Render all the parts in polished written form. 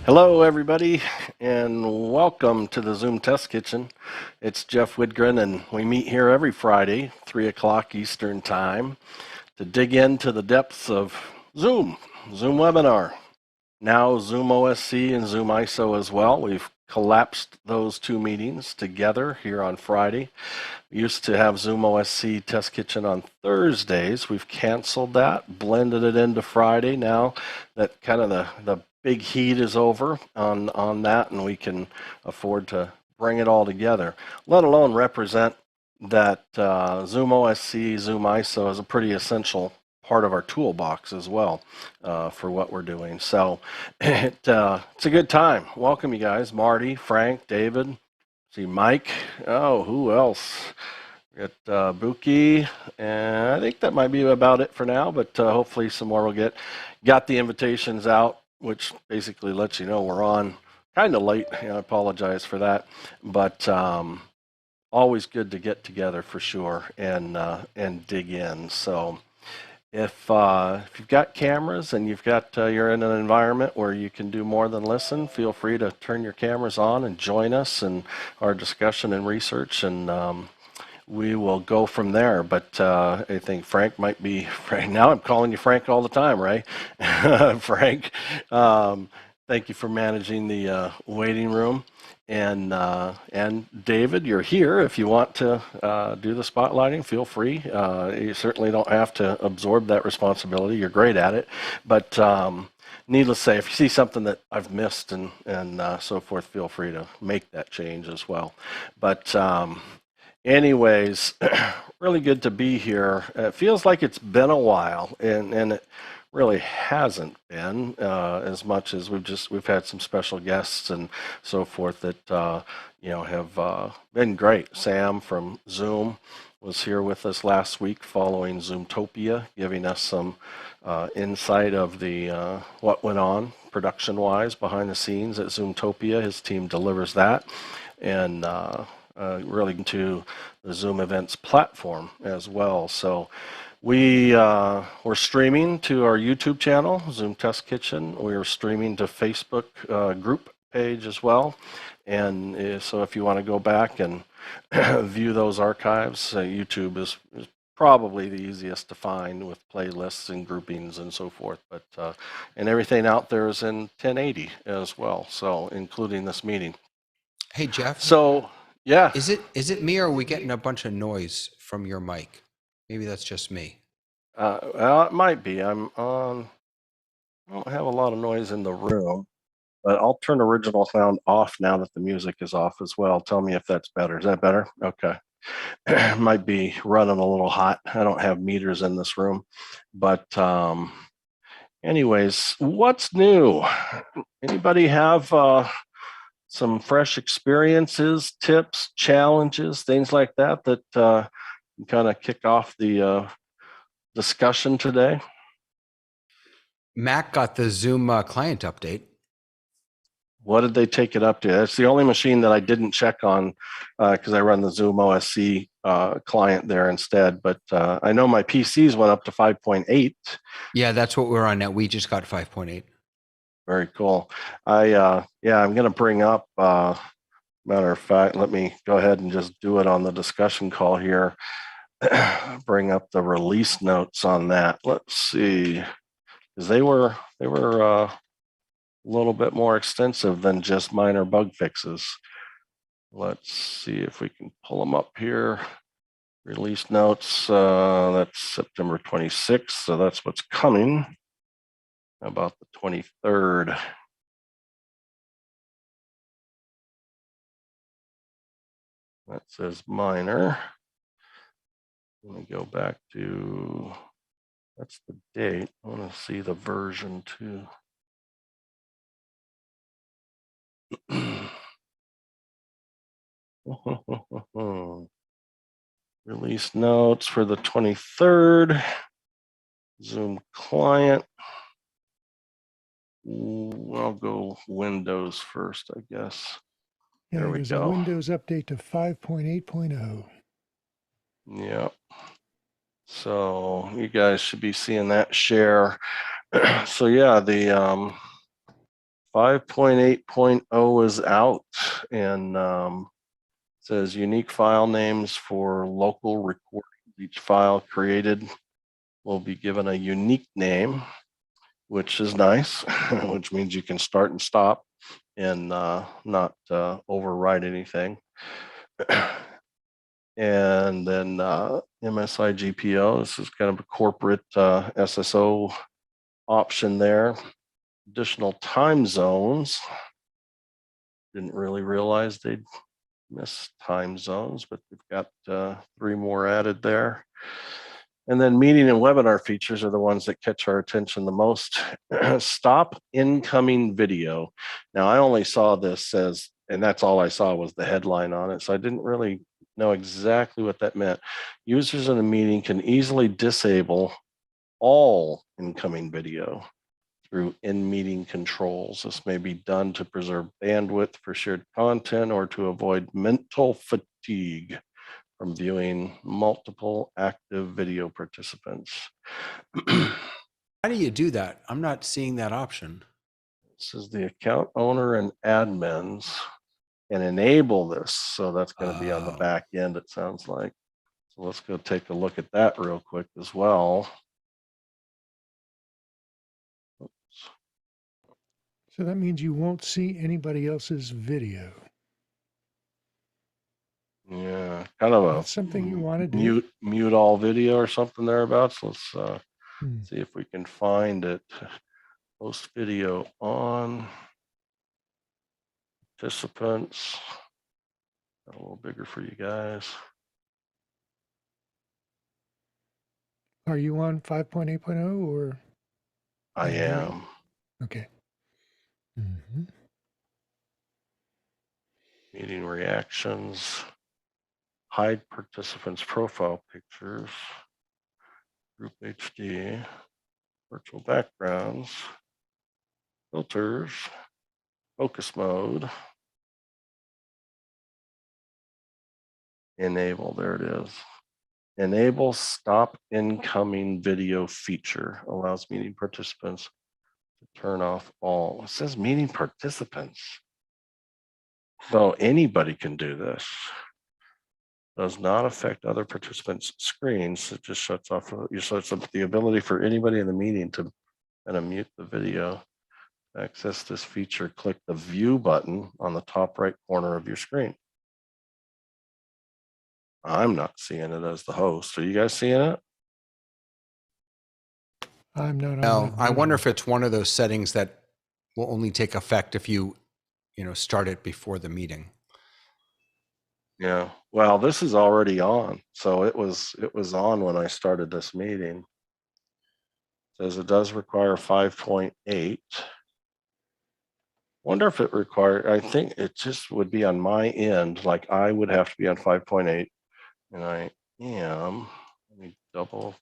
Hello, everybody, and welcome to the Zoom Test Kitchen. It's Jeff Widgren, and we meet here every Friday, 3 o'clock Eastern Time, to dig into the depths of Zoom Webinar. Now Zoom OSC and Zoom ISO as well. We've collapsed those two meetings together here on Friday. We used to have Zoom OSC Test Kitchen on Thursdays. We've canceled that, blended it into Friday now that kind of the big heat is over on that, and we can afford to bring it all together, let alone represent that Zoom OSC, Zoom ISO is a pretty essential part of our toolbox as well for what we're doing. So it's a good time. Welcome, you guys. Marty, Frank, David, see Mike. Oh, who else? We got Buki, and I think that might be about it for now, but hopefully some more will got the invitations out, which basically lets you know we're on kind of late. I apologize for that, but always good to get together for sure and dig in. So if you've got cameras and you're in an environment where you can do more than listen, feel free to turn your cameras on and join us in our discussion and research, and we will go from there. But I think Frank might be Frank. Now I'm calling you Frank all the time, right? Frank, thank you for managing the waiting room. And David, you're here. If you want to do the spotlighting, feel free. You certainly don't have to absorb that responsibility. You're great at it. But needless to say, if you see something that I've missed and so forth, feel free to make that change as well. But anyways, really good to be here. It feels like it's been a while, and it really hasn't been as much as we've had some special guests and so forth that have been great. Sam from Zoom was here with us last week following Zoomtopia, giving us some insight of the what went on production-wise behind the scenes at Zoomtopia. His team delivers that, and really into the Zoom events platform as well. So we're streaming to our YouTube channel, Zoom Test Kitchen. We're streaming to Facebook group page as well. And so if you want to go back and view those archives, YouTube is probably the easiest to find with playlists and groupings and so forth. But and everything out there is in 1080 as well, so including this meeting. Hey, Jeff. So yeah. Is it me, or are we getting a bunch of noise from your mic? Maybe that's just me. Well, it might be. I don't have a lot of noise in the room, but I'll turn original sound off now that the music is off as well. Tell me if that's better. Is that better? Okay. Might be running a little hot. I don't have meters in this room, but anyways, what's new? Anybody have some fresh experiences, tips, challenges, things like that kind of kick off the discussion today? Mac got the Zoom client update. What did they take it up to? That's the only machine that I didn't check on because I run the Zoom OSC client there instead. But I know my PCs went up to 5.8. Yeah, that's what we're on now. We just got 5.8. Very cool. I'm going to bring up. Matter of fact, let me go ahead and just do it on the discussion call here. Bring up the release notes on that. Let's see, because they were a little bit more extensive than just minor bug fixes. Let's see if we can pull them up here. Release notes, that's September 26th, so that's what's coming. How about the 23rd? That says minor. Let me go back to, that's the date. I want to see the version too. Release notes for the 23rd. Zoom client. I'll go Windows first, I guess. Yeah, there we there's go. a Windows update to 5.8.0. Yeah. So you guys should be seeing that share. So yeah, the 5.8.0 is out and says unique file names for local recordings. Each file created will be given a unique name, which is nice, which means you can start and stop and not overwrite anything. And then MSI GPO, this is kind of a corporate SSO option there. Additional time zones. Didn't really realize they'd miss time zones, but we've got 3 more added there. And then meeting and webinar features are the ones that catch our attention the most. Stop incoming video. Now, I only saw this as, and that's all I saw was the headline on it. So I didn't really know exactly what that meant. Users in a meeting can easily disable all incoming video through in-meeting controls. This may be done to preserve bandwidth for shared content or to avoid mental fatigue from viewing multiple active video participants. How do you do that? I'm not seeing that option. This is the account owner and admins and enable this. So that's going to be on the back end, it sounds like. So let's go take a look at that real quick as well. So that means you won't see anybody else's video. Yeah, kind of That's something you want to do. mute all video or something thereabouts. Let's Hmm. see if we can find it. Post video on participants. A little bigger for you guys. Are you on 5.8.0 or? I am. Okay. Mm-hmm. Meeting reactions. Hide participants' profile pictures. Group HD. Virtual backgrounds. Filters. Focus mode. Enable, there it is. Enable stop incoming video feature. Allows meeting participants to turn off all. It says meeting participants. So anybody can do this. Does not affect other participants' screens. It just shuts off. So it's the ability for anybody in the meeting to kind of mute the video. To access this feature, click the view button on the top right corner of your screen. I'm not seeing it as the host. Are you guys seeing it? I'm not on Now, that I wonder meeting. if it's one of those settings that will only take effect if you start it before the meeting. Yeah. Well, this is already on. So it was on when I started this meeting. It says it does require 5.8. Wonder if it required, I think it just would be on my end, like I would have to be on 5.8 and I am. Let me triple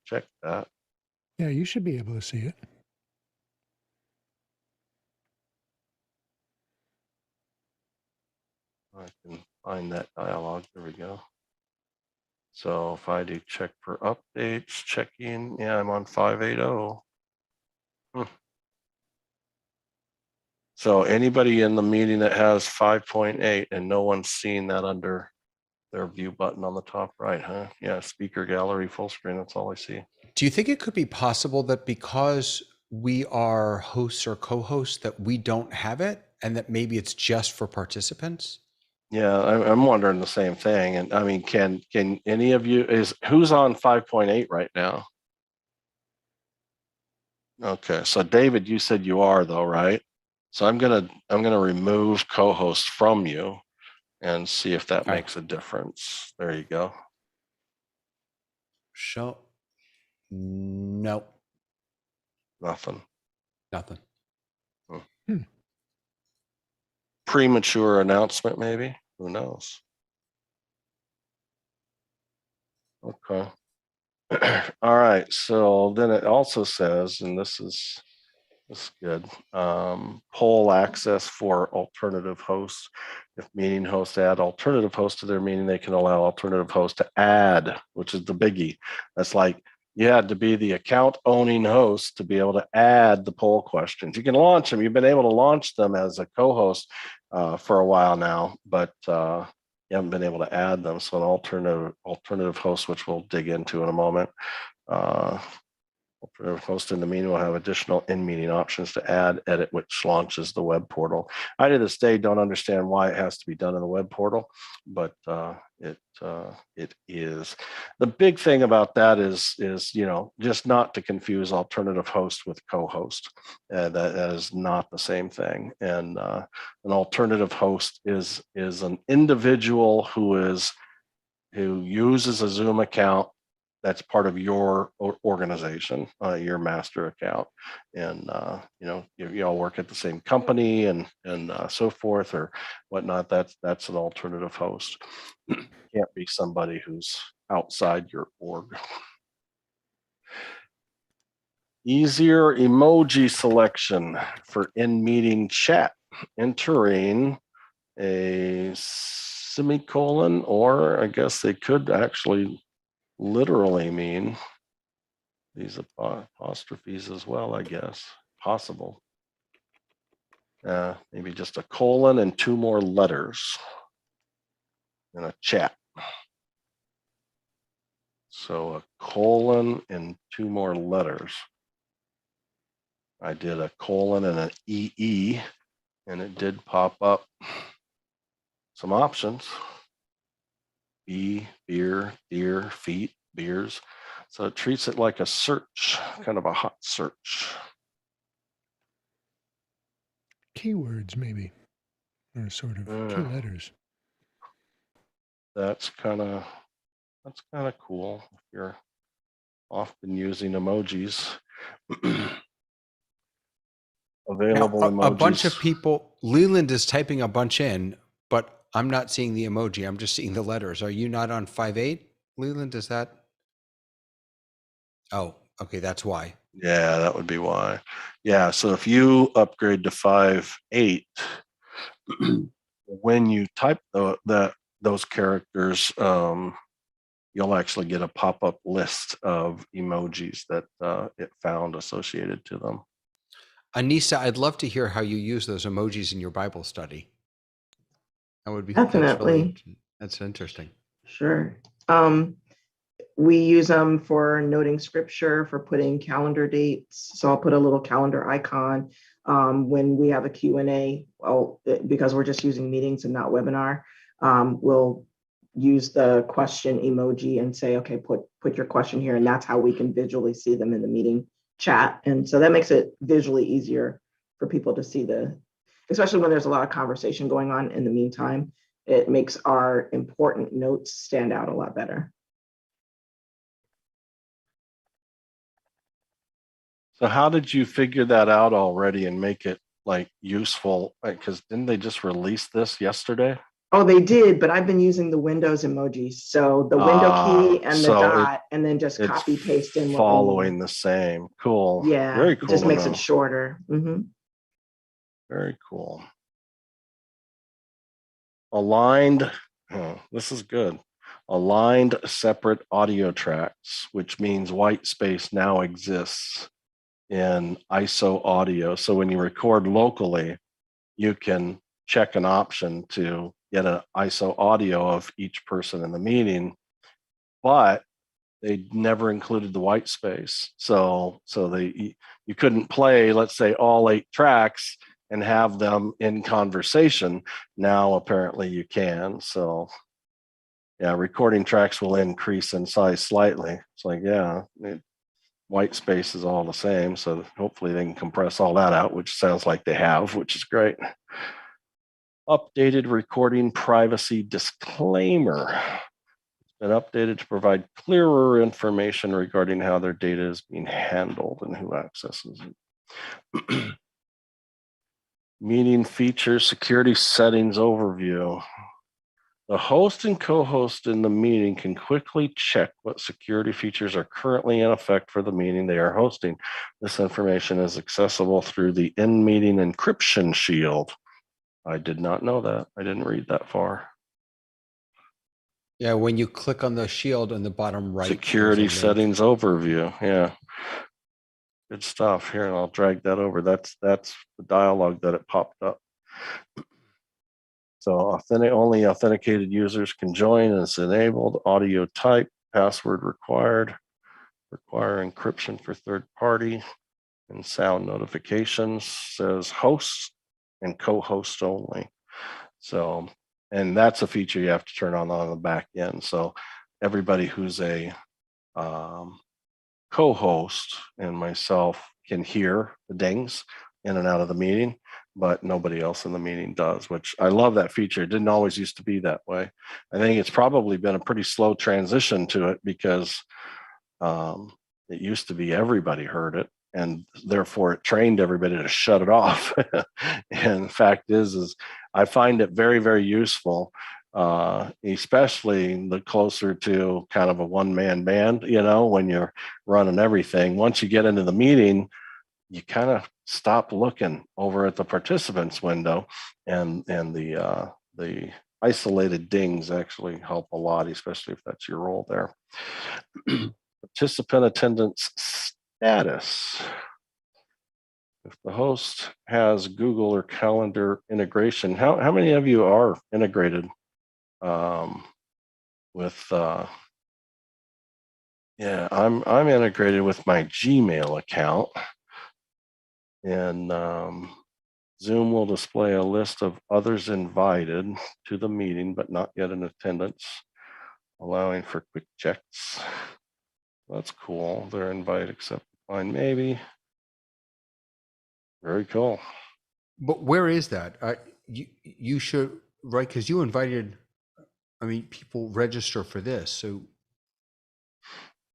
check that. Yeah, you should be able to see it. I can find that dialogue. There we go. So if I do check for updates, checking, yeah, I'm on 5.8.0. So anybody in the meeting that has 5.8 and no one's seeing that under their view button on the top right, huh? Yeah, speaker gallery full screen, that's all I see. Do you think it could be possible that because we are hosts or co-hosts that we don't have it and that maybe it's just for participants? Yeah, I'm wondering the same thing. And I mean, can any of you, who's on 5.8 right now? Okay, so David, you said you are though, right? So I'm gonna remove co-host from you and see if that Okay. makes a difference. There you go. Show. No, Nothing. nothing. Premature announcement, maybe. Who knows? Okay. All right. So then it also says, and this is good. Poll access for alternative hosts. If meeting hosts add alternative hosts to their meeting, they can allow alternative hosts to add, which is the biggie. That's like you had to be the account owning host to be able to add the poll questions. You can launch them. You've been able to launch them as a co-host for a while now, but you haven't been able to add them. So an alternative host, which we'll dig into in a moment, alternative host in the meeting will have additional in-meeting options to add, edit, which launches the web portal. I to this day don't understand why it has to be done in the web portal, but it is. The big thing about that is just not to confuse alternative host with co-host. That is not the same thing. And an alternative host is an individual who uses a Zoom account that's part of your organization, your master account, and you all work at the same company and so forth or whatnot. That's an alternative host. Can't be somebody who's outside your org. Easier emoji selection for in-meeting chat, entering a semicolon, or I guess they could actually literally mean these apostrophes as well, I guess. Possible. Maybe just a colon and 2 more letters in a chat. So a colon and 2 more letters. I did a colon and an EE, and it did pop up some options. Beer, deer, feet, beers. So it treats it like a search, kind of a hot search. Keywords, maybe, or sort of key letters. That's kind of cool if you're often using emojis. Available now, emojis. A bunch of people, Leland is typing a bunch in, but I'm not seeing the emoji. I'm just seeing the letters. Are you not on 5.8, Leland? Is that? Oh, okay. That's why. Yeah, that would be why. Yeah, so if you upgrade to 5.8, when you type those characters, you'll actually get a pop-up list of emojis that it found associated to them. Anissa, I'd love to hear how you use those emojis in your Bible study. That would be Definitely. That's interesting. Sure. We use them for noting scripture, for putting calendar dates. So I'll put a little calendar icon when we have a Q&A. Well, because we're just using meetings and not webinar, we'll use the question emoji and say, okay, put your question here. And that's how we can visually see them in the meeting chat. And so that makes it visually easier for people to see especially when there's a lot of conversation going on in the meantime. It makes our important notes stand out a lot better. So how did you figure that out already and make it like useful? Because didn't they just release this yesterday? Oh, they did, but I've been using the Windows emojis. So the window key and the dot, and then just copy paste in what following the same. Cool. Yeah, very cool. It just makes it shorter. Mm-hmm. Very cool. Aligned. Oh, this is good. Aligned separate audio tracks, which means white space now exists in ISO audio. So when you record locally, you can check an option to get an ISO audio of each person in the meeting, but they never included the white space. So you couldn't play, let's say, all 8 tracks and have them in conversation. Now apparently you can. So yeah, recording tracks will increase in size slightly. It's like, yeah, white space is all the same. So hopefully they can compress all that out, which sounds like they have, which is great. Updated recording privacy disclaimer. It's been updated to provide clearer information regarding how their data is being handled and who accesses it. Meeting features, security settings overview. The host and co-host in the meeting can quickly check what security features are currently in effect for the meeting they are hosting. This information is accessible through the in-meeting encryption shield. I did not know that. I didn't read that far. Yeah, when you click on the shield in the bottom right, there's a Security link. settings overview. Yeah. Good stuff. Here, and I'll drag that over. That's the dialogue that it popped up. So only authenticated users can join, and it's enabled. Audio type, password required, require encryption for third party, and sound notifications says hosts and co-host only. So, and that's a feature you have to turn on the back end. So everybody who's a co-host and myself can hear the dings in and out of the meeting, but nobody else in the meeting does, which I love that feature. It didn't always used to be that way. I think it's probably been a pretty slow transition to it because it used to be everybody heard it, and therefore it trained everybody to shut it off. And the fact is I find it very, very useful, especially the closer to kind of a one-man band, when you're running everything. Once you get into the meeting, you kind of stop looking over at the participants window, and the isolated dings actually help a lot, especially if that's your role there. Participant attendance status. If the host has Google or calendar integration, how many of you are integrated with yeah, I'm integrated with my Gmail account, and Zoom will display a list of others invited to the meeting but not yet in attendance, allowing for quick checks. That's cool. They're invited accepted. Fine, maybe. Very cool. But where is that? You should, right? Because you invited, I mean, people register for this. So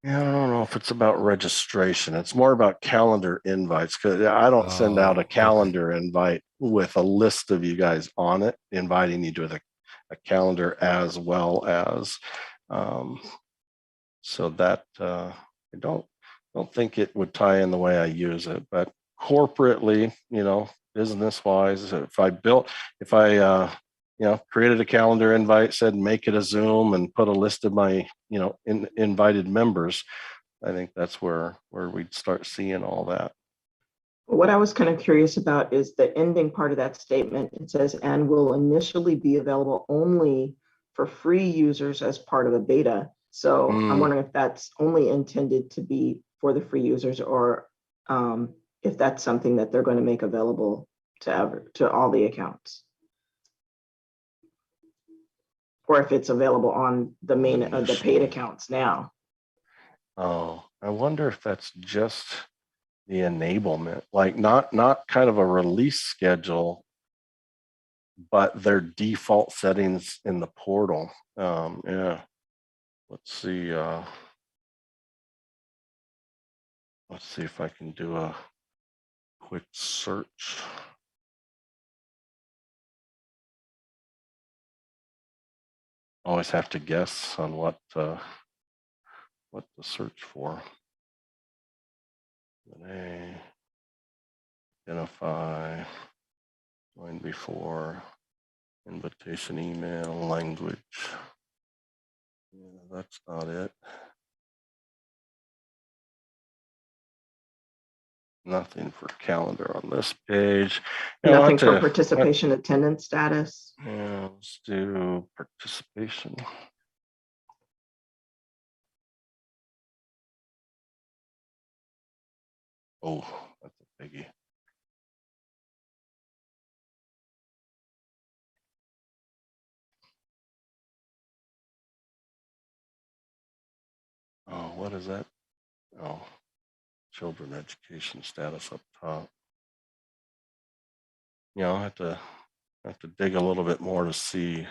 Yeah, I don't know if it's about registration. It's more about calendar invites, because I don't send out a okay. calendar invite with a list of you guys on it, inviting you to a calendar as well as. So that I don't think it would tie in the way I use it, but corporately, business wise, if I created a calendar invite, said make it a Zoom, and put a list of my invited members, I think that's where we'd start seeing all that. What I was kind of curious about is the ending part of that statement. It says, and will initially be available only for free users as part of a beta. So I'm wondering if that's only intended to be for the free users, or if that's something that they're going to make available to all the accounts, or if it's available on the main the paid accounts now. Oh, I wonder if that's just the enablement, like not kind of a release schedule, but their default settings in the portal. Yeah. Let's see. Let's see if I can do a quick search. Always have to guess on what to search for. Identify, join before, invitation email, language. Yeah, that's not it. Nothing for calendar on this page. Nothing for participation attendance status. Yeah, let's do participation. Oh, that's a biggie. Oh, what is that? Oh, children education status up top. I'll have to dig a little bit more to see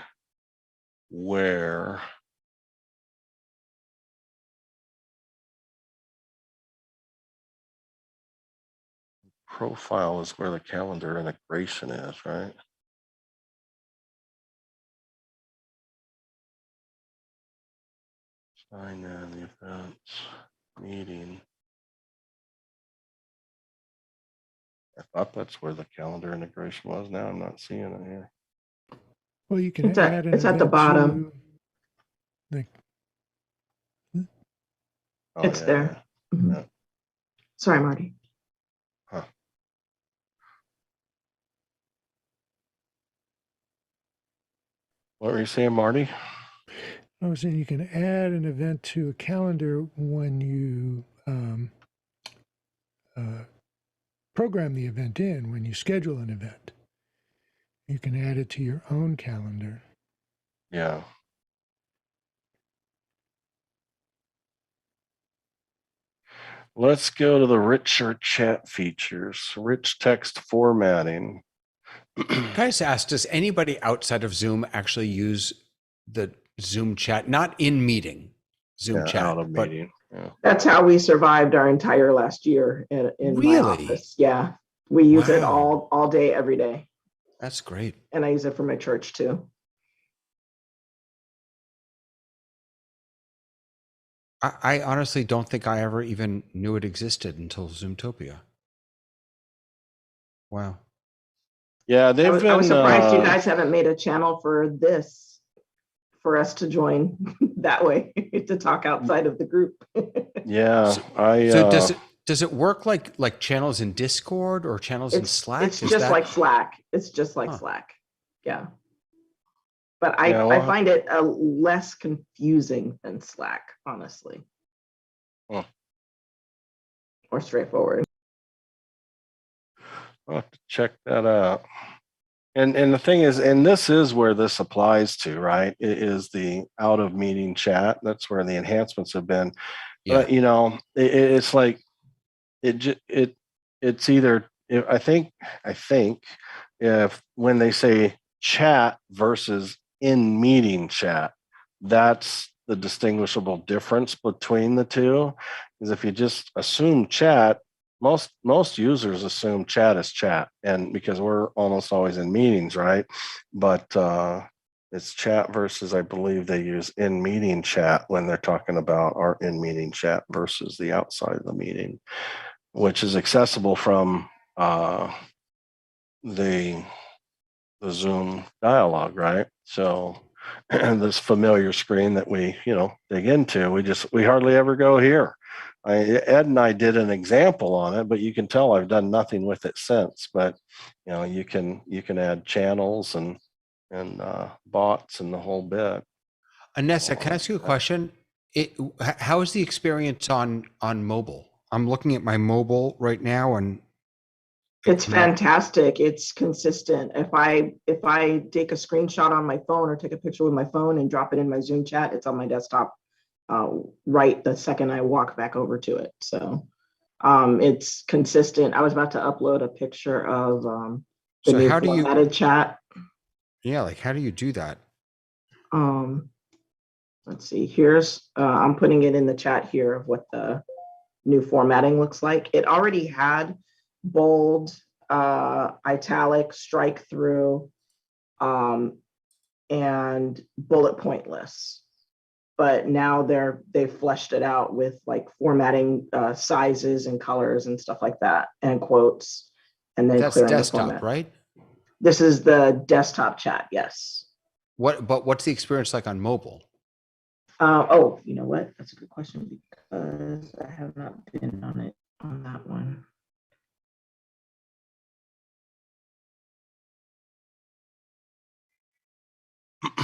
where profile is, where the calendar integration is, right? Sign in the events meeting. I thought that's where the calendar integration was. Now I'm not seeing it here. Well, you can It's add an at the event bottom. Like, Oh, It's yeah, there. Mhm. yeah. Sorry, Marty. Huh. What were you saying, Marty? I was saying you can add an event to a calendar when you program the event in, when you schedule an event. You can add it to your own calendar. Yeah. Let's go to the richer chat features, rich text formatting. Can I just ask, does anybody outside of Zoom actually use the Zoom chat, not in meeting Zoom Yeah, out chat, of but meeting. Yeah. That's how we survived our entire last year in my really? office. Yeah. We use it Wow. all day, every day. That's great. And I use it for my church too. I honestly don't think I ever even knew it existed until Zoomtopia. Wow. Yeah, I they've was been surprised you guys haven't made a channel for this for us to join that way to talk outside of the group. yeah, So, I so does it work like channels in Discord or channels in It's Slack? Is just that like Slack. It's just like huh. Slack. Yeah. But yeah, I well, find it less confusing than Slack, honestly, well, or straightforward. I'll have to check that out. And the thing is, and this is where this applies to, right? It is the out of meeting chat. That's where the enhancements have been. Yeah. But it's like it's either I think if when they say chat versus in meeting chat, that's the distinguishable difference between the two. Is if you just assume chat, most users assume chat is chat, and because we're almost always in meetings, right? But it's chat versus, I believe they use in meeting chat when they're talking about our in meeting chat versus the outside of the meeting, which is accessible from the Zoom dialogue, right? So this familiar screen that we dig into, we hardly ever go here. Ed and I did an example on it, but you can tell I've done nothing with it since. But you can add channels and bots and the whole bit. Anessa, can I ask you a question? How is the experience on mobile? I'm looking at my mobile right now, and It's it's not. fantastic. It's consistent. If I take a screenshot on my phone or take a picture with my phone and drop it in my Zoom chat, it's on my desktop right the second I walk back over to it. So it's consistent. I was about to upload a picture of the So new how do you? formatted chat. Yeah, like how do you do that? Um, let's see. Here's I'm putting it in the chat here of what the new formatting looks like. It already had bold, italic, strike through, and bullet point lists. But now they've fleshed it out with like formatting sizes and colors and stuff like that, and quotes, and But then that's clearing the desktop, format. right? This is the desktop chat, yes. But what's the experience like on mobile? Oh, you know what? That's a good question because I have not been on it on that one.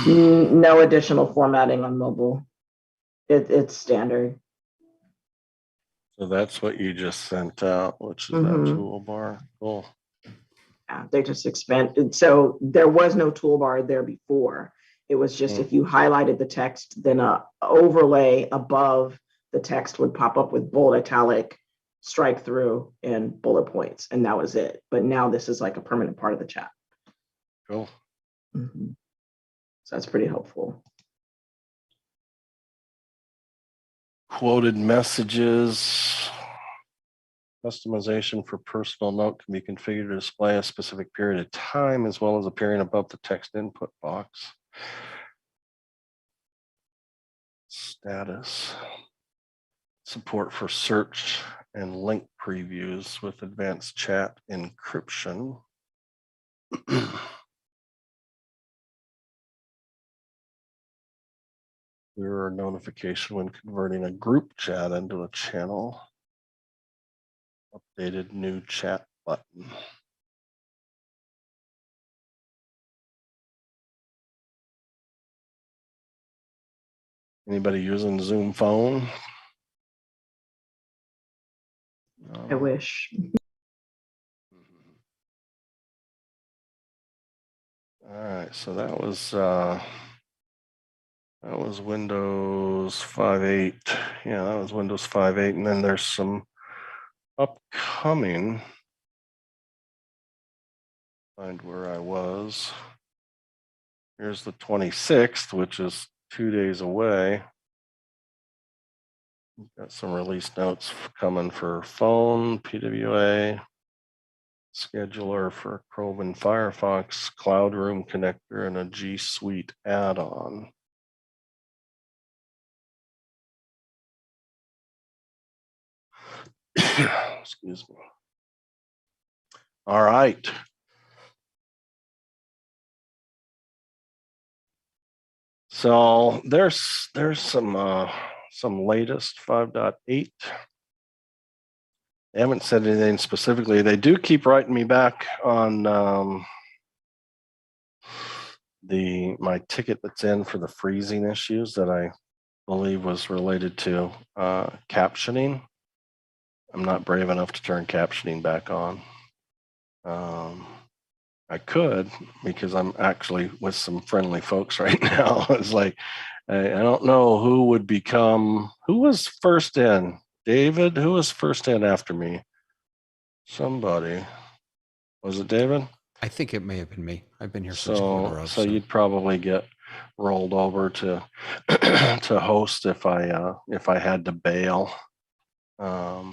No additional formatting on mobile. It's standard. So that's what you just sent out, which is that Mm-hmm. toolbar. Cool. Yeah, they just expanded. So there was no toolbar there before. It was just if you highlighted the text, then a overlay above the text would pop up with bold, italic, strike through, and bullet points, and that was it. But now this is like a permanent part of the chat. Cool. Mm-hmm. So that's pretty helpful. Quoted messages. Customization for personal note can be configured to display a specific period of time as well as appearing above the text input box. Status. Support for search and link previews with advanced chat encryption. Clear notification when converting a group chat into a channel. Updated new chat button. Anybody using Zoom phone? I wish. All right, so that was Windows 5.8. Yeah, that was Windows 5.8, and then there's some upcoming. Find where I was. Here's the 26th, which is 2 days away. Got some release notes coming for phone, PWA, scheduler for Chrome and Firefox, Cloud Room connector, and a G Suite add-on. Excuse me. All right. So there's some latest 5.8. They haven't said anything specifically. They do keep writing me back on my ticket that's in for the freezing issues that I believe was related to captioning. I'm not brave enough to turn captioning back on. I could, because I'm actually with some friendly folks right now. It's like, I don't know who was first in? David? Who was first in after me? Somebody. Was it David? I think it may have been me. I've been here since quarter of. So you'd probably get rolled over to to host if I had to bail. But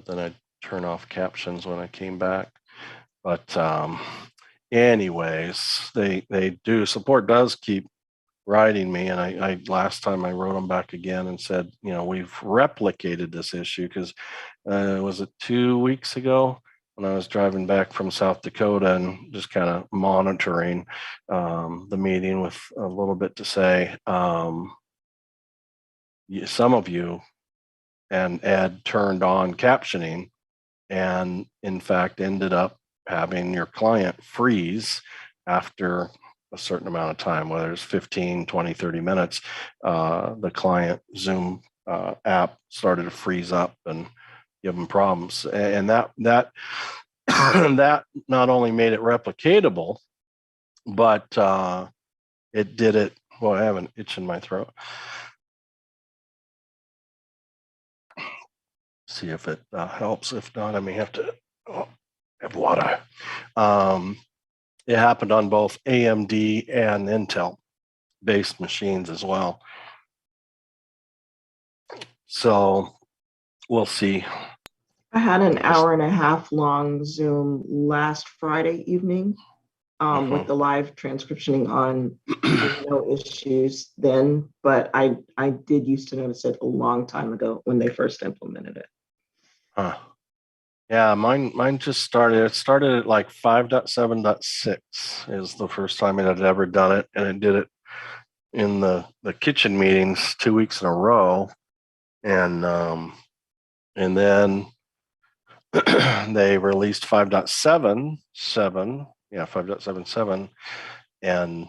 then I'd turn off captions when I came back. But anyways, they do, support does keep writing me, and I last time I wrote them back again and said, we've replicated this issue, because was it 2 weeks ago when I was driving back from South Dakota and just kind of monitoring the meeting with a little bit to say, some of you and Ed turned on captioning, and in fact ended up having your client freeze after a certain amount of time, whether it's 15, 20, 30 minutes. The client Zoom app started to freeze up and give them problems. And that that not only made it replicatable, but it did it. Well, I have an itch in my throat. See if it helps. If not, I may have to have water. It happened on both AMD and Intel based machines as well. So we'll see. I had an hour and a half long Zoom last Friday evening with the live transcriptioning on. No issues then, but I did used to notice it a long time ago when they first implemented it. Huh. Yeah, mine just started. It started at like 5.7.6 is the first time it had ever done it, and it did it in the kitchen meetings 2 weeks in a row, and then they released 5.77, 5.77,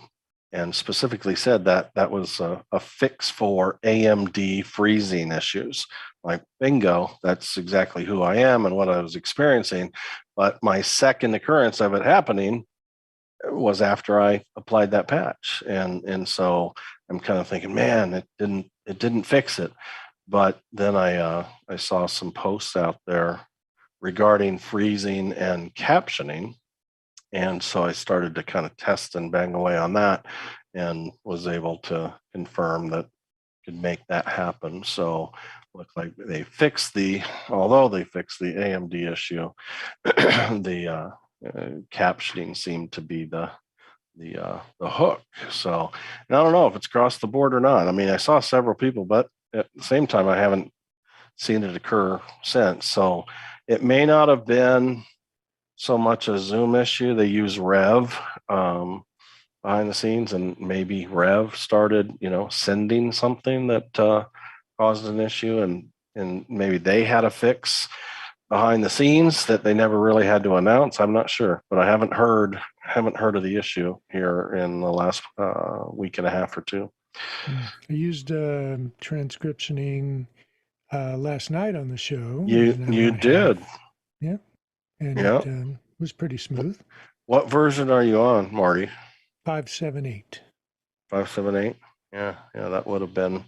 and specifically said that that was a fix for AMD freezing issues. Like, bingo, that's exactly who I am and what I was experiencing. But my second occurrence of it happening was after I applied that patch, and so I'm kind of thinking, man, it didn't fix it. But then I saw some posts out there regarding freezing and captioning, and so I started to kind of test and bang away on that, and was able to confirm that could make that happen. So looked like although they fixed the AMD issue, the captioning seemed to be the hook. So, and I don't know if it's across the board or not. I mean, I saw several people, but at the same time, I haven't seen it occur since. So it may not have been so much a Zoom issue. They use Rev, behind the scenes, and maybe Rev started, sending something that caused an issue, and maybe they had a fix behind the scenes that they never really had to announce. I'm not sure, but I haven't heard of the issue here in the last week and a half or two. I used transcriptioning last night on the show. You an hour you and a half. did, Yeah, and yeah. it was pretty smooth. What version are you on, Marty? 578. 578. Yeah, that would have been,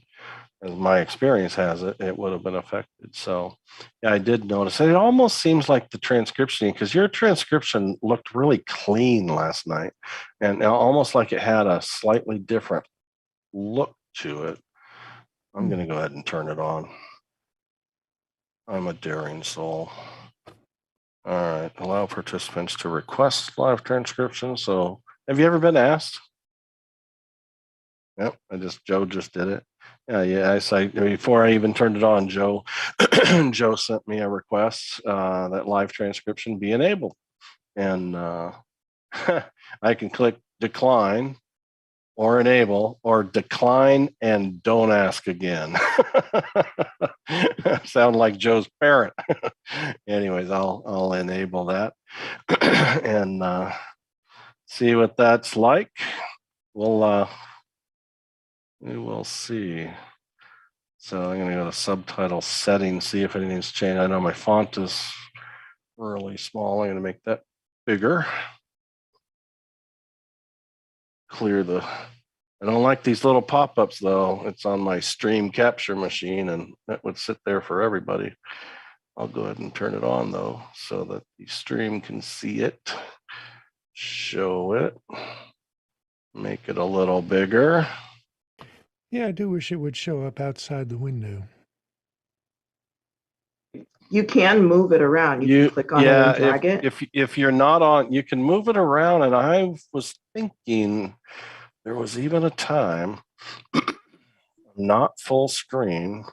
as my experience has it, it would have been affected. So, yeah, I did notice. And it almost seems like the transcription, because your transcription looked really clean last night, and almost like it had a slightly different look to it. I'm going to go ahead and turn it on. I'm a daring soul. All right, allow participants to request live transcription. So, have you ever been asked? Yep, Joe just did it. Yeah. I say before I even turned it on, Joe sent me a request that live transcription be enabled, and I can click decline or enable or decline and don't ask again. Sound like Joe's parent. Anyways, I'll enable that and see what that's like. We will see. So I'm going to go to subtitle settings, see if anything's changed. I know my font is really small. I'm going to make that bigger. I don't like these little pop-ups though. It's on my stream capture machine, and that would sit there for everybody. I'll go ahead and turn it on though, so that the stream can see it, show it, make it a little bigger. Yeah, I do wish it would show up outside the window. You can move it around. You can click on it and drag it. If you're not on, you can move it around. And I was thinking there was even a time not full screen,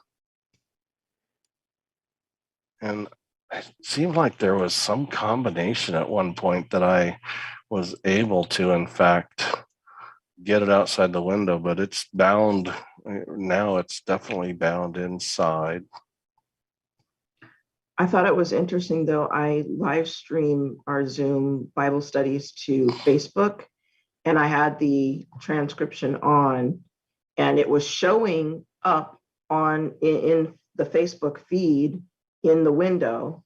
and it seemed like there was some combination at one point that I was able to, in fact, get it outside the window, but it's bound now. It's definitely bound inside. I thought it was interesting though. I live stream our Zoom Bible studies to Facebook, and I had the transcription on, and it was showing up in the Facebook feed in the window.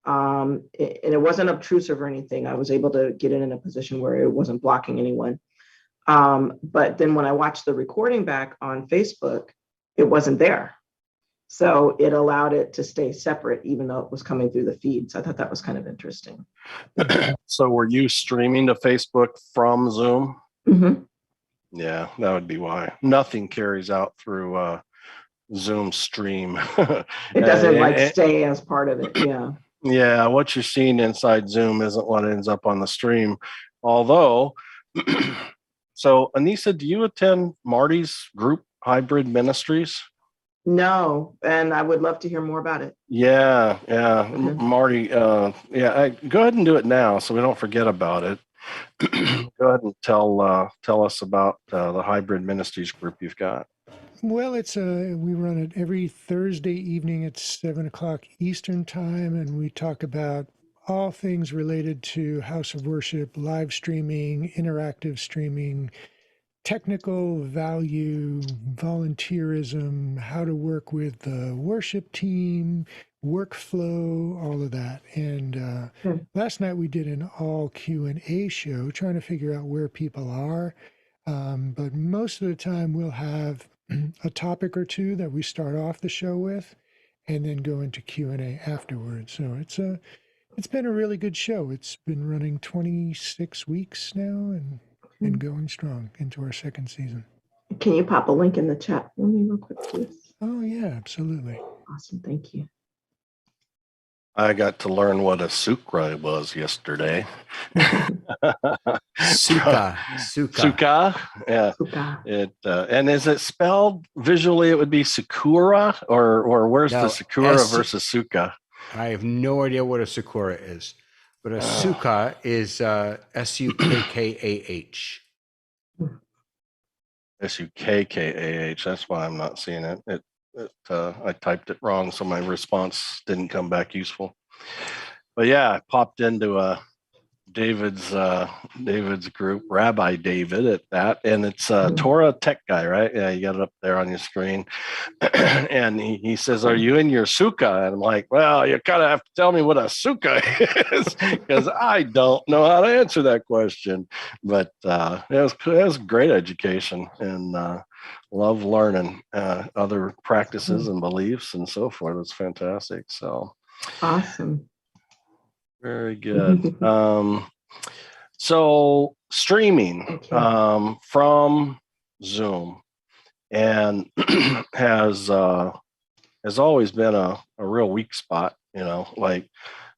And it wasn't obtrusive or anything. I was able to get it in a position where it wasn't blocking anyone. But then when I watched the recording back on Facebook, it wasn't there. So it allowed it to stay separate, even though it was coming through the feed. So I thought that was kind of interesting. So were you streaming to Facebook from Zoom? Mm-hmm. Yeah, that would be why. Nothing carries out through Zoom stream. It doesn't stay as part of it. Yeah. Yeah, what you're seeing inside Zoom isn't what ends up on the stream. Although, so Anissa, do you attend Marty's group, Hybrid Ministries? No, and I would love to hear more about it. Yeah. Okay. Marty, go ahead and do it now so we don't forget about it. Go ahead and tell us about the Hybrid Ministries group you've got. Well, we run it every Thursday evening at 7:00 Eastern time, and we talk about all things related to House of Worship, live streaming, interactive streaming, technical value, volunteerism, how to work with the worship team, workflow, all of that. And last night we did an all Q&A show, trying to figure out where people are. But most of the time we'll have a topic or two that we start off the show with, and then go into Q&A afterwards. So it's been a really good show. It's been running 26 weeks now, and going strong into our second season. Can you pop a link in the chat for me real quick, please? Oh yeah, absolutely. Awesome, thank you. I got to learn what a sukra was yesterday. Suka. Yeah. Suka. And is it spelled visually? It would be Sakura, or where's the Sakura versus Suka? I have no idea what a Sakura is, but a Suka is Sukkah. SUKKAH. That's why I'm not seeing it. I typed it wrong, so my response didn't come back useful. But yeah, I popped into David's group, Rabbi David at that, and it's Torah Tech Guy, right? Yeah, you got it up there on your screen. And he says, "Are you in your sukkah?" And I'm like, "Well, you kind of have to tell me what a sukkah is, because I don't know how to answer that question." But it was great education, and love learning other practices and beliefs and so forth. It's fantastic. So Awesome. very good. So streaming from Zoom and has always been a real weak spot, like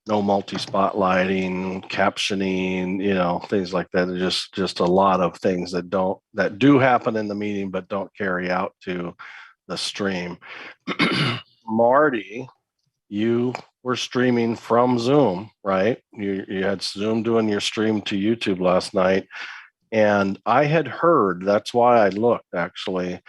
no multi-spotlighting, captioning, things like that. There's just a lot of things that do happen in the meeting but don't carry out to the stream. Marty, you were streaming from Zoom, right? You had Zoom doing your stream to YouTube last night, and I had heard, that's why I looked actually,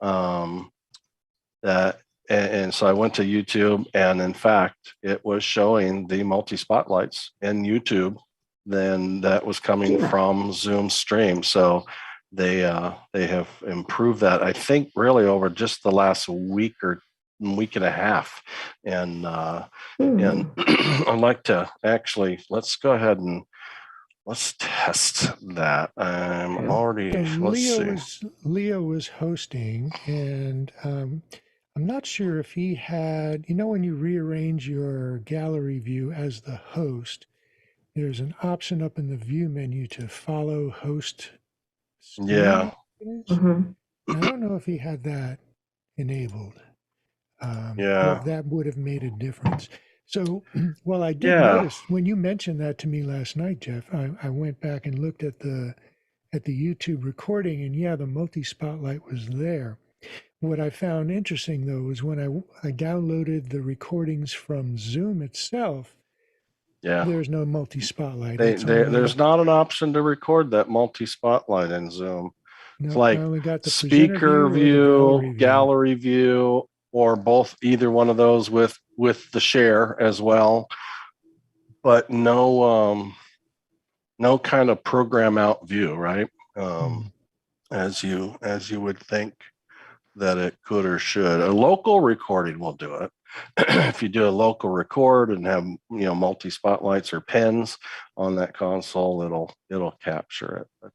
that, and so I went to YouTube, and in fact, it was showing the multi spotlights in YouTube. Then that was coming from Zoom stream. So they have improved that, I think, really over just the last week and a half. And I'd like to actually, let's go ahead and let's test that. I'm already, let's see. Leo was hosting, and I'm not sure if he had, when you rearrange your gallery view as the host, there's an option up in the view menu to follow host screen. Yeah. I don't know if he had that enabled. Or if that would have made a difference. So, well, I did notice when you mentioned that to me last night, Jeff, I went back and looked at the YouTube recording, and the multi-spotlight was there. What I found interesting, though, was when I downloaded the recordings from Zoom itself, there's no multi-spotlight. There's not an option to record that multi-spotlight in Zoom. No, it's like I only got the speaker view, gallery view, or both, either one of those with the share as well, but no kind of program out view, right? As you would think that it could or should. A local recording will do it. If you do a local record and have multi spotlights or pens on that console, it'll capture it. But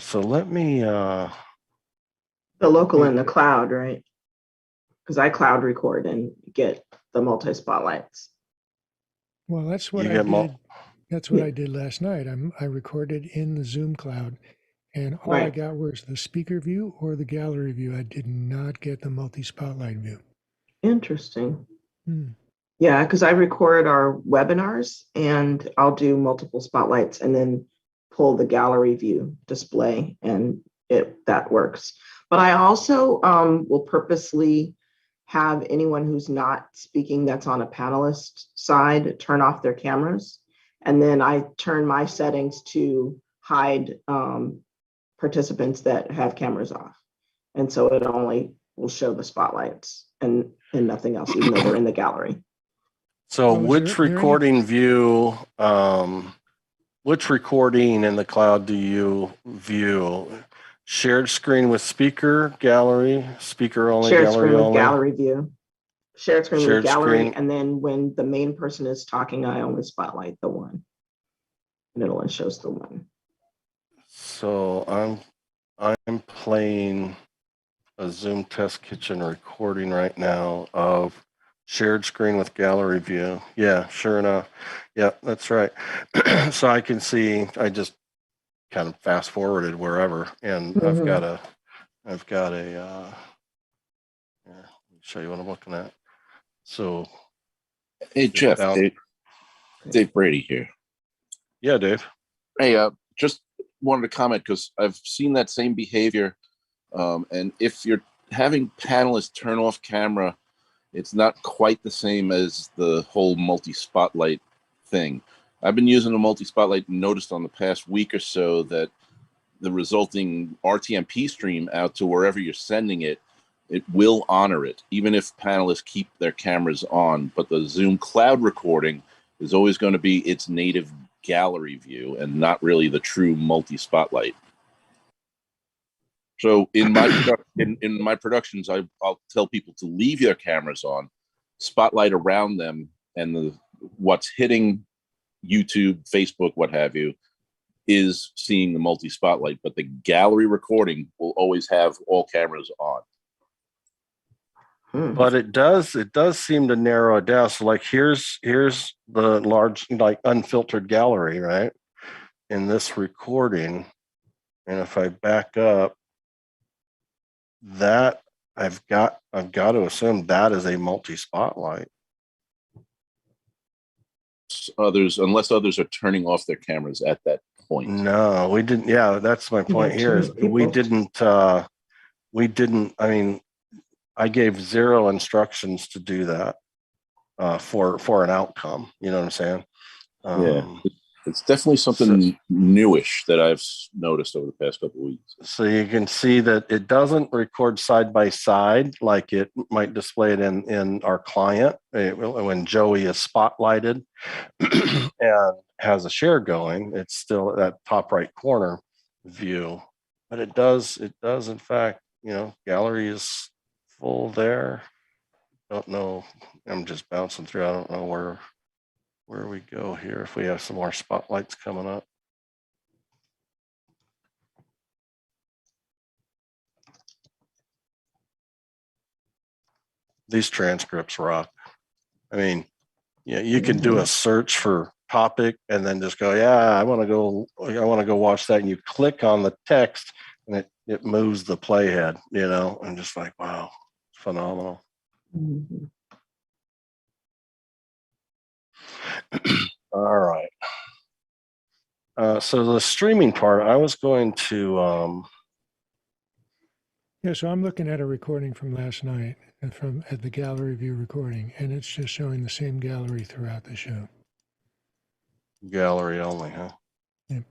so let me the local in the cloud, right? Because I cloud record and get the multi spotlights. Well, that's what I did. That's what I did last night. I recorded in the Zoom cloud, and all I got was the speaker view or the gallery view. I did not get the multi-spotlight view. Interesting. Yeah, because I record our webinars, and I'll do multiple spotlights and then pull the gallery view display, and that works. But I also will purposely have anyone who's not speaking that's on a panelist side turn off their cameras. And then I turn my settings to hide participants that have cameras off. And so it only will show the spotlights and nothing else, even though they're in the gallery. So which recording view, which recording in the cloud do you view? Shared screen with speaker, gallery, speaker only, shared gallery screen with only? Gallery view. Shared screen with gallery, and then when the main person is talking, I only spotlight the one, and it only shows the one. So I'm playing a Zoom Test Kitchen recording right now of shared screen with gallery view. Yeah, sure enough. Yeah, that's right. So I can see. I just kind of fast forwarded wherever, and I've got a. Here, let me show you what I'm looking at. So, hey Jeff, Dave Brady here. Yeah, Dave. Hey, just wanted to comment because I've seen that same behavior, and if you're having panelists turn off camera, it's not quite the same as the whole multi-spotlight thing. I've been using the multi-spotlight and noticed on the past week or so that the resulting RTMP stream out to wherever you're sending it, it will honor it, even if panelists keep their cameras on. But the Zoom cloud recording is always going to be its native gallery view and not really the true multi-spotlight. So in my productions, I'll tell people to leave their cameras on, spotlight around them, and what's hitting YouTube, Facebook, what have you, is seeing the multi-spotlight. But the gallery recording will always have all cameras on. But it does seem to narrow it down. So like here's the large, like, unfiltered gallery, right, in this recording. And if I back up, that I've got to assume that is a multi-spotlight. Unless others are turning off their cameras at that point. No, we didn't. Yeah, that's my point here. Is we didn't. I mean, I gave zero instructions to do that for an outcome. You know what I'm saying? Yeah, it's definitely something newish that I've noticed over the past couple of weeks. So you can see that it doesn't record side by side like it might display it in our client when Joey is spotlighted and has a share going. It's still that top right corner view, but it does in fact, gallery is full there. Don't know. I'm just bouncing through. I don't know where we go here, if we have some more spotlights coming up. These transcripts rock. I mean, yeah, you can do a search for topic and then just go, yeah, I want to go watch that. And you click on the text and it moves the playhead, and just like, wow, it's phenomenal. Mm-hmm. All right. So the streaming part, I was going to. Yeah, so I'm looking at a recording from last night at the gallery view recording, and it's just showing the same gallery throughout the show. Gallery only, huh? Yep.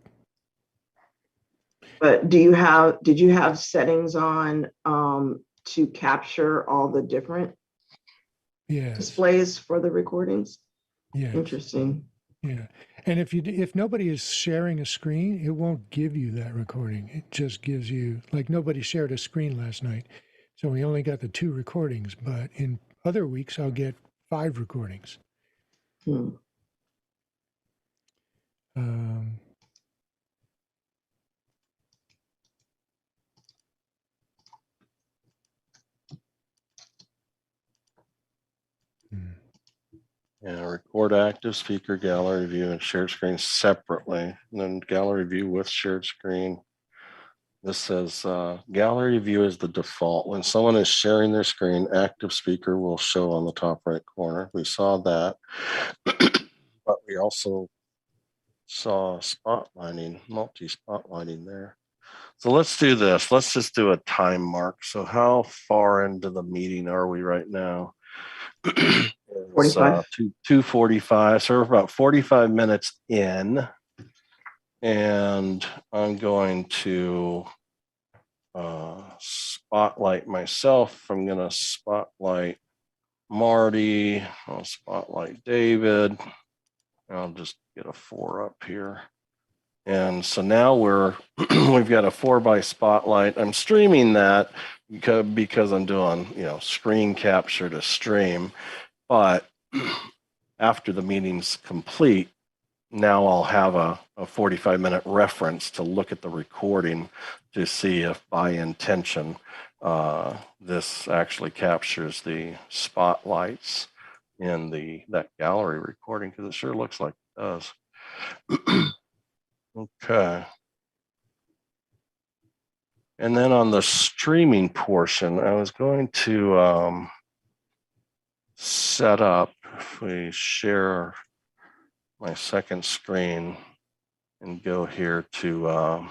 But did you have settings on to capture all the different displays for the recordings? Yeah. Interesting. Yeah. And if nobody is sharing a screen, it won't give you that recording. It just gives you, like, nobody shared a screen last night. So we only got the 2 recordings, but in other weeks I'll get 5 recordings. Yeah, record active speaker, gallery view, and shared screen separately. And then gallery view with shared screen. This says gallery view is the default. When someone is sharing their screen, active speaker will show on the top right corner. We saw that. But we also saw spotlighting, multi-spotlighting there. So let's do this. Let's just do a time mark. So how far into the meeting are we right now? 45. 2:45. So we're about 45 minutes in. And I'm going to spotlight myself. I'm going to spotlight Marty. I'll spotlight David. I'll just get a 4 up here. And so now we've got a 4x spotlight. I'm streaming that because I'm doing, screen capture to stream. But after the meeting's complete, now I'll have a 45-minute reference to look at the recording to see if by intention this actually captures the spotlights in that gallery recording, because it sure looks like it does. Okay. And then on the streaming portion, I was going to set up, if we share my second screen and go here to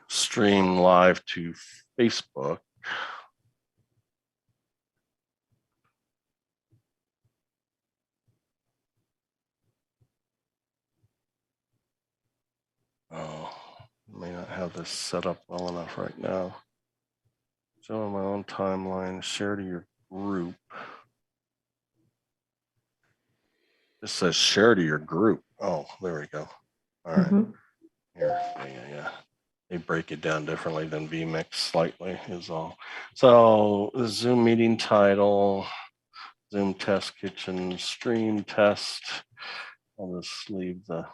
stream live to Facebook. Oh, have this set up well enough right now. Show on my own timeline, share to your group. This says share to your group. Oh, there we go. All right. Mhm. Here, yeah. They break it down differently than vMix slightly is all. So the Zoom meeting title, Zoom test kitchen stream test. I'll just leave the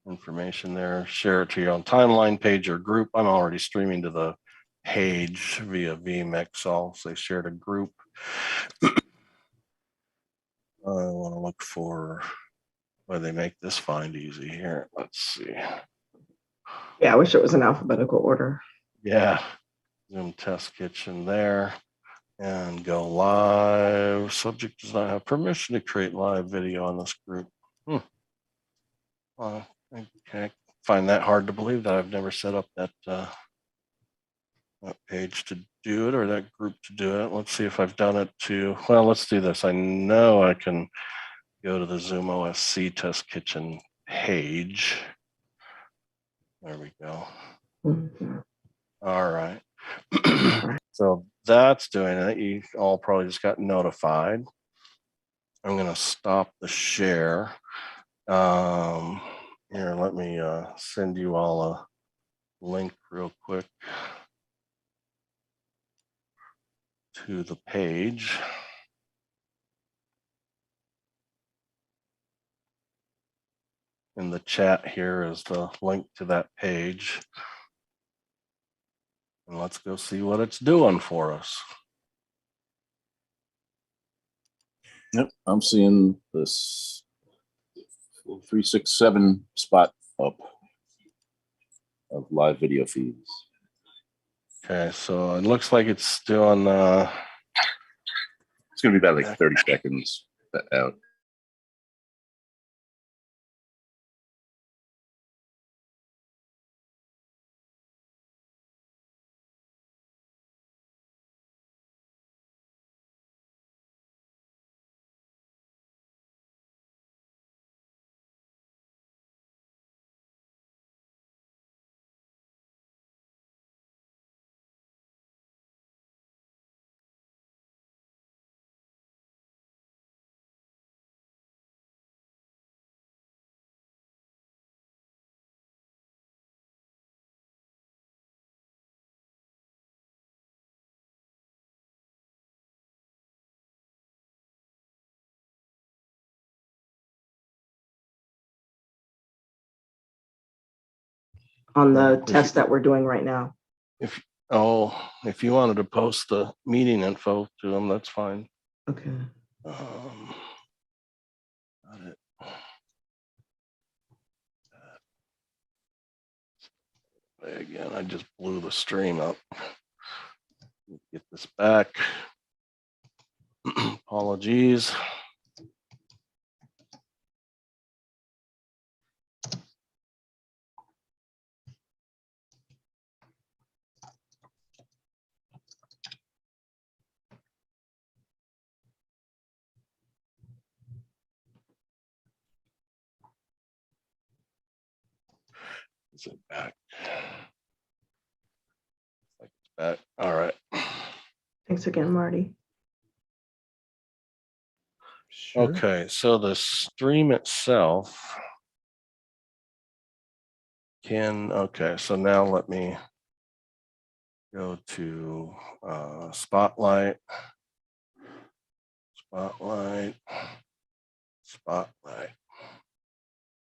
information there. Share it to your own timeline page or group. I'm already streaming to the page via vMix. I'll say share to group. I want to look for where they make this find easy here. Let's see. Yeah, I wish it was in alphabetical order. Yeah, Zoom test kitchen there. And go live. Subject does not have permission to create live video on this group. I find that hard to believe that I've never set up that page to do it or that group to do it. Let's see if I've done it to, well, let's do this. I know I can go to the Zoom OSC test kitchen page. There we go. Mhm. All right. So that's doing it. You all probably just got notified. I'm going to stop the share. Here, let me send you all a link real quick to the page. In the chat here is the link to that page. And let's go see what it's doing for us. Yep, I'm seeing this 367 spot up of live video feeds. Okay, so it looks like it's doing It's going to be about like 30 seconds out. On the test that we're doing right now. if you wanted to post the meeting info to them, that's fine. Okay. Got it. Again, I just blew the stream up. Get this back. Apologies. Is it back? Like it's back. All right. Thanks again, Marty. Sure. Okay, so the stream itself okay, so now let me go to Spotlight.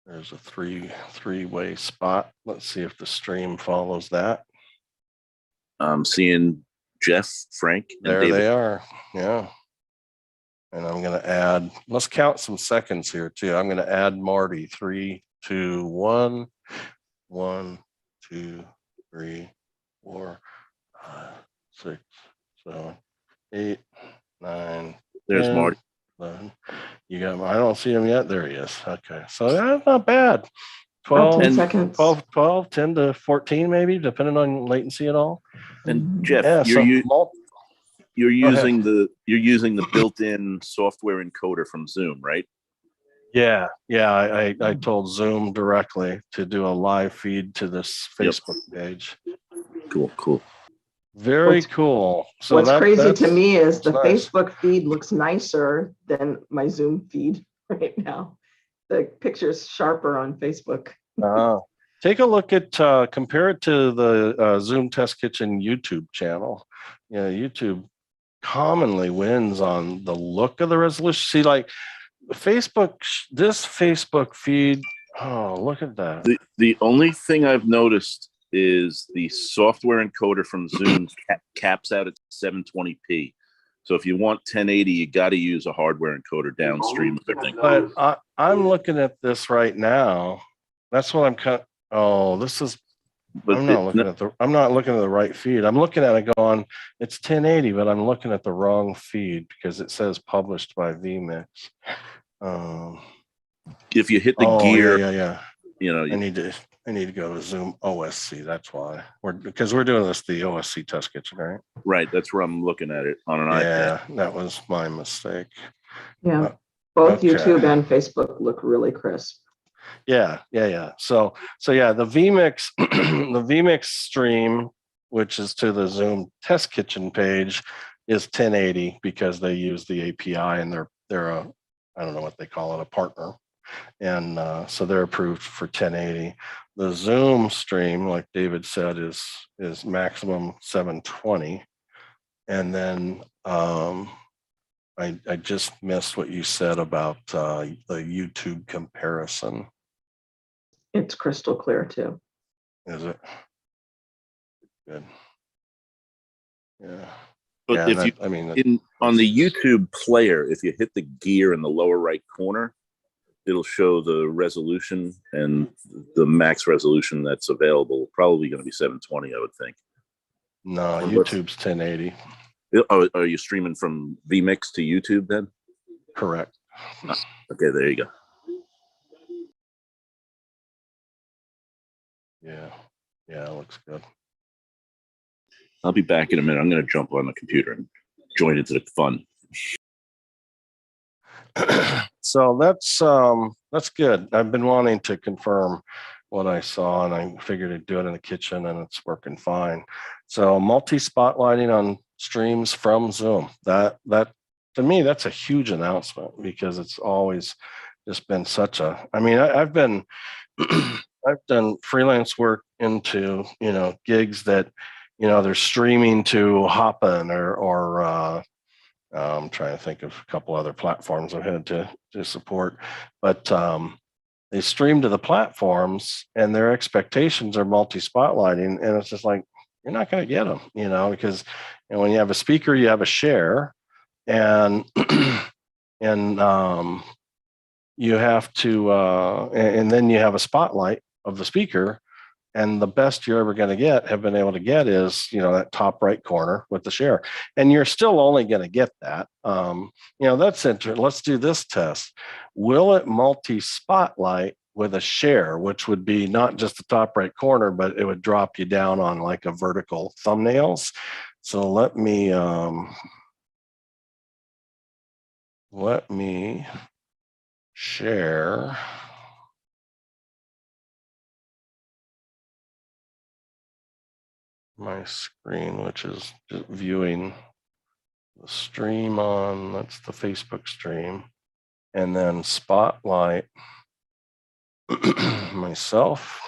There's a three-way spot. Let's see if the stream follows that. I'm seeing Jeff, Frank, and There David. they are. Yeah. And I'm going to add, let's count some seconds here too. I'm going to add Marty. 3, 2, 1. 1, 2, 3, 4, 5, 6, 7, 8, 9. There's 10, Marty. 11. You got him. I don't see him yet. There he is. Okay. So that's not bad. 10 12, seconds. 12, 10 to 14, maybe, depending on latency at all. And Jeff, Yeah. you're using the built-in software encoder from Zoom, right? Yeah, I told Zoom directly to do a live feed to this Yep. Facebook page. Cool. Very What's- cool. So What's crazy to me is that's the nice. Facebook feed looks nicer than my Zoom feed right now. The picture's sharper on Facebook. Take a look at compare it to the Zoom Test Kitchen YouTube channel. Yeah, YouTube commonly wins on the look of the resolution. See, like Facebook, this Facebook feed. Oh, look at that. The only thing I've noticed is the software encoder from Zoom caps out at 720p. So if you want 1080, you got to use a hardware encoder downstream of everything. But I'm looking at this right now. That's what I'm cut. Oh, this is. But I'm not looking at the right feed. I'm looking at it going, it's 1080, but I'm looking at the wrong feed because it says published by vMix. If you hit the gear, yeah. you know, I need to go to Zoom OSC. That's why because we're doing this the OSC Test Kitchen, right? Right. That's where I'm looking at it on an iPad. Yeah, that was my mistake. Yeah. Both okay. YouTube and Facebook look really crisp. Yeah. So yeah, the vMix, the vMix stream, which is to the Zoom Test Kitchen page, is 1080 because they use the API and they're a, I don't know what they call it, a partner, and so they're approved for 1080. The Zoom stream, like David said, is maximum 720, and then I just missed what you said about the YouTube comparison. It's crystal clear too. Is it? Good. Yeah. But yeah, if that, you, I mean, on the YouTube player, if you hit the gear in the lower right corner, it'll show the resolution, and the max resolution that's available probably going to be 720, I would think. No, YouTube's 1080. Oh, are you streaming from vMix to YouTube then? Correct. Okay, there you go. Yeah, it looks good. I'll be back in a minute. I'm going to jump on the computer and join into the fun. So that's good. I've been wanting to confirm what I saw, and I figured I'd do it in the kitchen, and it's working fine. So multi-spotlighting on streams from Zoom. That to me, that's a huge announcement because it's always just been such a. I mean, I've been I've done freelance work into gigs that they're streaming to Hopin or I'm trying to think of a couple other platforms I've had to support, but they stream to the platforms and their expectations are multi-spotlighting, and it's just like you're not going to get them, because when you have a speaker, you have a share, and and you have to, and then you have a spotlight of the speaker. And the best you're ever going to have been able to get is, that top right corner with the share. And you're still only going to get that. That's interesting. Let's do this test. Will it multi-spotlight with a share, which would be not just the top right corner, but it would drop you down on like a vertical thumbnails. So let me share my screen, which is just viewing the stream that's the Facebook stream, and then spotlight myself,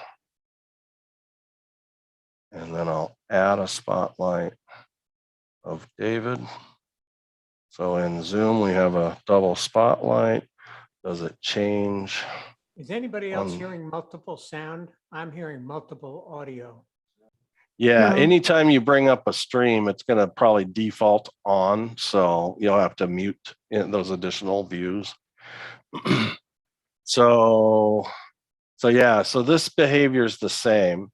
and then I'll add a spotlight of David. So in Zoom, we have a double spotlight. Does it change? Is anybody else hearing multiple sound? I'm hearing multiple audio. Yeah, No. anytime you bring up a stream, it's going to probably default on. So you'll have to mute those additional views. So this behavior is the same.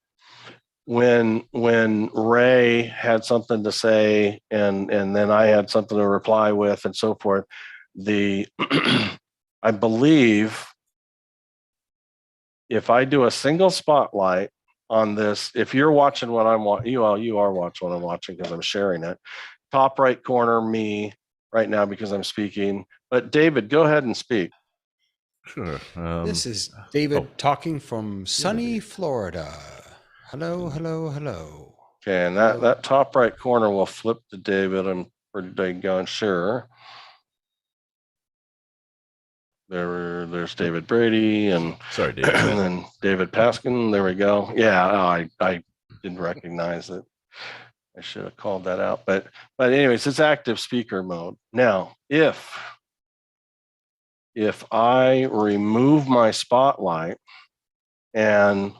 When Ray had something to say and then I had something to reply with and so forth, I believe if I do a single spotlight on this, if you're watching what I'm watching, you are watching what I'm watching because I'm sharing it. Top right corner, me right now because I'm speaking. But David, go ahead and speak. Sure. This is David oh. talking from sunny Florida. Hello, hello, hello. Okay, and Hello. that top right corner will flip to David. I'm pretty daggone sure. There's David Brady and Sorry, David. and then David Paskin. There we go. Yeah, I didn't recognize it. I should have called that out. But anyways, it's active speaker mode. Now, if I remove my spotlight and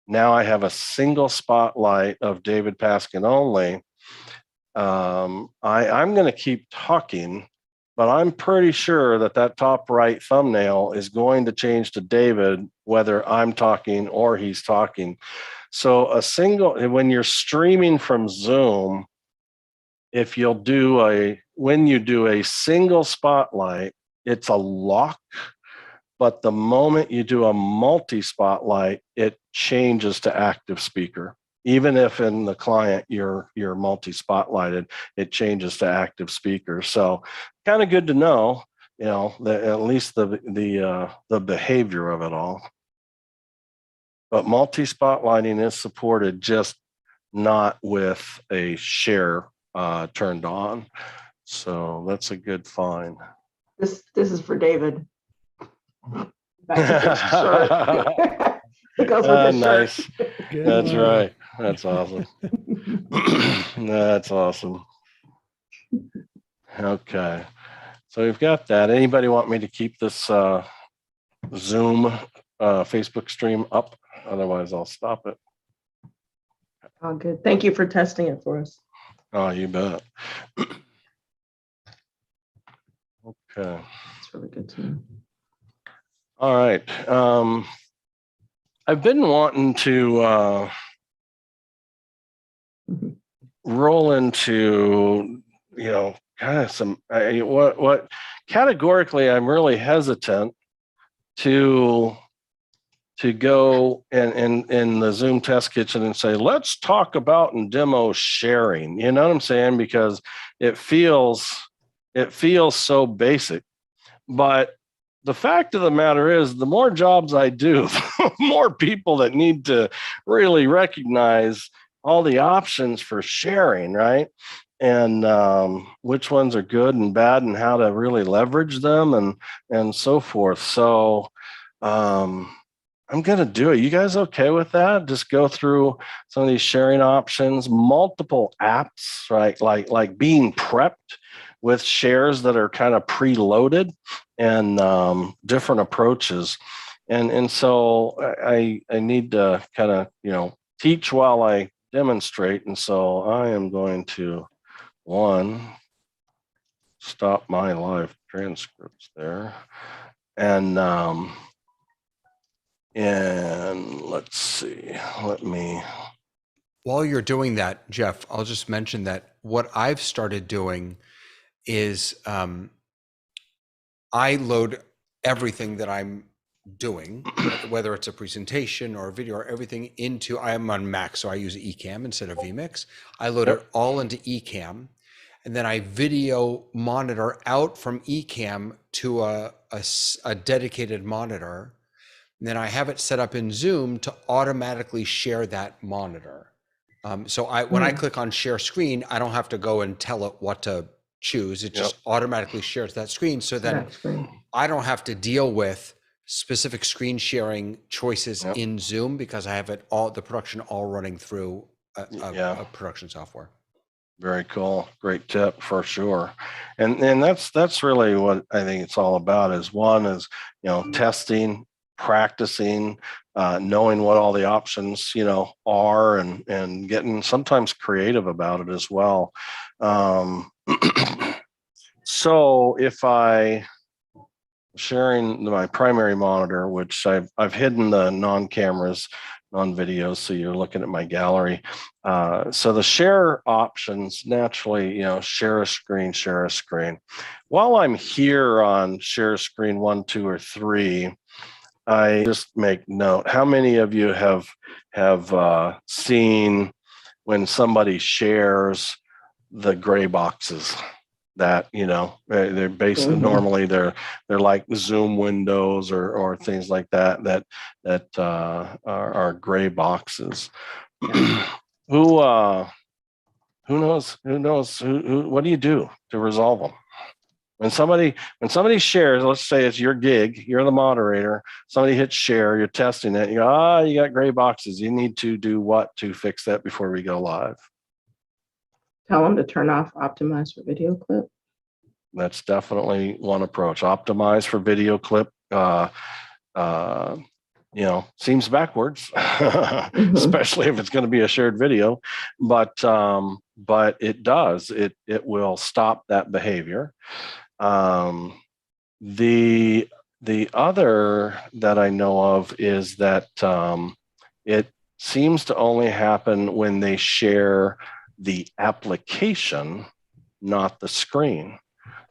now I have a single spotlight of David Paskin only, I'm going to keep talking, but I'm pretty sure that top right thumbnail is going to change to David, whether I'm talking or he's talking. So when you're streaming from Zoom, if you'll when you do a single spotlight, it's a lock. But the moment you do a multi-spotlight, it changes to active speaker. Even if in the client you're multi-spotlighted, it changes to active speaker. So kind of good to know, at least the behavior of it all. But multi-spotlighting is supported, just not with a share turned on. So that's a good find. This is for David. Back to his shirt. He goes with his nice. shirt. That's right. That's awesome. That's awesome. Okay. So we've got that. Anybody want me to keep this Zoom Facebook stream up? Otherwise, I'll stop it. Oh, good. Thank you for testing it for us. Oh, you bet. Okay. It's really good to know. All right. I've been wanting to roll into, kind of some what categorically I'm really hesitant to go in the Zoom test kitchen and say, let's talk about and demo sharing. You know what I'm saying? Because it feels so basic. But the fact of the matter is, the more jobs I do, the more people that need to really recognize all the options for sharing, right? And which ones are good and bad and how to really leverage them and so forth. So I'm going to do it. You guys okay with that? Just go through some of these sharing options, multiple apps, right? Like being prepped with shares that are kind of preloaded and different approaches. And so I need to kind of, teach while I demonstrate. And so I am going to, stop my live transcripts there. And let's see, While you're doing that, Jeff, I'll just mention that what I've started doing is I load everything that I'm doing, whether it's a presentation or a video or everything into, I'm on Mac, so I use Ecamm instead of vMix. I load it all into Ecamm, and then I video monitor out from Ecamm to a dedicated monitor. And then I have it set up in Zoom to automatically share that monitor. So when I click on share screen, I don't have to go and tell it what to choose. It just automatically shares that screen. So then I don't have to deal with specific screen sharing choices in Zoom because I have it all, the production all running through a production software. Very cool. Great tip for sure. And that's really what I think it's all about is testing, practicing, knowing what all the options, are and getting sometimes creative about it as well. So if I sharing my primary monitor, which I've hidden the non-cameras, non-videos, so you're looking at my gallery. So the share options naturally, share a screen. While I'm here on share screen 1, 2, or 3, I just make note. How many of you have seen when somebody shares the gray boxes? that, they're basically Mhm. normally they're like Zoom windows or things like that are gray boxes. who what do you do to resolve them? When somebody shares, let's say it's your gig, you're the moderator, somebody hits share, you're testing it, you go, you got gray boxes. You need to do what to fix that before we go live? Tell them to turn off optimize for video clip. That's definitely one approach. Optimize for video clip. Seems backwards, especially if it's going to be a shared video, but it does. It will stop that behavior. The other that I know of is that it seems to only happen when they share the application, not the screen.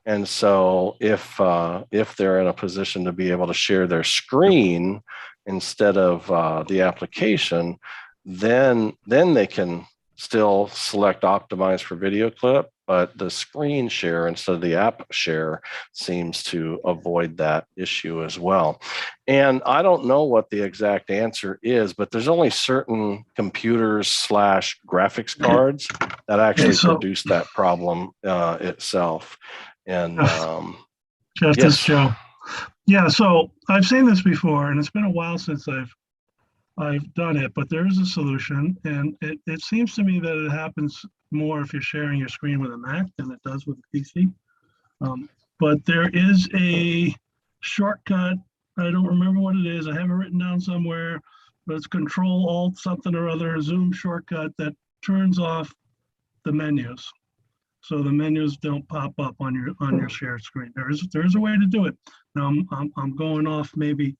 And so if they're in a position to be able to share their screen instead of the application, then they can still select optimize for video clip, but the screen share instead of the app share seems to avoid that issue as well. And I don't know what the exact answer is, but there's only certain computers / graphics cards that actually produce that problem itself. And Jeff, this is yes, Joe. Yeah, so I've seen this before, and it's been a while since I've done it, but there is a solution, and it seems to me that it happens more if you're sharing your screen with a Mac than it does with a PC. But there is a shortcut. I don't remember what it is. I have it written down somewhere, but it's Control Alt something or other, a Zoom shortcut that turns off the menus, so the menus don't pop up on your shared screen. There is a way to do it. Now I'm going off. Maybe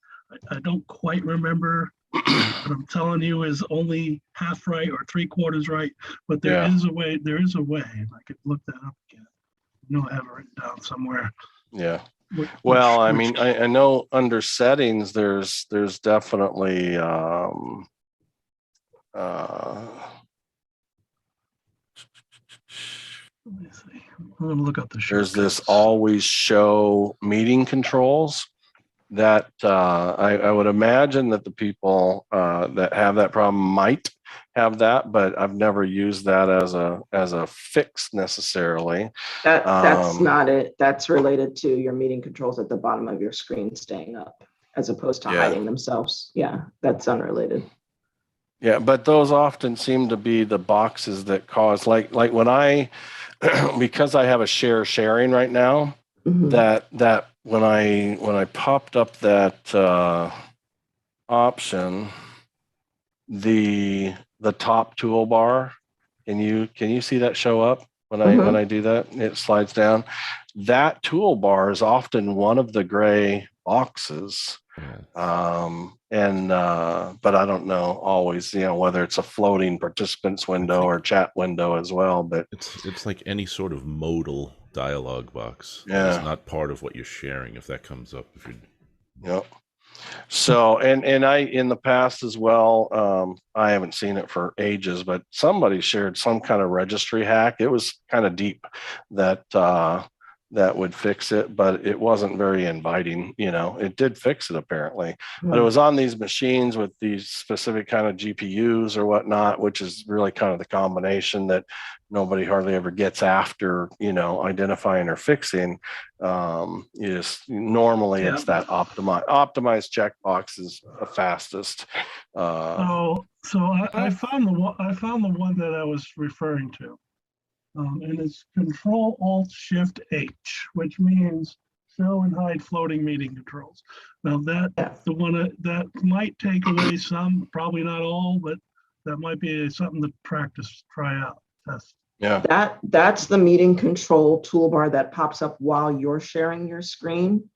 I don't quite remember. What I'm telling you is only half right or 3/4 right, but there is a way. There is a way. I could look that up again. I have it written down somewhere. Yeah. Well, I mean, I know under settings, there's definitely let me see. I'm going to look up the shortcuts. There's this always show meeting controls that I would imagine that the people that have that problem might have that, but I've never used that as a fix necessarily. That's not it. That's related to your meeting controls at the bottom of your screen staying up, as opposed to hiding themselves. Yeah, that's unrelated. Yeah, but those often seem to be the boxes that cause, like when I, because I have a sharing right now, that when I popped up that option, the top toolbar, can you see that show up when I do that? It slides down. That toolbar is often one of the gray boxes. But I don't know always, whether it's a floating participants window or chat window as well. But it's like any sort of modal dialog box. Yeah, it's not part of what you're sharing. If that comes up, Yep. So, and I, in the past as well, I haven't seen it for ages, but somebody shared some kind of registry hack. It was kind of deep that would fix it, but it wasn't very inviting. It did fix it apparently, but it was on these machines with these specific kind of GPUs or whatnot, which is really kind of the combination that nobody hardly ever gets after, identifying or fixing. Normally it's that optimize checkbox is the fastest. So I found the one that I was referring to. And it's Control Alt Shift H, which means show and hide floating meeting controls. Now that might take away some, probably not all, but that might be something to practice, try out, test. Yeah. That's the meeting control toolbar that pops up while you're sharing your screen.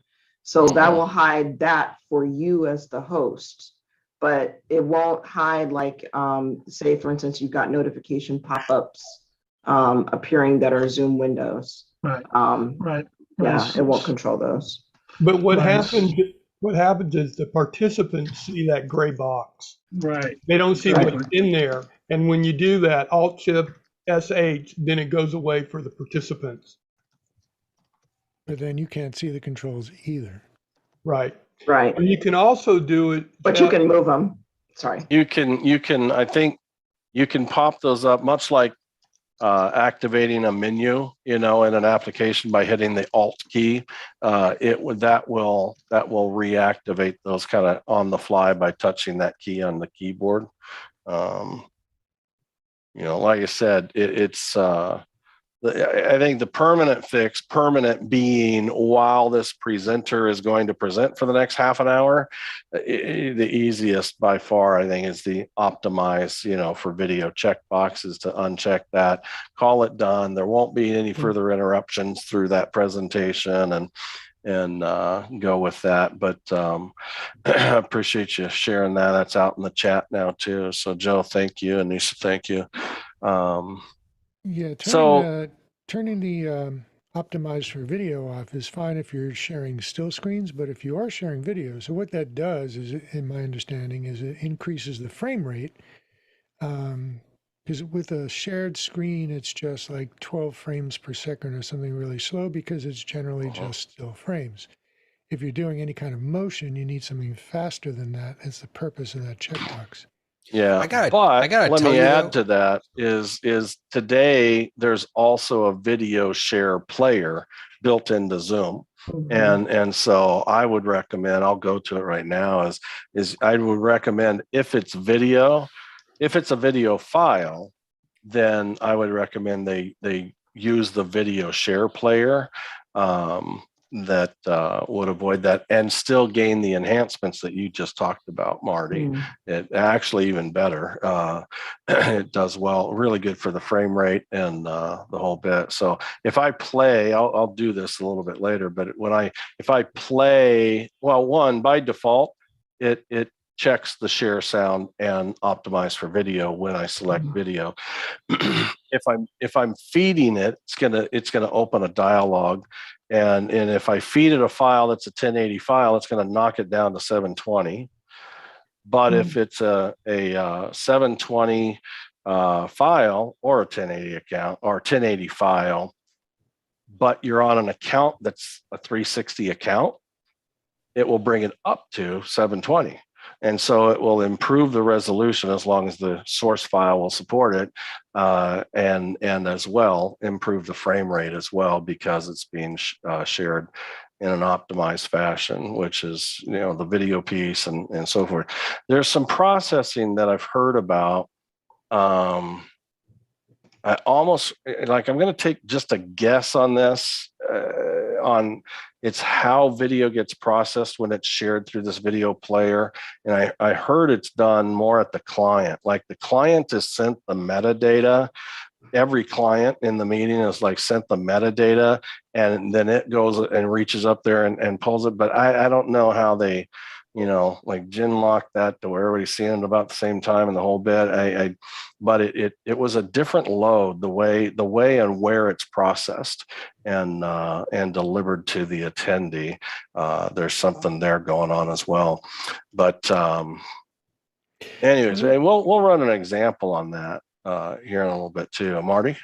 So that will hide that for you as the host, but it won't hide, like, say for instance, you've got notification pop-ups appearing that are Zoom windows. Right. Yeah, it won't control those. But what happens is the participants see that gray box. Right. They don't see what's in there. And when you do that, Alt Shift SH, then it goes away for the participants. But then you can't see the controls either. Right. Right. And you can also do it, But you Jeff. can move them. Sorry. You can, I think you can pop those up much like activating a menu, in an application by hitting the Alt key. That will reactivate those kind of on the fly by touching that key on the keyboard. Like I said, it's I think the permanent being while this presenter is going to present for the next half an hour, the easiest by far, I think, is the optimize, for video check boxes to uncheck that, call it done. There won't be any further interruptions through that presentation and go with that. But I appreciate you sharing that. That's out in the chat now too. So Joe, thank you. And Nisha, thank you. Yeah, So turning the optimize for video off is fine if you're sharing still screens, but if you are sharing video, so what that does is, in my understanding, is it increases the frame rate. Because with a shared screen, it's just like 12 frames per second or something really slow because it's generally just still frames. If you're doing any kind of motion, you need something faster than that. That's the purpose of that checkbox. yeah, I gotta let tell me you add though, to that is today there's also a video share player built into Zoom. Mhm. And so I would recommend, I'll go to it right now, is I would recommend if it's a video file, then I would recommend they use the video share player. That would avoid that and still gain the enhancements that you just talked about, Marty. Mm. It actually even better. It does well, really good for the frame rate and the whole bit. So if I play, I'll do this a little bit later. But if I play, well, one by default, it checks the share sound and optimize for video when I select video. If I'm feeding it, it's gonna open a dialog, and if I feed it a file that's a 1080 file, it's gonna knock it down to 720. But if it's a 720 file or a 1080 account or 1080 file, but you're on an account that's a 360 account, it will bring it up to 720. And so it will improve the resolution as long as the source file will support it, and as well improve the frame rate as well because it's being shared in an optimized fashion, which is the video piece and so forth. There's some processing that I've heard about. I almost like I'm going to take just a guess on this. On it's how video gets processed when it's shared through this video player, and I heard it's done more at the client. Like the client is sent the metadata. Every client in the meeting is like sent the metadata, and then it goes and reaches up there and pulls it. But I don't know how they, like gin lock that to where everybody's seeing it about the same time and the whole bit. But it was a different load the way and where it's processed and delivered to the attendee. There's something there going on as well. But anyways, we'll run an example on that here in a little bit too. Marty?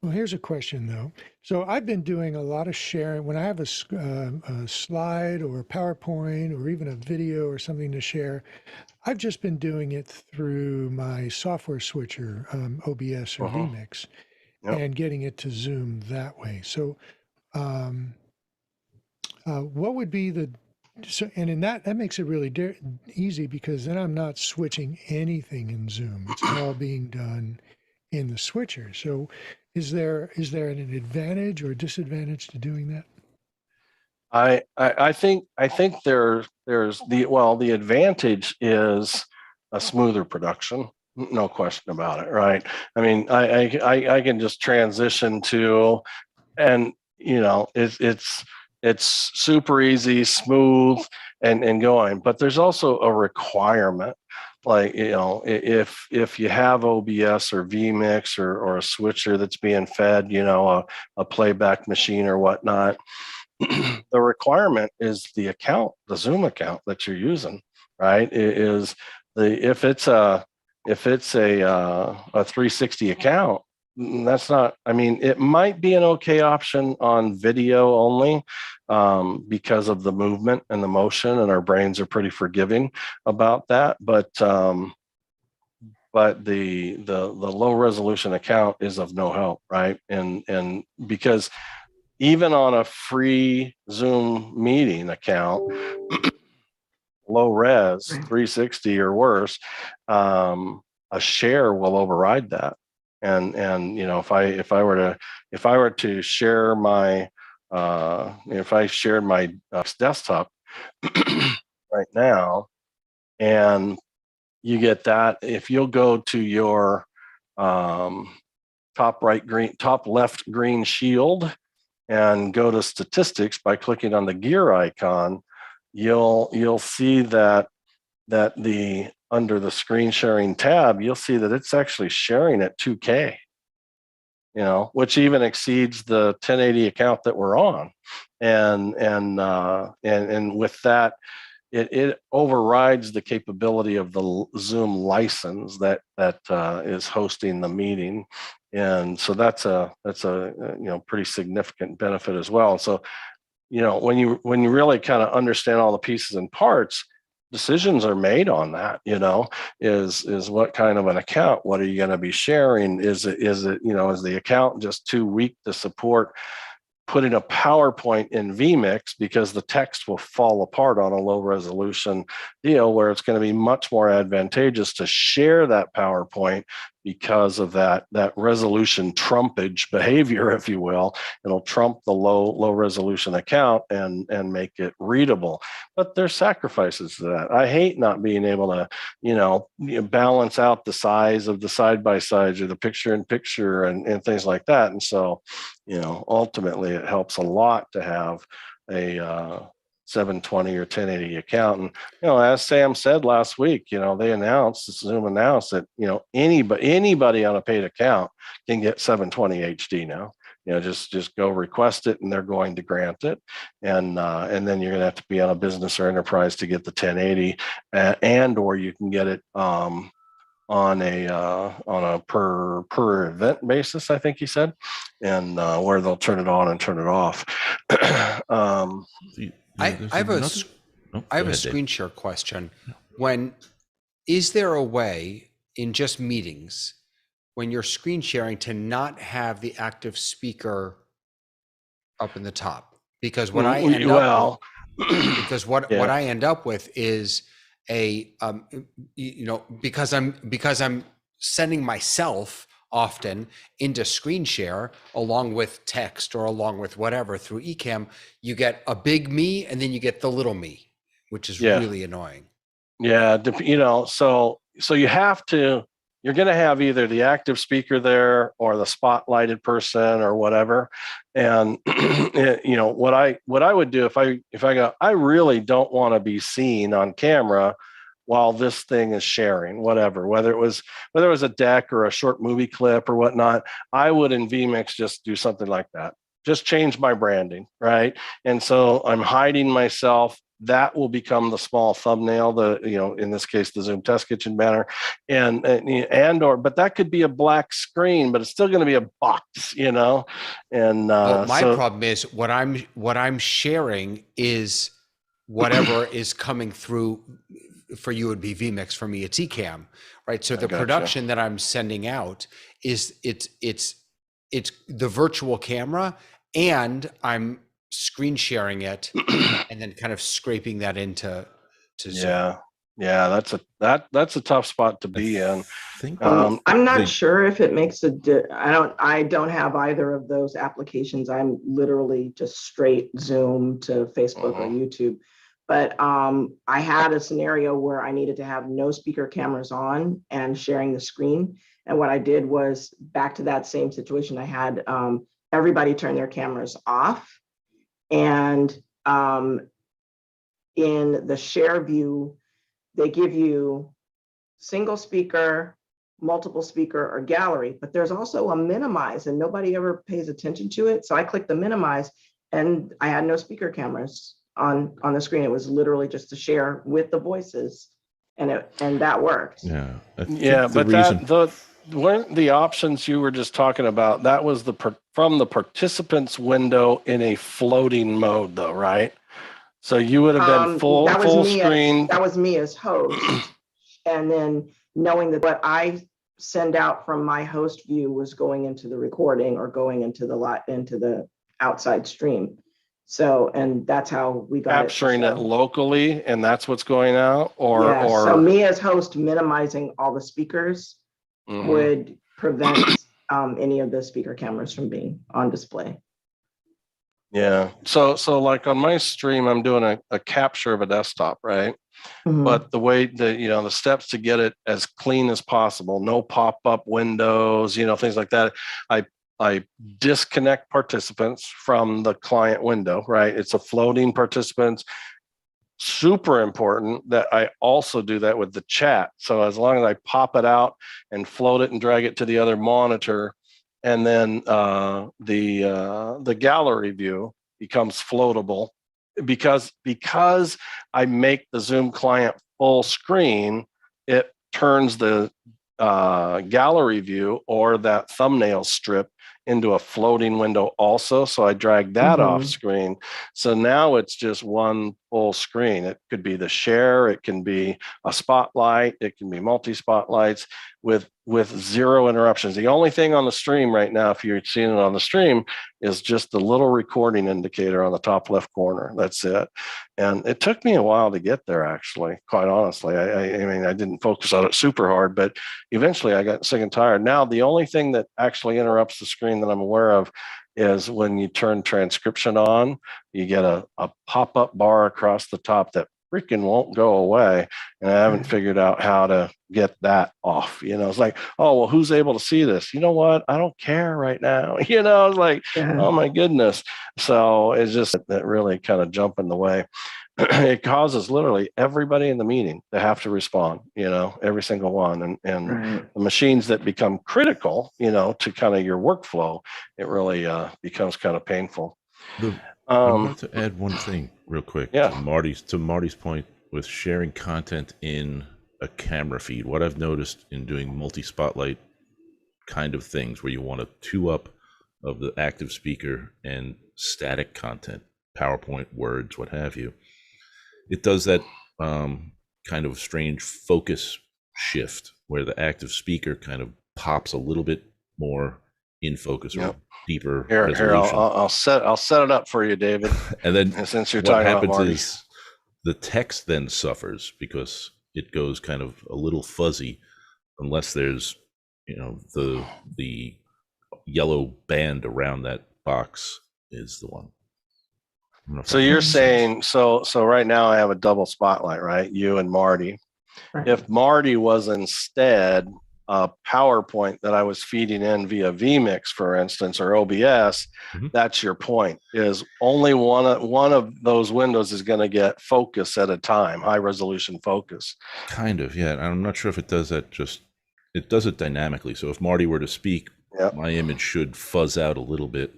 Well, here's a question though. So I've been doing a lot of sharing when I have a slide or a PowerPoint or even a video or something to share. I've just been doing it through my software switcher, OBS or vMix, and getting it to Zoom that way. So what would be and in that makes it really easy because then I'm not switching anything in Zoom. It's all being done in the switcher. So is there an advantage or disadvantage to doing that? I think there's the advantage is a smoother production, no question about it, right? I mean, I can just transition to, and it's super easy, smooth, and going. But there's also a requirement, like if you have OBS or vMix or a switcher that's being fed, a playback machine or whatnot. The requirement is the Zoom account that you're using, right? If it's a 360 account, that's not, I mean, it might be an okay option on video only, because of the movement and the motion, and our brains are pretty forgiving about that. But the low resolution account is of no help, right? And because even on a free Zoom meeting account, low res, Right. 360 or worse, a share will override that. And you know, if I were to share my if I shared my desktop right now, and you get that, if you'll go to your um, top left green shield and go to statistics by clicking on the gear icon, you'll see that the under the screen sharing tab, you'll see that it's actually sharing at 2K, you know, which even exceeds the 1080 account that we're on. And with that, it overrides the capability of the Zoom license that is hosting the meeting. And so that's a you know, pretty significant benefit as well. So, you know, when you really kind of understand all the pieces and parts, decisions are made on that. You know, is what kind of an account, what are you going to be sharing? Is it, you know, is the account just too weak to support putting a PowerPoint in vMix, because the text will fall apart on a low resolution deal, where it's going to be much more advantageous to share that PowerPoint because of that resolution trumpage behavior, if you will. It'll trump the low resolution account and make it readable. But there's sacrifices to that. I hate not being able to, you know, balance out the size of the side by sides or the picture in picture and things like that. And so, you know, ultimately it helps a lot to have a 720 or 1080 account. And, you know, as Sam said last week, you know, Zoom announced that, you know, anybody on a paid account can get 720 HD now. You know, just go request it and they're going to grant it. And then you're going to have to be on a business or enterprise to get the 1080, and or you can get it on a per event basis, I think he said, and where they'll turn it on and turn it off. I have a screen share question. Is there a way in just meetings, when you're screen sharing, to not have the active speaker up in the top? Because what I end up with, what I end up with is a you know, because I'm sending myself often into screen share along with text or along with whatever through eCam, you get a big me and then you get the little me, which is really annoying. Yeah, you know, so you're going to have either the active speaker there or the spotlighted person or whatever. And you know, what I would do if I go, I really don't want to be seen on camera while this thing is sharing, whatever, whether it was a deck or a short movie clip or whatnot, I would in vMix just do something like that. Just change my branding, right? And so I'm hiding myself. That will become the small thumbnail, you know, in this case, the Zoom Test Kitchen banner, but that could be a black screen, but it's still going to be a box, you know. And well, my problem is what I'm sharing is whatever is coming through. For you, it would be vMix. For me, it's eCam, right? So the production that I'm sending out is it's the virtual camera, and I'm screen sharing it and then kind of scraping that into Zoom. Yeah, that's a tough spot to be in. I'm not sure if it makes I don't have either of those applications. I'm literally just straight Zoom to Facebook or YouTube. But I had a scenario where I needed to have no speaker cameras on and sharing the screen. And what I did was, back to that same situation, I had everybody turn their cameras off. And in the share view, they give you single speaker, multiple speaker, or gallery, but there's also a minimize, and nobody ever pays attention to it. So I clicked the minimize and I had no speaker cameras on the screen. It was literally just to share with the voices, and that worked. Yeah. Yeah, but weren't the options you were just talking about, that was from the participants window in a floating mode though, right? So you would have been full screen. That was me as host. And then knowing that what I send out from my host view was going into the recording or going into the outside stream. So, and that's how we got capturing it locally, and that's what's going out, or so me as host minimizing all the speakers would prevent any of the speaker cameras from being on display. Yeah. So like on my stream, I'm doing a capture of a desktop, right? But the way the steps to get it as clean as possible, no pop-up windows, things like that. I disconnect participants from the client window, right? It's a floating participants. Super important that I also do that with the chat. So as long as I pop it out and float it and drag it to the other monitor, and then the gallery view becomes floatable because I make the Zoom client full screen, it turns the gallery view or that thumbnail strip into a floating window also. So I drag that off screen. So now it's just one full screen. It could be the share, it can be a spotlight, it can be multi-spotlights with zero interruptions. The only thing on the stream right now, if you're seeing it on the stream, is just the little recording indicator on the top left corner. That's it. And it took me a while to get there, actually, quite honestly. I mean, I didn't focus on it super hard, but eventually I got sick and tired. Now, the only thing that actually interrupts the screen that I'm aware of is when you turn transcription on, you get a pop-up bar across the top that freaking won't go away. And I haven't figured out how to get that off. It's like, oh, well, who's able to see this? You know what? I don't care right now. It's like, oh my goodness. So it's just that really kind of jump in the way. It causes literally everybody in the meeting to have to respond, every single one. And the machines that become critical, to kind of your workflow, it really becomes kind of painful. I wanted to add one thing real quick to Marty's point with sharing content in a camera feed. What I've noticed in doing multi-spotlight kind of things where you want a two-up of the active speaker and static content, PowerPoint, Words, what have you, it does that kind of strange focus shift where the active speaker kind of pops a little bit more in focus or deeper resolution. Here, I'll set it up for you, David. And then since you're talking about Marty, is the text then suffers because it goes kind of a little fuzzy unless there's the yellow band around that box is the one. So you're saying so right now I have a double spotlight, right? You and Marty. Right. If Marty was instead a PowerPoint that I was feeding in via vMix, for instance, or OBS, that's your point, is only one of those windows is going to get focus at a time, high resolution focus. Kind of, yeah. I'm not sure if it does that, it does it dynamically. So if Marty were to speak, my image should fuzz out a little bit.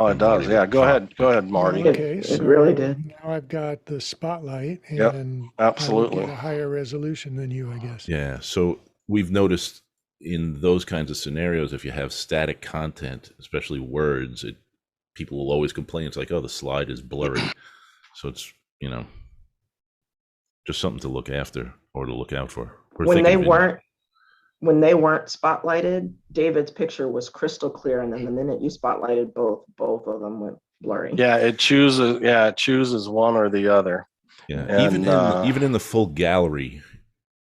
Oh, it does. Yeah. Go ahead, Marty. Okay. So it really did. Now I've got the spotlight and absolutely I get a higher resolution than you, I guess. Yeah. So we've noticed in those kinds of scenarios, if you have static content, especially words, people will always complain. It's like, oh, the slide is blurry. So it's, just something to look after or to look out for. When they weren't spotlighted, David's picture was crystal clear, and then the minute you spotlighted both of them went blurry. Yeah, it chooses one or the other. Yeah, and, even in the full gallery,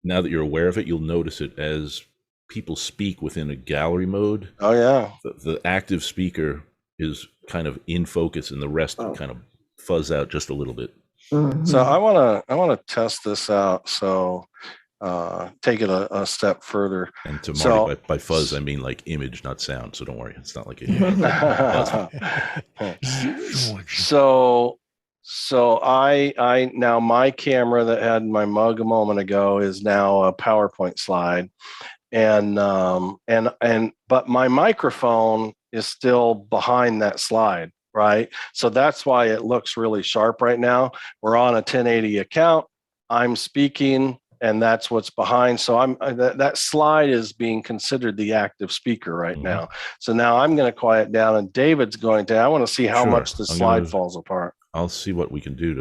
now that you're aware of it, you'll notice it as people speak within a gallery mode. Oh yeah, the active speaker is kind of in focus, and the rest kind of fuzz out just a little bit. So I want to test this out. So. Take it a step further. And to Marty, by fuzz, I mean like image, not sound. So don't worry, it's not like So I now my camera that had my mug a moment ago is now a PowerPoint slide, and but my microphone is still behind that slide, right? So that's why it looks really sharp right now. We're on a 1080 account. I'm speaking. and that's what's behind. So that slide is being considered the active speaker right now. So now I'm going to quiet down, and David's going to. I want to see how much the slide falls apart. I'll see what we can do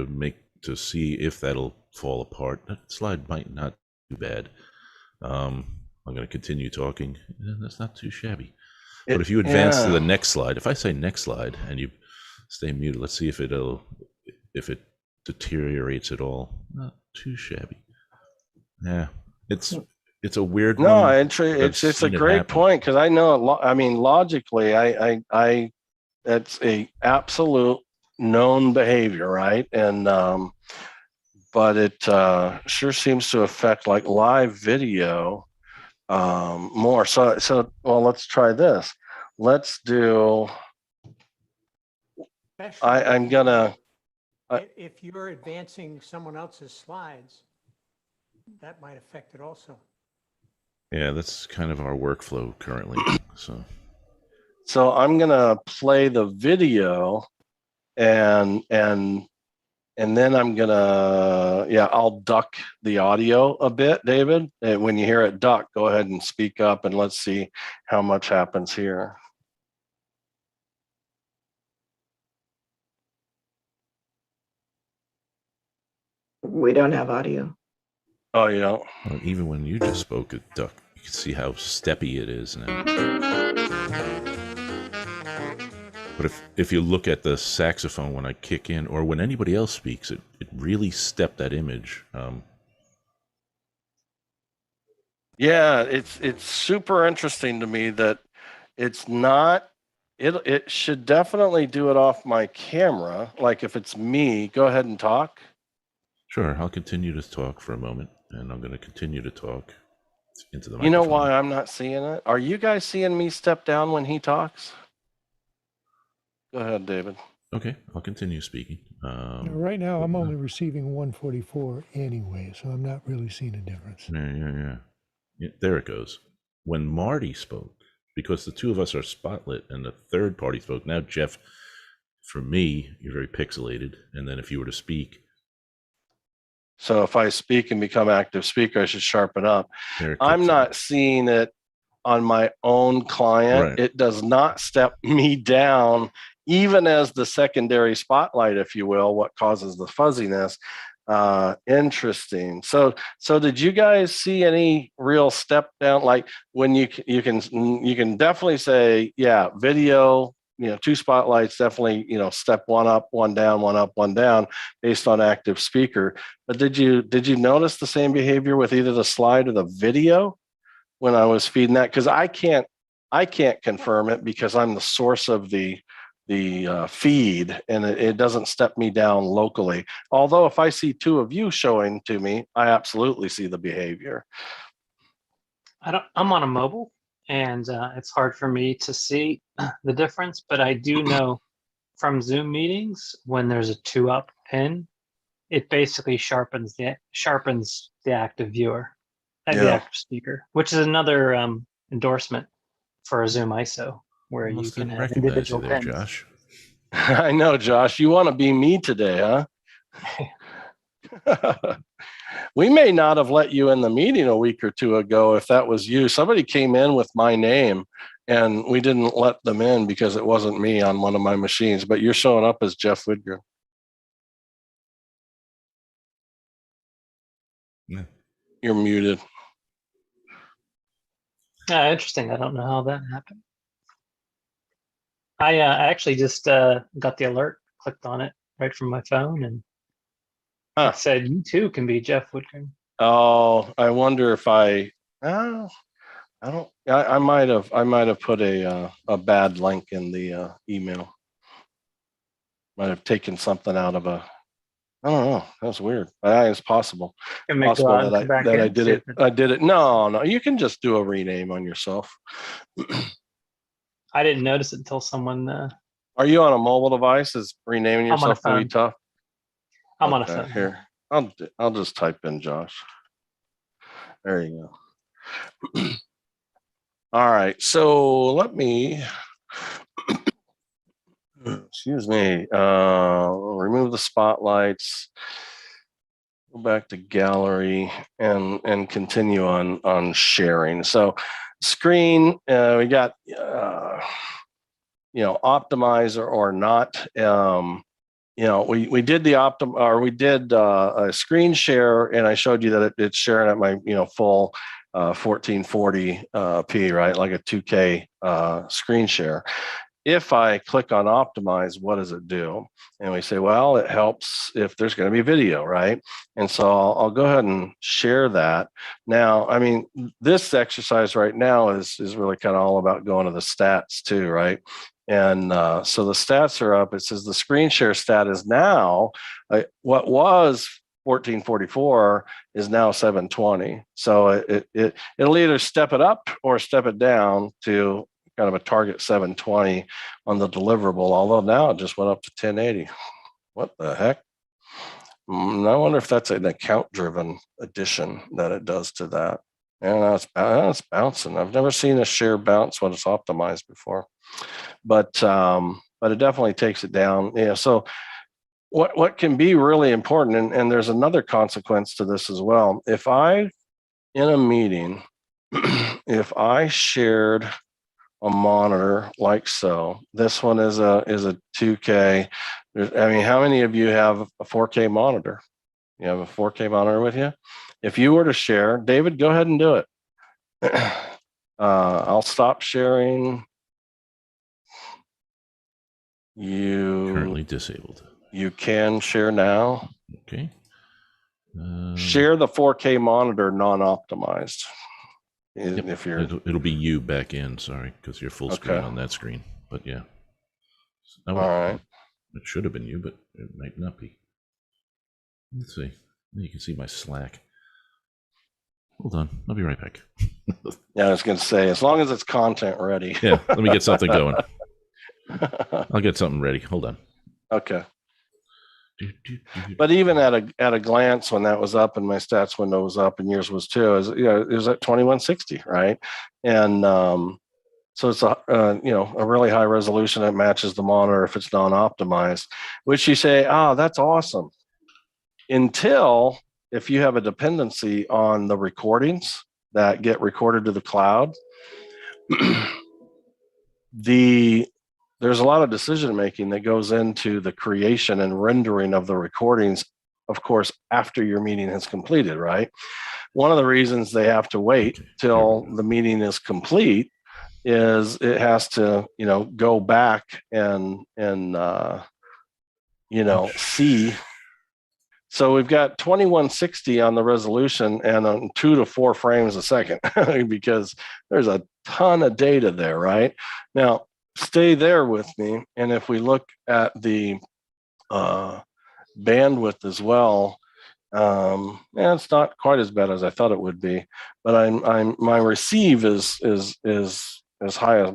to see if that'll fall apart. That slide might not be too bad. I'm going to continue talking. That's not too shabby. But if you advance to the next slide, if I say next slide and you stay muted, let's see if it deteriorates at all. Not too shabby. Yeah, it's a weird one. No, it's a great point, because I know. I mean, logically, I it's a absolute known behavior, right? And but it sure seems to affect like live video more. So well, let's try this. Let's do. I'm gonna. If you're advancing someone else's slides, that might affect it also. Yeah, that's kind of our workflow currently. So I'm gonna play the video, and then I'm gonna I'll duck the audio a bit, David. And when you hear it duck, go ahead and speak up, and let's see how much happens here. We don't have audio. Oh, you don't? Well, even when you just spoke, it duck. You can see how steppy it is now. But if you look at the saxophone when I kick in, or when anybody else speaks, it really stepped that image. Yeah, it's super interesting to me that it's not. It should definitely do it off my camera. Like if it's me, go ahead and talk. Sure, I'll continue to talk for a moment, and I'm going to continue to talk into the microphone. You know why I'm not seeing it? Are you guys seeing me step down when he talks? Go ahead, David. Okay, I'll continue speaking. Right now, I'm only receiving 144 anyway, so I'm not really seeing a difference. Yeah, there it goes. When Marty spoke, because the two of us are spotlit and the third party spoke, now Jeff, for me, you're very pixelated. And then if you were to speak. So if I speak and become active speaker, I should sharpen up. I'm not seeing it on my own client. Right. It does not step me down, even as the secondary spotlight, if you will, what causes the fuzziness. Interesting. So did you guys see any real step down? Like when you can definitely say, yeah, video, two spotlights, definitely, step one up, one down, one up, one down based on active speaker. But did you notice the same behavior with either the slide or the video when I was feeding that? Because I can't confirm it because I'm the source of the feed, and it doesn't step me down locally. Although if I see two of you showing to me, I absolutely see the behavior. I'm on a mobile, and it's hard for me to see the difference, but I do know from Zoom meetings when there's a 2-up pin, it basically sharpens the active viewer and the active speaker, which is another endorsement for a Zoom ISO. Where you can have individual pins. Josh. I know, Josh. You want to be me today, huh? We may not have let you in the meeting a week or two ago if that was you. Somebody came in with my name, and we didn't let them in because it wasn't me on one of my machines. But you're showing up as Jeff Widgren. Yeah. You're muted. Interesting. I don't know how that happened. I actually just got the alert, clicked on it right from my phone, and it said you too can be Jeff Widgren. Oh, I wonder if I might have put a bad link in the email. Might have taken something out of I don't know. That was weird. It's possible. Possible that I did it. I did it. No. You can just do a rename on yourself. I didn't notice it until someone. Are you on a mobile device? Is renaming yourself going to be tough? I'm on a phone. Here, I'll just type in Josh. There you go. All right. So let me. Excuse me. Remove the spotlights. go back to gallery and continue on sharing. So screen, we got optimizer or not. We did the we did a screen share, and I showed you that it's sharing at my full 1440p, right, like a 2K screen share. If I click on optimize, what does it do? And we say, well, it helps if there's going to be video, right? And so I'll go ahead and share that. Now, I mean, this exercise right now is really kind of all about going to the stats too, right? And so the stats are up. It says the screen share stat is now what was 1444 is now 720. So it'll either step it up or step it down to kind of a target 720 on the deliverable, although now it just went up to 1080. What the heck? I wonder if that's an account driven addition that it does to that. And it's bouncing. I've never seen a share bounce when it's optimized before, but it definitely takes it down. Yeah. So what can be really important, and there's another consequence to this as well. If I, in a meeting, if I shared a monitor like so, this one is a 2K. I mean, how many of you have a 4K monitor? You have a 4K monitor with you? If you were to share, David, go ahead and do it. I'll stop sharing. You currently disabled. You can share now. Okay. Share the 4K monitor non-optimized. Yep. If you're, it'll be you back in. Sorry, because you're full screen on that screen. But yeah. All right. It should have been you, but it might not be. Let's see. You can see my Slack. Hold on. I'll be right back. Yeah, I was going to say, as long as it's content ready. Yeah, let me get something going. I'll get something ready. Hold on. Okay. But even at a glance, when that was up and my stats window was up and yours was too, it was at 2160, right? And so it's a really high resolution that matches the monitor if it's non-optimized, which you say, that's awesome. Until if you have a dependency on the recordings that get recorded to the cloud, there's a lot of decision making that goes into the creation and rendering of the recordings, of course, after your meeting has completed, right? One of the reasons they have to wait till the meeting is complete is it has to, go back and see. So we've got 2160 on the resolution and on 2 to 4 frames a second because there's a ton of data there, right? Now, stay there with me. And if we look at the bandwidth as well, it's not quite as bad as I thought it would be, but my receive is as high as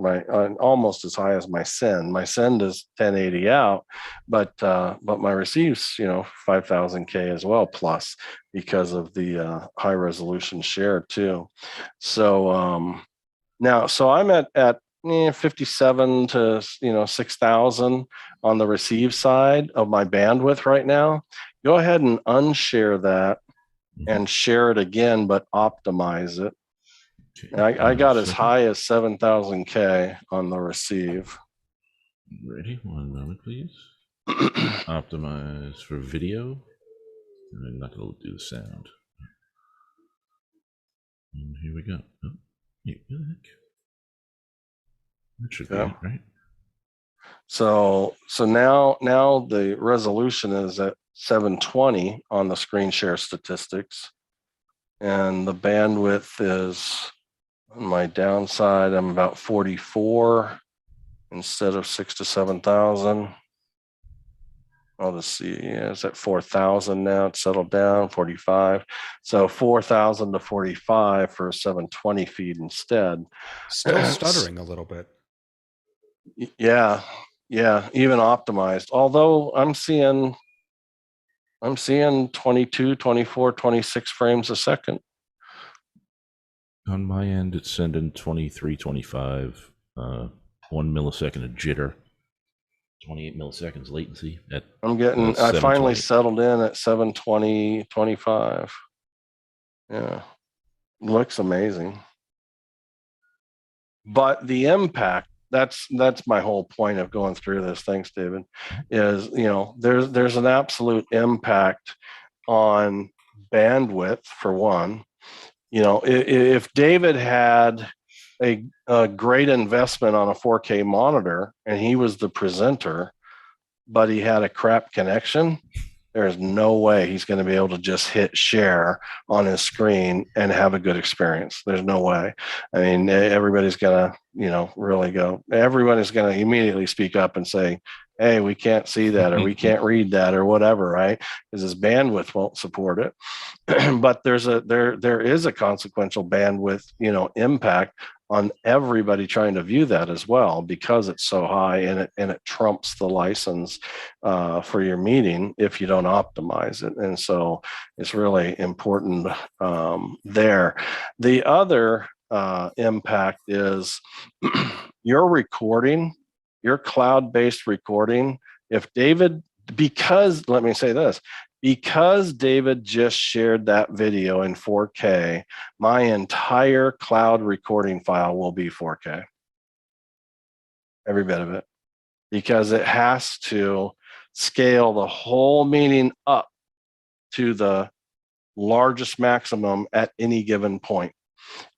almost as high as my send. My send is 1080 out, but my receive's 5000K as well plus because of the high resolution share too. So so I'm at 57 to 6,000 on the receive side of my bandwidth right now. Go ahead and unshare that and share it again, but optimize it. Okay. I got as high as 7,000K on the receive. Ready? 1 moment, please. Optimize for video. And I'm not going to do the sound. And here we go. Oh, what the heck? That should be it, right? So now the resolution is at 720 on the screen share statistics, and the bandwidth is on my downside. I'm about 44 instead of 6,000 to 7,000. I'll just see. Yeah, it's at 4,000 now. It's settled down. 45. So 4,000 to 45 for a 720 feed instead. Still stuttering a little bit. Yeah, even optimized. Although I'm seeing 22, 24, 26 frames a second. On my end, it's sending 23, 25, 1 millisecond of jitter, 28 milliseconds latency at I finally 720. settled in at 720, 25. Yeah, looks amazing. But the impact, that's my whole point of going through this. Thanks, David. Is, there's an absolute impact on bandwidth for one. If David had a great investment on a 4K monitor and he was the presenter, but he had a crap connection, there's no way he's going to be able to just hit share on his screen and have a good experience. There's no way. I mean, everybody's going to, really go, everybody's going to immediately speak up and say, hey, we can't see that, or we can't read that, or whatever, right? Because his bandwidth won't support it. But there is a consequential bandwidth, impact on everybody trying to view that as well, because it's so high, and it trumps the license for your meeting if you don't optimize it. And so it's really important there. The other impact is your recording, your cloud-based recording. Let me say this, because David just shared that video in 4K, my entire cloud recording file will be 4K. Every bit of it. Because it has to scale the whole meeting up to the largest maximum at any given point.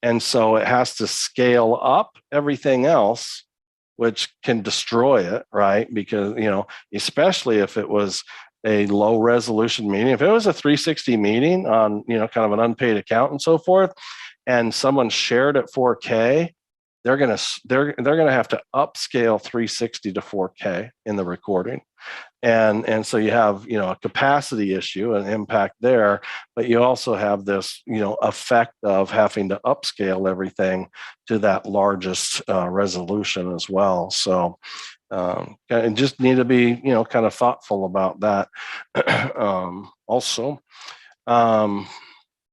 And so it has to scale up everything else, which can destroy it, right? Because, especially if it was a low resolution meeting. If it was a 360 meeting on, kind of an unpaid account and so forth, and someone shared at 4K, they're gonna have to upscale 360 to 4K in the recording. And so you have, a capacity issue, an impact there, but you also have this, effect of having to upscale everything to that largest resolution as well. So just need to be, kind of thoughtful about that. Also, the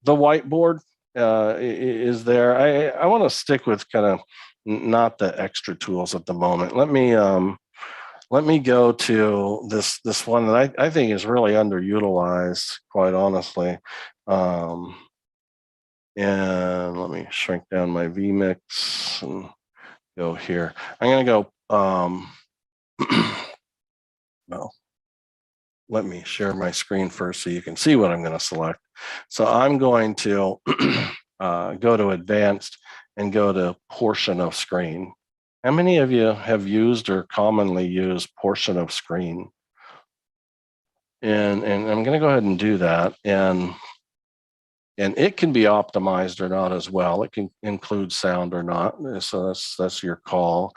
whiteboard is there. I want to stick with kind of not the extra tools at the moment. Let me go to this one that I think is really underutilized, quite honestly. And let me shrink down my vMix and go here. I'm going to go. Well, let me share my screen first so you can see what I'm going to select. So I'm going to go to advanced and go to portion of screen. How many of you have used or commonly used portion of screen? And I'm going to go ahead and do that. And it can be optimized or not as well. It can include sound or not. So that's your call.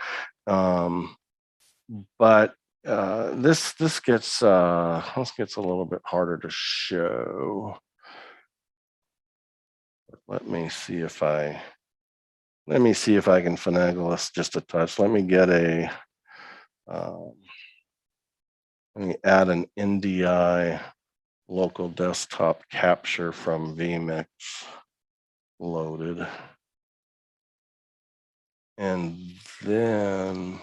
But this gets a little bit harder to show. Let me see if I can finagle this just a touch. Let me get let me add an NDI local desktop capture from vMix loaded. And then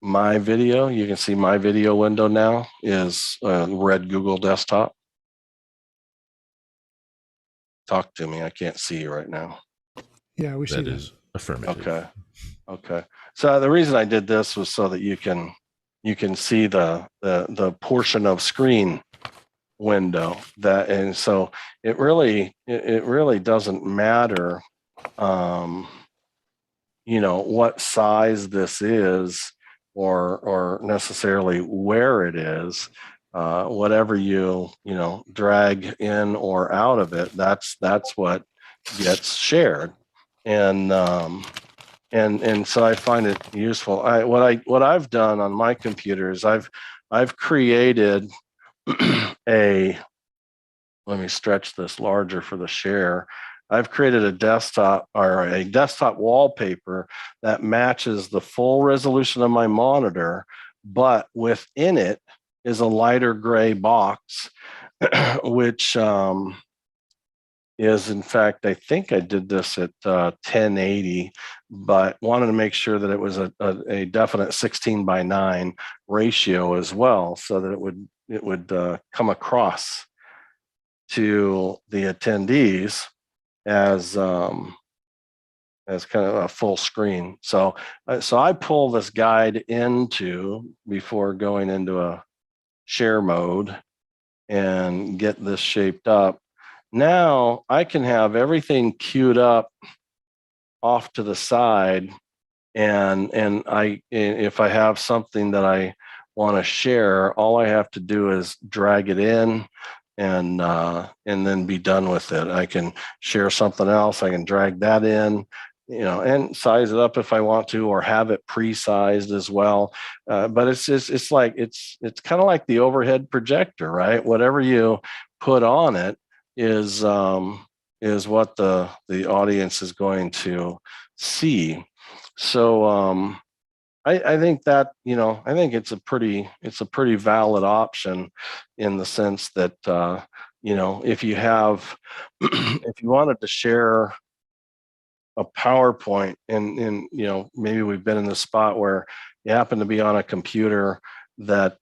my video, you can see my video window now is red Google desktop. Talk to me. I can't see you right now. Yeah, we see that. That is affirmative. Okay. So the reason I did this was so that you can see the portion of screen window that, and so it really doesn't matter what size this is or necessarily where it is. Whatever you drag in or out of it, that's what gets shared. And so I find it useful. What I've done on my computer is I've created let me stretch this larger for the share. I've created a desktop wallpaper that matches the full resolution of my monitor, but within it is a lighter gray box, which is, in fact, I think I did this at 1080, but wanted to make sure that it was a definite 16:9 ratio as well, so that it would come across to the attendees as kind of a full screen. So I pull this guide into before going into a share mode and get this shaped up. Now I can have everything queued up off to the side, and if I have something that I want to share, all I have to do is drag it in and then be done with it. I can share something else. I can drag that in, and size it up if I want to, or have it pre-sized as well. But it's kind of like the overhead projector, right? Whatever you put on it is what the audience is going to see. So I think that, I think it's a pretty valid option, in the sense that if you have if you wanted to share a PowerPoint, and maybe we've been in the spot where you happen to be on a computer that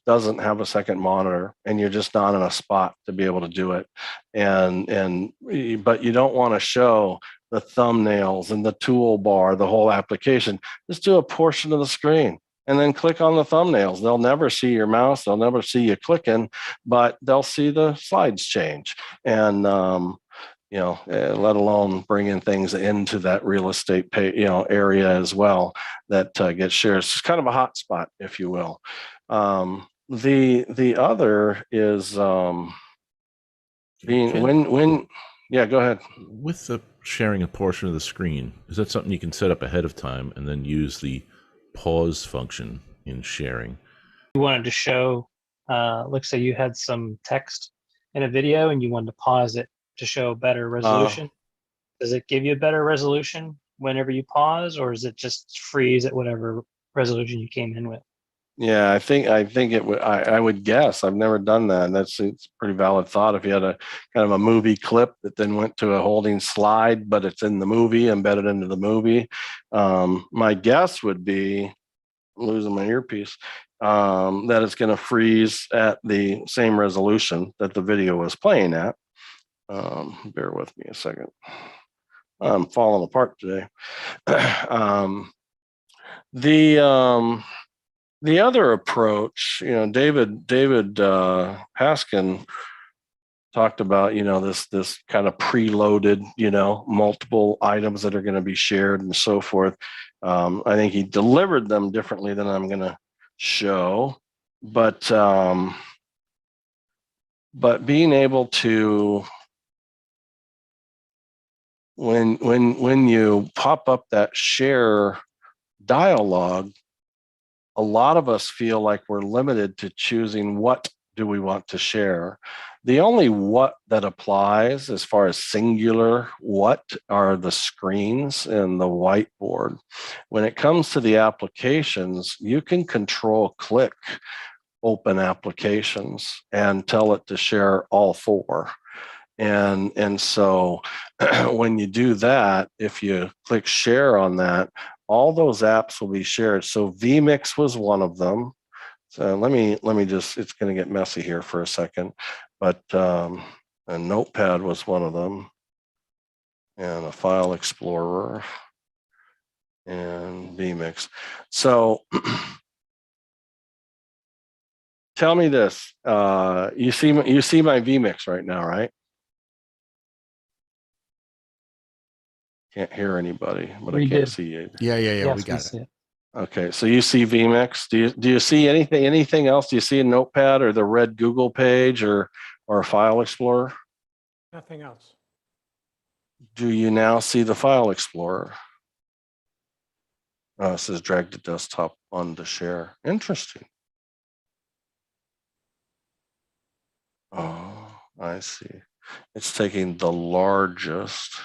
doesn't have a second monitor, and you're just not in a spot to be able to do it, but you don't want to show the thumbnails and the toolbar, the whole application. Just do a portion of the screen and then click on the thumbnails. They'll never see your mouse, they'll never see you clicking, but they'll see the slides change. And let alone bringing things into that real estate area as well that gets shared. It's kind of a hot spot, if you will. The other is yeah, go ahead. With the sharing a portion of the screen, is that something you can set up ahead of time and then use the pause function in sharing? You wanted to show, let's say you had some text in a video and you wanted to pause it to show better resolution. Does it give you a better resolution whenever you pause, or is it just freeze at whatever resolution you came in with? Yeah, I think it would. I would guess. I've never done that. And it's a pretty valid thought. If you had a kind of a movie clip that then went to a holding slide, but it's in the movie, embedded into the movie, my guess would be, I'm losing my earpiece, that it's going to freeze at the same resolution that the video was playing at. Bear with me a second. I'm falling apart today. The other approach, David Haskin talked about, this kind of preloaded, multiple items that are going to be shared and so forth. I think he delivered them differently than I'm going to show, but being able to, when you pop up that share dialogue, a lot of us feel like we're limited to choosing what do we want to share. The only what that applies, as far as singular what, are the screens and the whiteboard. When it comes to the applications, you can control click open applications and tell it to share all four. And so when you do that, if you click share on that, all those apps will be shared. So vMix was one of them. So let me just, it's going to get messy here for a second, but a Notepad was one of them, and a File Explorer, and vMix. So tell me this, you see my vMix right now, right? Can't hear anybody, but I can't see you. Yeah. Yes, We got it. Okay, so you see vMix. Do you see anything else? Do you see a Notepad or the red Google page or a File Explorer? Nothing else. Do you now see the File Explorer? It says drag to desktop on to share. Interesting. Oh, I see. It's taking the largest.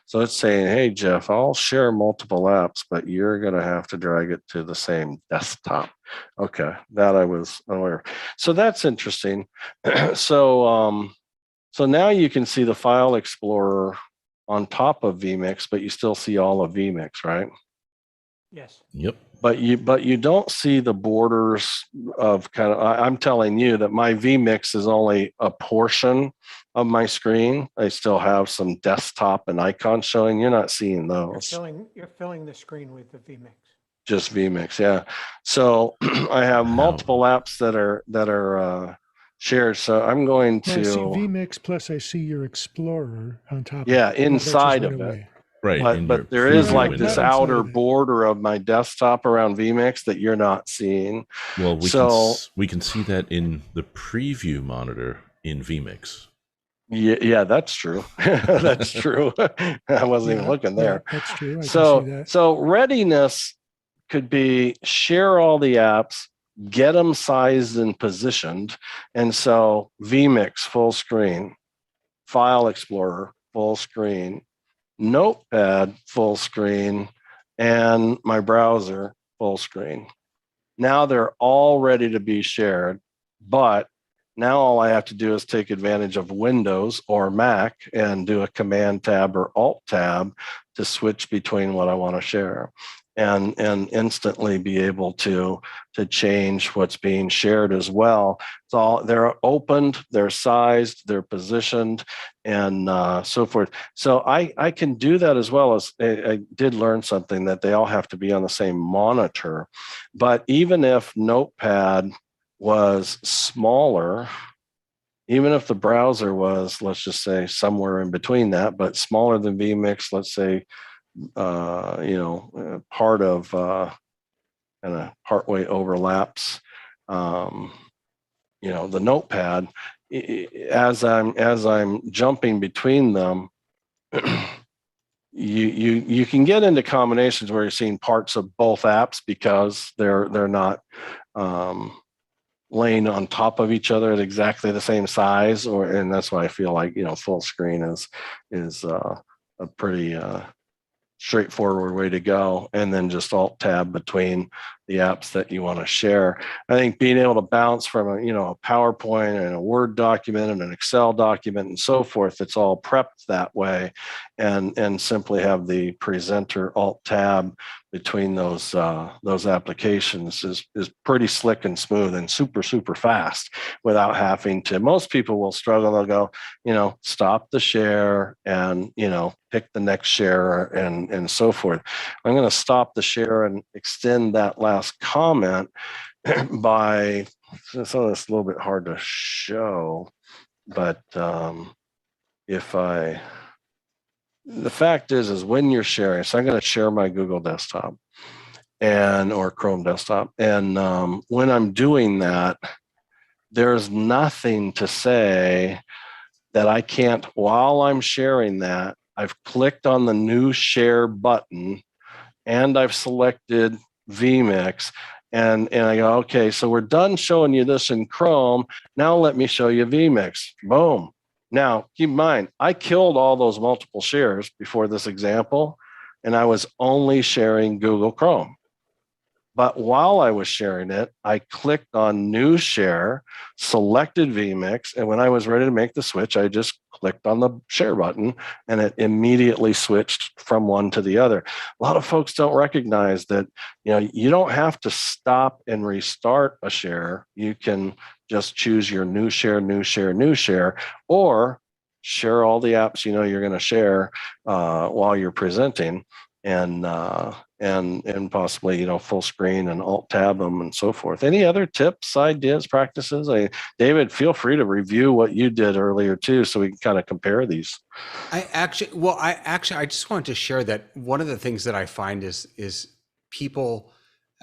So it's saying, hey, Jeff, I'll share multiple apps, but you're going to have to drag it to the same desktop. Okay, that I was unaware. So that's interesting. So So now you can see the File Explorer on top of vMix, but you still see all of vMix, right? Yes. Yep. But you don't see the borders of kind of, I'm telling you that my vMix is only a portion of my screen. I still have some desktop and icons showing. You're not seeing those. You're filling the screen with the vMix. Just vMix, yeah. So I have multiple apps that are shared. So I'm going Well, I see to, vMix plus I see your Explorer on top yeah, of it. inside of it. Right. But there is preview like window. this Not inside outer of it. border of my desktop around vMix that you're not seeing. Well, So we can see that in the preview monitor in vMix. yeah, that's true. That's true. I wasn't even looking there. Yeah, that's true. I can So see that. so readiness could be share all the apps, get them sized and positioned. And so vMix full screen, File Explorer full screen, Notepad full screen, and my browser full screen. Now they're all ready to be shared, but now all I have to do is take advantage of Windows or Mac and do a Command tab or Alt tab to switch between what I want to share, and instantly be able to change what's being shared as well. It's all, they're opened, they're sized, they're positioned, and so forth. So I can do that as well. As I did learn something, that they all have to be on the same monitor. But even if Notepad was smaller, even if the browser was, let's just say, somewhere in between that, but smaller than vMix, let's say, part of kind of partway overlaps, the Notepad. As I'm jumping between them, you can get into combinations where you're seeing parts of both apps because they're not laying on top of each other at exactly the same size, and that's why I feel like full screen is a pretty straightforward way to go, and then just Alt tab between the apps that you want to share. I think being able to bounce from a PowerPoint and a Word document and an Excel document and so forth, it's all prepped that way, and simply have the presenter Alt tab between those applications is pretty slick and smooth and super fast without having to. Most people will struggle. They'll go, stop the share and pick the next share and so forth. I'm going to stop the share and extend that last comment by, so it's a little bit hard to show, but the fact is when you're sharing, so I'm going to share my Google desktop or Chrome desktop. And when I'm doing that, there's nothing to say that I can't, while I'm sharing that, I've clicked on the new share button and I've selected vMix, and I go, okay, so we're done showing you this in Chrome. Now let me show you vMix. Boom. Now, keep in mind, I killed all those multiple shares before this example, and I was only sharing Google Chrome. But while I was sharing it, I clicked on New Share, selected vMix, and when I was ready to make the switch, I just clicked on the share button, and it immediately switched from one to the other. A lot of folks don't recognize that you don't have to stop and restart a share. You can just choose your new share, or share all the apps you're going to share while you're presenting, and possibly full screen and Alt tab them and so forth. Any other tips, ideas, practices? David, feel free to review what you did earlier too, so we can kind of compare these. I just wanted to share that one of the things that I find is people,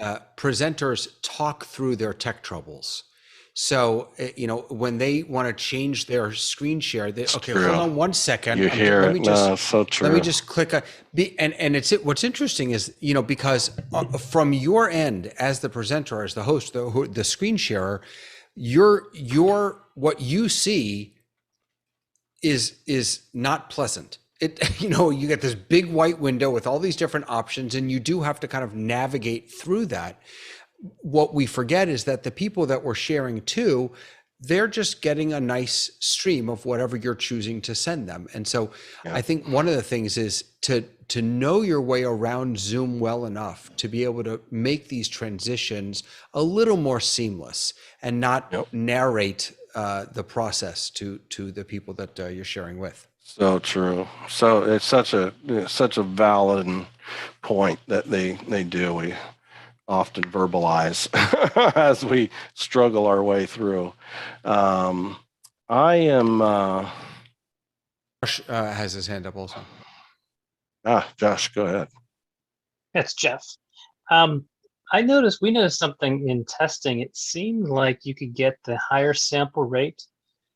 presenters talk through their tech troubles. So, when they want to change their screen share, okay, true. hold on one second. You hear it. No, so true. Let me just click what's interesting is, because from your end as the presenter, as the host, the screen sharer, what you see is not pleasant. You get this big white window with all these different options, and you do have to kind of navigate through that. What we forget is that the people that we're sharing to, they're just getting a nice stream of whatever you're choosing to send them. And so I think one of the things is to know your way around Zoom well enough to be able to make these transitions a little more seamless and not narrate the process to the people that you're sharing with. So true. So it's such a valid point that they do. We often verbalize as we struggle our way through. I am. Josh has his hand up also. Josh, go ahead. It's Jeff. we noticed something in testing. It seemed like you could get the higher sample rate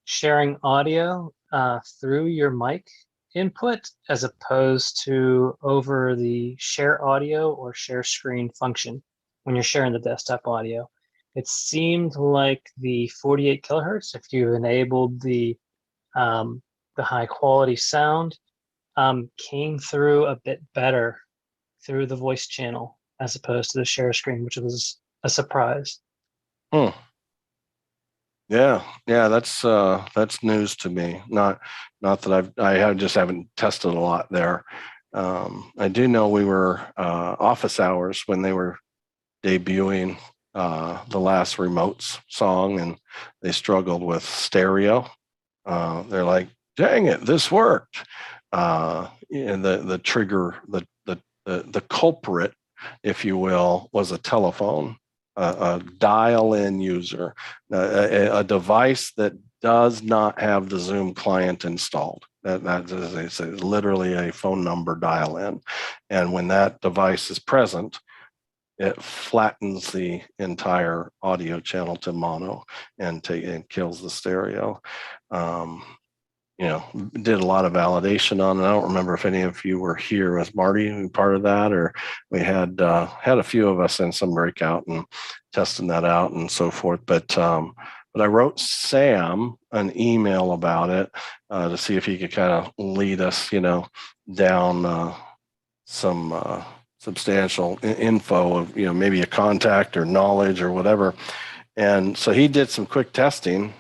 sharing audio through your mic input as opposed to over the share audio or share screen function when you're sharing the desktop audio. It seemed like the 48 kilohertz, if you enabled the high quality sound, came through a bit better through the voice channel as opposed to the share screen, which was a surprise. Yeah, that's news to me. Not that I just haven't tested a lot there. I do know we were office hours when they were debuting the last Remotes song, and they struggled with stereo. They're like, dang it, this worked. And the trigger, the culprit, if you will, was a telephone, a dial-in user, a device that does not have the Zoom client installed. That is literally a phone number dial-in, and when that device is present, it flattens the entire audio channel to mono and kills the stereo. Did a lot of validation on it. I don't remember if any of you were here with Marty, part of that, or we had a few of us in some breakout and testing that out and so forth. But I wrote Sam an email about it to see if he could kind of lead us, down some substantial info of, maybe a contact or knowledge or whatever. And so he did some quick testing.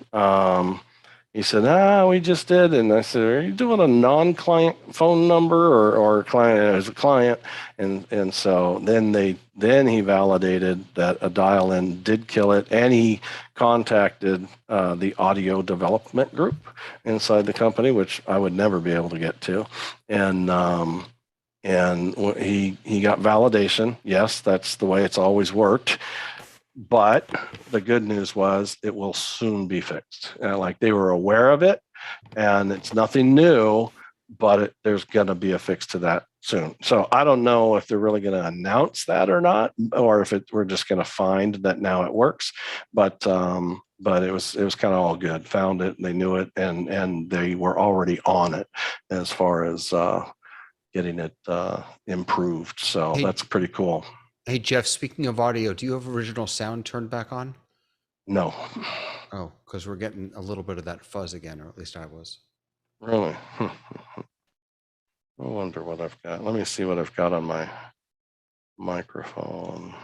He said, we just did. And I said, are you doing a non-client phone number or client as a client? And so then he validated that a dial-in did kill it. And he contacted the audio development group inside the company, which I would never be able to get to. And he got validation. Yes, that's the way it's always worked. But the good news was it will soon be fixed. Like they were aware of it, and it's nothing new, but there's going to be a fix to that soon. So I don't know if they're really going to announce that or not, or if we're just going to find that now it works. But it was kind of all good. Found it, they knew it, and they were already on it as far as getting it improved. So that's pretty cool. Hey, Jeff, speaking of audio, do you have original sound turned back on? No. Oh, because we're getting a little bit of that fuzz again, or at least I was. Really? I wonder what I've got. Let me see what I've got on my microphone.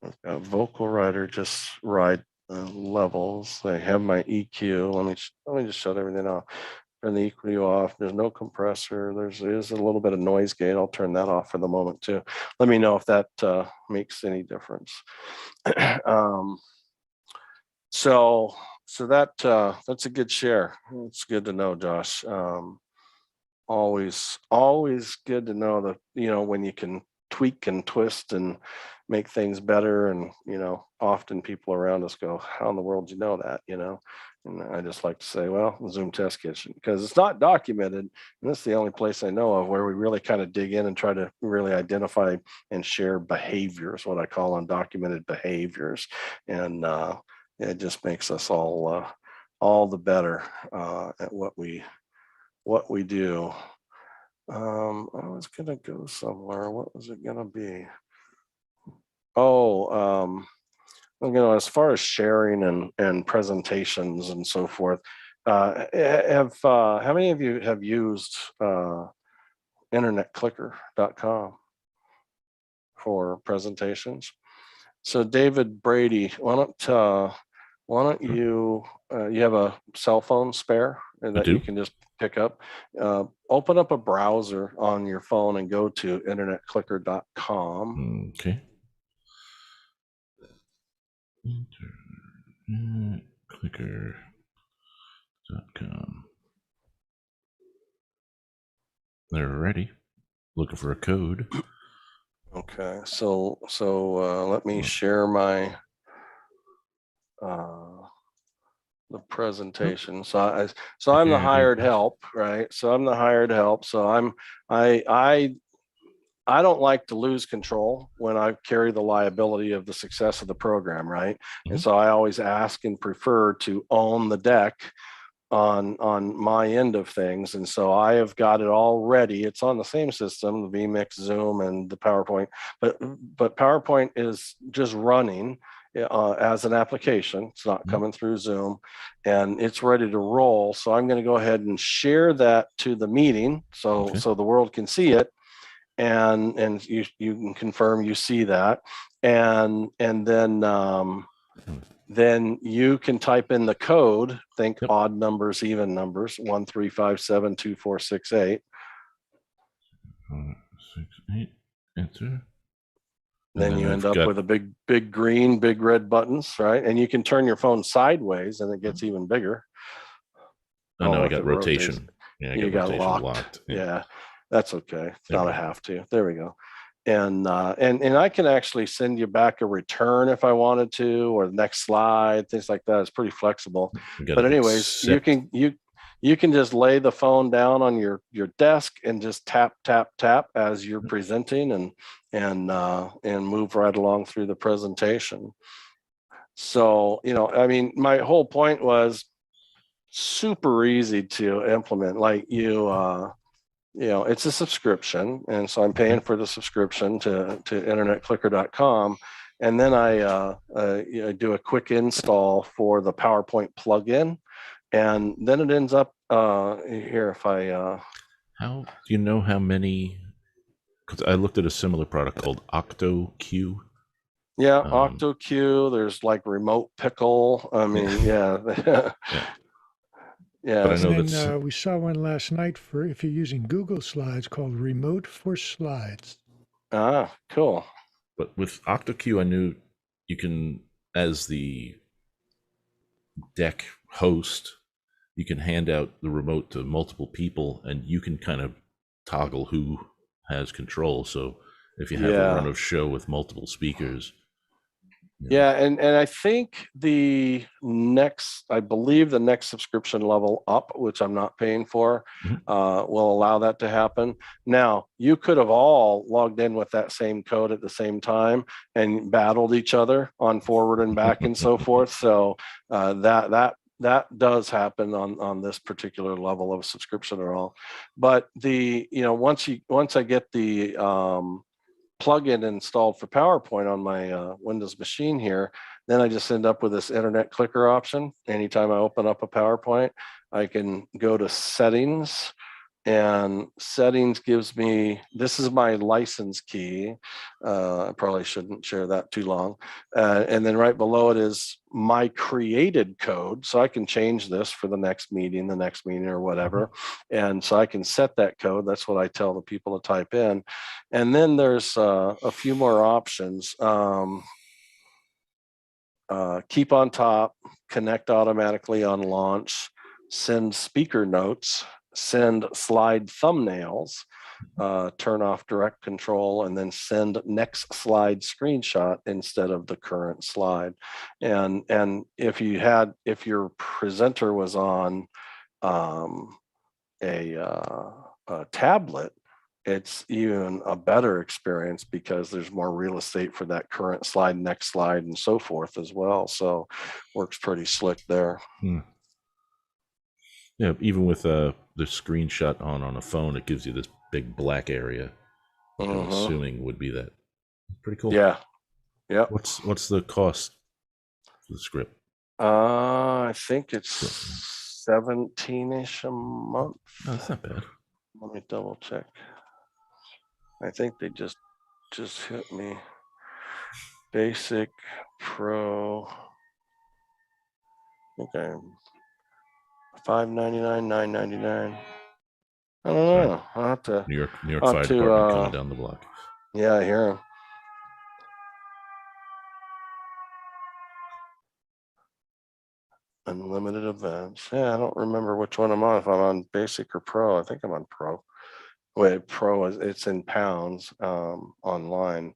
I've got vocal writer, just right levels. I have my EQ. Let me just shut everything off. Turn the EQ off. There's no compressor. There's a little bit of noise gate. I'll turn that off for the moment too. Let me know if that makes any difference. So that's a good share. It's good to know, Josh. Always good to know that, when you can tweak and twist and make things better. And, often people around us go, how in the world do you know that, And I just like to say, well, Zoom Test Kitchen, because it's not documented. And this is the only place I know of where we really kind of dig in and try to really identify and share behaviors, what I call undocumented behaviors. And it just makes us all the better at what we do. I was going to go somewhere. What was it going to be? As far as sharing and presentations and so forth, how many of you have used internetclicker.com for presentations? So David Brady, why don't you you have a cell phone spare that you can just pick up? Open up a browser on your phone and go to internetclicker.com. Okay. Clicker.com. They're ready. Looking for a code. Okay, so let me share my the presentation. So I'm the hired help, right? So I'm the hired help. So I don't like to lose control when I carry the liability of the success of the program, right? And so I always ask and prefer to own the deck on my end of things. And so I have got it all ready. It's on the same system, the vMix, Zoom, and the PowerPoint, but PowerPoint is just running as an application. It's not coming through Zoom, and it's ready to roll. So I'm going to go ahead and share that to the meeting so the world can see it. And you can confirm you see that, and then you can type in the code. Think odd numbers, even numbers. 13572468. 68. Enter. Then you end up with a big green, big red buttons, right? And you can turn your phone sideways, and it gets even bigger. Oh no, I got rotation. Yeah, you got locked. Yeah, that's okay. It's not a have to. There we go. And I can actually send you back a return if I wanted to, or the next slide, things like that. It's pretty flexible. But anyways, you can just lay the phone down on your desk and just tap as you're presenting, and move right along through the presentation. So I mean, my whole point was super easy to implement. Like it's a subscription, and so I'm paying for the subscription to internetclicker.com, and then I do a quick install for the PowerPoint plugin, and then it ends up here. If I how do you know how many? Because I looked at a similar product called OctoQ. Yeah, OctoQ. There's like Remote Pickle. I mean, yeah. Yeah, but I know and we saw one last night for if you're using Google Slides called Remote for Slides. Ah, cool. But with OctoQ, I knew you can, as the deck host, you can hand out the remote to multiple people, and you can kind of toggle who has control. So if you have a run of show with multiple speakers. Yeah, and I think I believe the next subscription level up, which I'm not paying for, will allow that to happen. Now, you could have all logged in with that same code at the same time and battled each other on forward and back and so forth. So that does happen on this particular level of subscription or all. But once I get the plugin installed for PowerPoint on my Windows machine here, then I just end up with this internet clicker option. Anytime I open up a PowerPoint, I can go to settings, and settings gives me, this is my license key. I probably shouldn't share that too long. And then right below it is my created code. So I can change this for the next meeting or whatever. And so I can set that code. That's what I tell the people to type in. And then there's a few more options. Keep on top, connect automatically on launch, send speaker notes, send slide thumbnails, turn off direct control, and then send next slide screenshot instead of the current slide. And if your presenter was on a tablet, it's even a better experience because there's more real estate for that current slide, next slide, and so forth as well. So works pretty slick there. Yeah, even with the screenshot on a phone, it gives you this big black area, which I'm assuming would be that. Pretty cool. Yeah. Yeah. What's the cost for the script? I think it's 17-ish a month. Oh, that's not bad. Let me double check. I think they just hit me. Basic, Pro. Okay. $5.99, $9.99. I don't know. I'll have to. New York I'll Fire have to, Department coming down the block. Yeah, I hear him. Unlimited events. Yeah, I don't remember which one I'm on. If I'm on basic or pro, I think I'm on pro. Wait, pro is it's in pounds online.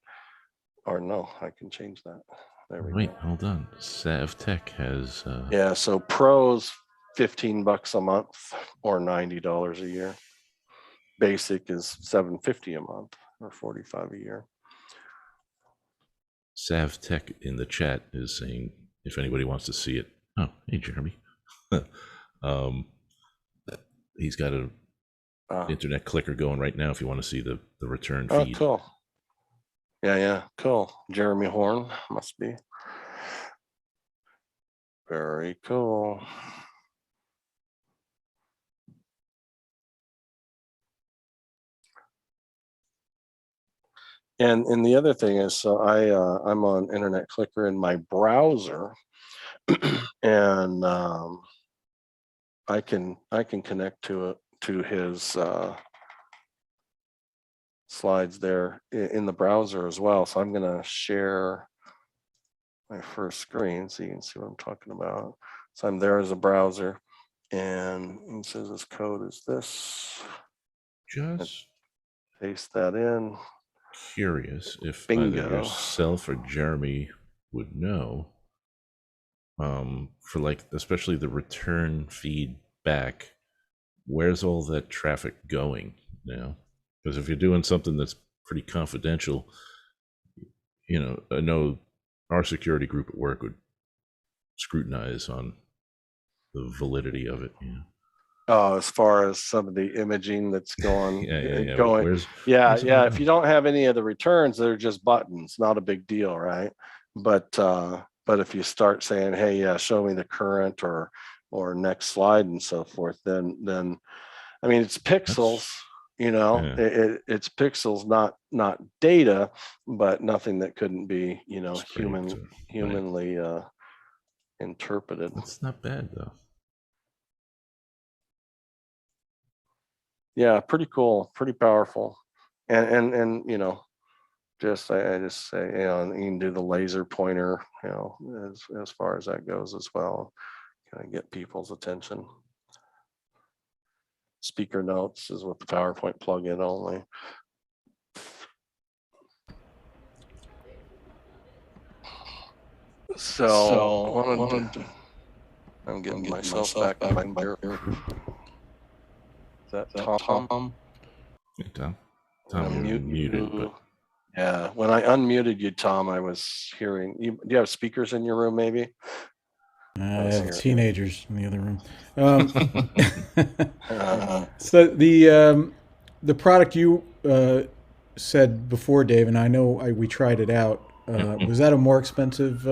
Or no, I can change that. There we Wait, go. hold on. Sav Tech has. Yeah, so pros $15 a month or $90 a year. Basic is $7.50 a month or $45 a year. Sav Tech in the chat is saying if anybody wants to see it. Oh, hey Jeremy. He's got a internet clicker going right now if you want to see the return feed. Oh, cool. Yeah, cool. Jeremy Horn must be. Very cool. And the other thing is, so I'm on Internet Clicker in my browser, and I can connect to his slides there in the browser as well. So I'm going to share my first screen so you can see what I'm talking about. So I'm there as a browser, and it says this code is this. Just paste that in. Curious if Bingo. either yourself or Jeremy would know, for like especially the return feedback, where's all that traffic going now? Because if you're doing something that's pretty confidential, you know, I know our security group at work would scrutinize on the validity of it. You know? Oh, as far as some of the imaging that's going, going, where's if you don't have any of the returns, they're just buttons, not a big deal, right? But if you start saying, hey, yeah, show me the current or next slide and so forth, then I mean it's pixels, it's pixels, not data, but nothing that couldn't be, humanly interpreted. That's not bad though. Yeah, pretty cool, pretty powerful, and just I just say, you can do the laser pointer, as far as that goes as well, kind of get people's attention. Speaker notes is with the PowerPoint plugin only. So I'm getting myself back in my beer. Is that Tom? Hey, Tom, you're muted. But... Yeah, when I unmuted you, Tom, I was hearing you. Do you have speakers in your room, maybe? I have teenagers in the other room. So the product you said before, Dave, and I know we tried it out. Was that a more expensive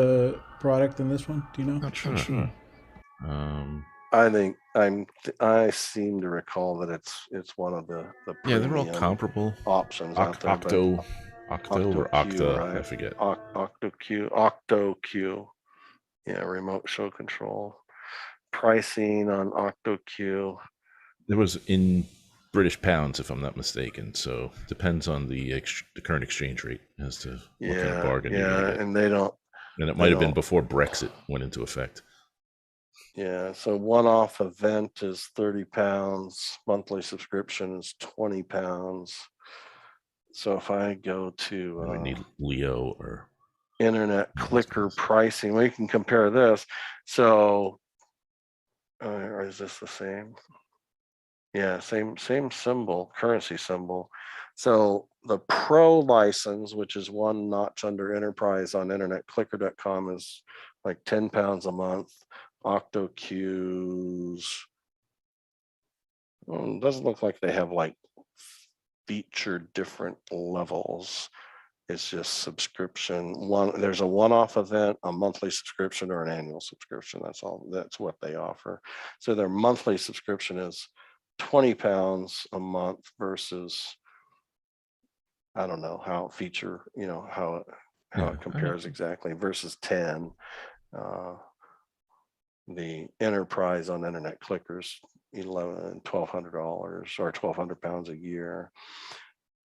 product than this one? Do you know? Not sure. I think I seem to recall that it's one of the they're all comparable options out there. Octo or Octa, right? I forget. OctoQ. Yeah, remote show control. Pricing on OctoQ. There was in British pounds, if I'm not mistaken. So depends on the current exchange rate as to what kind of bargain you get. And they don't. And it might have been before Brexit went into effect. Yeah, so one-off event is £30. Monthly subscription is £20. So if I go to we need Leo or Internet Clicker pricing, we can compare this. So, or is this the same? Yeah, same symbol, currency symbol. So the Pro license, which is one notch under Enterprise on InternetClicker.com, is like £10 a month. OctoQ's doesn't look like they have like featured different levels. It's just subscription. There's a one-off event, a monthly subscription, or an annual subscription. That's all. That's what they offer. So their monthly subscription is £20 a month versus, I don't know how how it compares exactly versus 10. The enterprise on internet clickers, $1,200 or 1,200 pounds a year.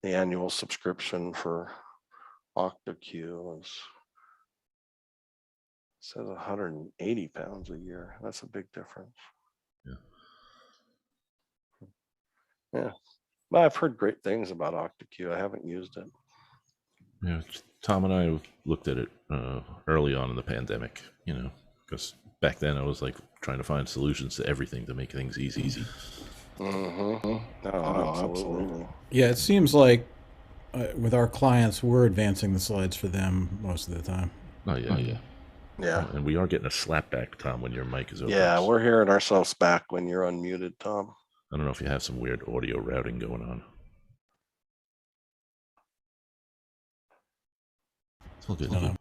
The annual subscription for OctaQ says 180 pounds a year. That's a big difference. Yeah. Well, I've heard great things about OctaQ. I haven't used it. Yeah, Tom and I looked at it early on in the pandemic, because back then I was like trying to find solutions to everything to make things easy. Oh, absolutely. Yeah, it seems like with our clients, we're advancing the slides for them most of the time. Oh, yeah. Yeah. And we are getting a slap back, Tom, when your mic is open. Yeah, we're hearing ourselves back when you're unmuted, Tom. I don't know if you have some weird audio routing going on. It's all good. No.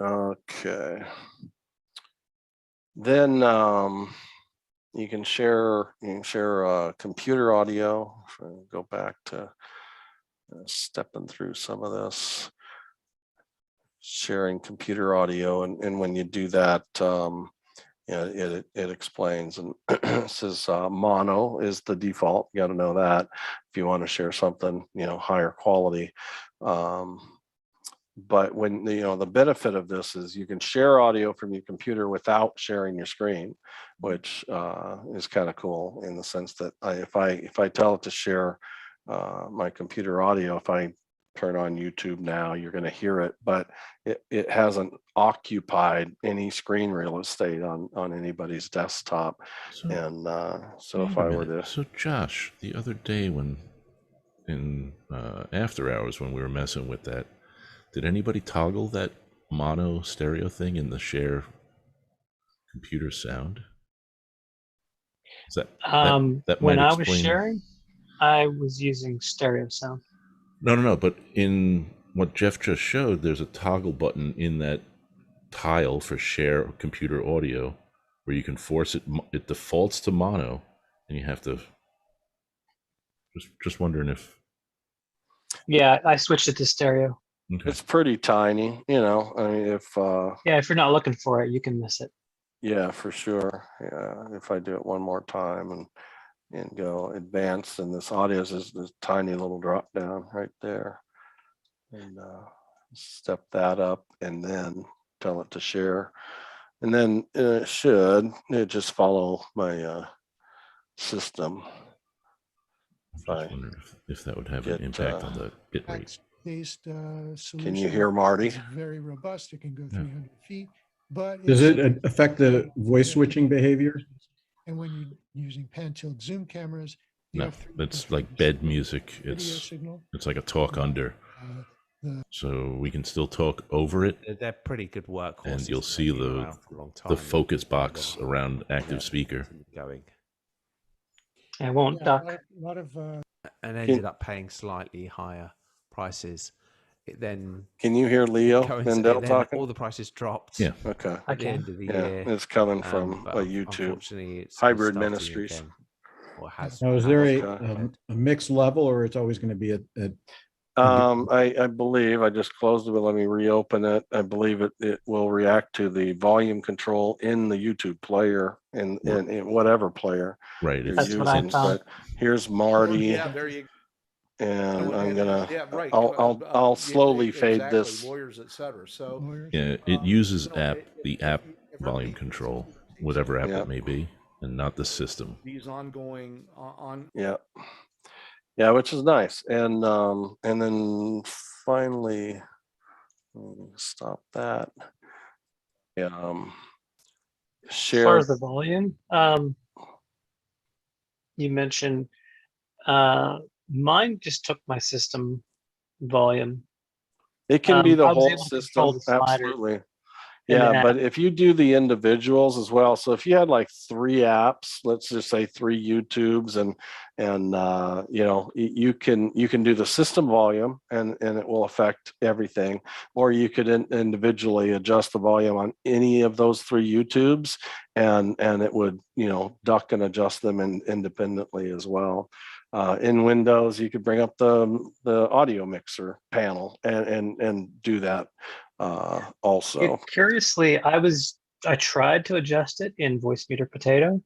Okay. Then you can share computer audio. Go back to stepping through some of this, sharing computer audio, and when you do that, it explains, and it says mono is the default. You got to know that if you want to share something higher quality. But when the benefit of this is you can share audio from your computer without sharing your screen, which is kind of cool in the sense that if I tell it to share my computer audio, if I turn on YouTube now, you're going to hear it, but it hasn't occupied any screen real estate on anybody's desktop. So if I were to, so Josh, the other day when in after hours when we were messing with that, did anybody toggle that mono stereo thing in the share computer sound? Is that when might I explain... was sharing, I was using stereo sound. No. But in what Jeff just showed, there's a toggle button in that tile for share computer audio where you can force it. It defaults to mono, and you have to. Just wondering if. Yeah, I switched it to stereo. Okay. It's pretty tiny, I mean, if you're not looking for it, you can miss it. Yeah, for sure. Yeah, if I do it one more time and go advanced, and this audio is this tiny little drop down right there, and step that up, and then tell it to share, and then it just follow my system. I'm just wondering if that would have an impact on the bit rate. Based solution. Can you hear Marty? It's very robust. It can go 300 feet, but does it affect the voice switching behavior? And when you're using pan-tilt zoom cameras, no, it's like bed music. It's like a talk under. So we can still talk over it. They're pretty good workhorses. And you'll see the focus box around active speaker. Going. It won't duck. A lot of and ended up paying slightly higher prices. It then can you hear Leo Mendel talking? All the prices dropped. Yeah. Okay. At the end of the year, it's coming from a YouTube hybrid ministries. Now, is there a mixed level, or it's always going to be a I believe I just closed it, but let me reopen it. I believe it will react to the volume control in the YouTube player and in whatever player you're using. But here's Marty. Yeah, there you go. And I'm gonna. I'll slowly fade this. Lawyers, etc. So yeah, it uses the app volume control, whatever app it may be, and not the system. These ongoing on. Yeah, which is nice. And then finally, stop that. Share. As far as the volume, you mentioned mine just took my system volume. It can be the whole system, absolutely. Yeah, but if you do the individuals as well, so if you had like 3 apps, let's just say 3 YouTubes, and you can do the system volume, and it will affect everything, or you could individually adjust the volume on any of those 3 YouTubes, and it would duck and adjust them independently as well. In Windows, you could bring up the audio mixer panel and do that also. Curiously, I tried to adjust it in Voicemeeter Potato,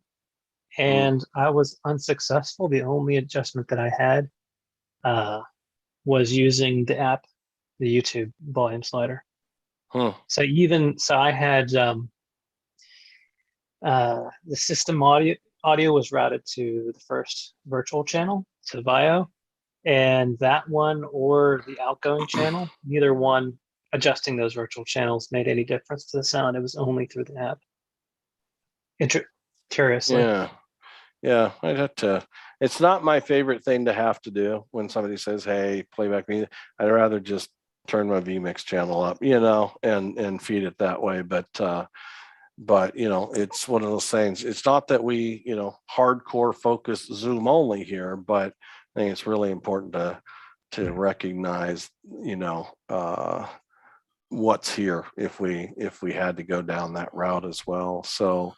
and I was unsuccessful. The only adjustment that I had was using the app, the YouTube volume slider. So I had the system audio was routed to the first virtual channel, to VIO, and that one or the outgoing channel, neither one adjusting those virtual channels made any difference to the sound. It was only through the app. Curiously. Yeah, I'd have to. It's not my favorite thing to have to do when somebody says, "Hey, playback me." I'd rather just turn my vMix channel up, and feed it that way. But it's one of those things. It's not that we, hardcore focus Zoom only here, but I think it's really important to recognize, what's here if we had to go down that route as well. So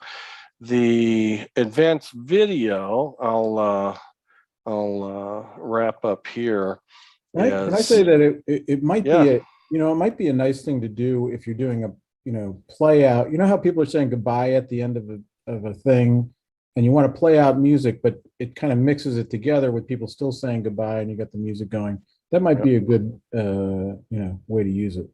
the advanced video, I'll wrap up here. Can I say that it might be it might be a nice thing to do if you're doing a play out. You know how people are saying goodbye at the end of a thing, and you want to play out music, but it kind of mixes it together with people still saying goodbye, and you got the music going. That might be a good way to use it.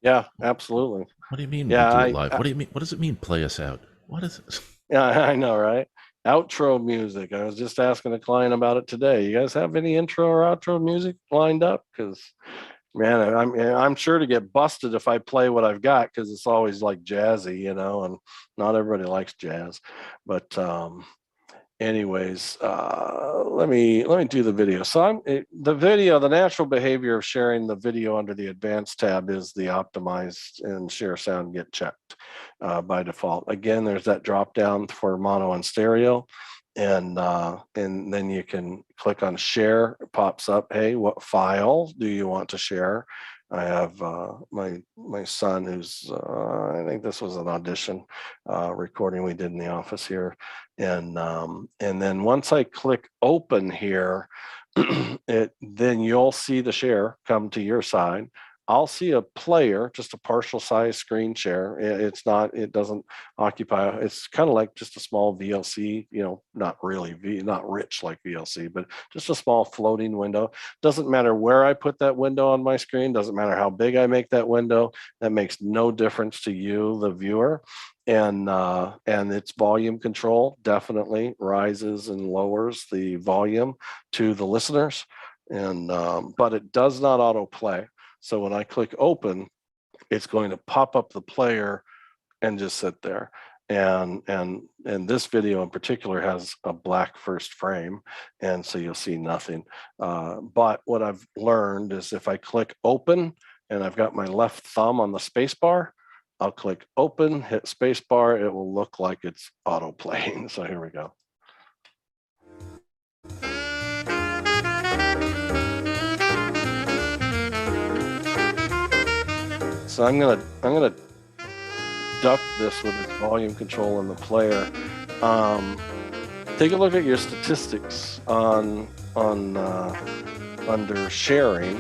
Yeah, absolutely. What do you mean? Yeah, do it live. What do you mean? What does it mean? Play us out. What is it? Yeah, I know, right? Outro music. I was just asking a client about it today. You guys have any intro or outro music lined up? Because man, I'm sure to get busted if I play what I've got, because it's always like jazzy, and not everybody likes jazz. But anyways, let me do the video. So the natural behavior of sharing the video under the advanced tab is the optimized and share sound get checked by default. Again, there's that drop down for mono and stereo. And then you can click on share. It pops up, hey, what file do you want to share? I have my son, who's I think this was an audition recording we did in the office here, and then once I click open here, then you'll see the share come to your side. I'll see a player, just a partial size screen share. It doesn't occupy, it's kind of like just a small VLC, not really, not rich like VLC, but just a small floating window. Doesn't matter where I put that window on my screen, doesn't matter how big I make that window. That makes no difference to you, the viewer. And its volume control definitely rises and lowers the volume to the listeners. And but it does not autoplay. So when I click open, it's going to pop up the player and just sit there. And this video in particular has a black first frame, and so you'll see nothing. But what I've learned is if I click open and I've got my left thumb on the space bar, I'll click open, hit space bar, it will look like it's auto playing. So here we go. So I'm gonna duck this with its volume control in the player. Take a look at your statistics on under sharing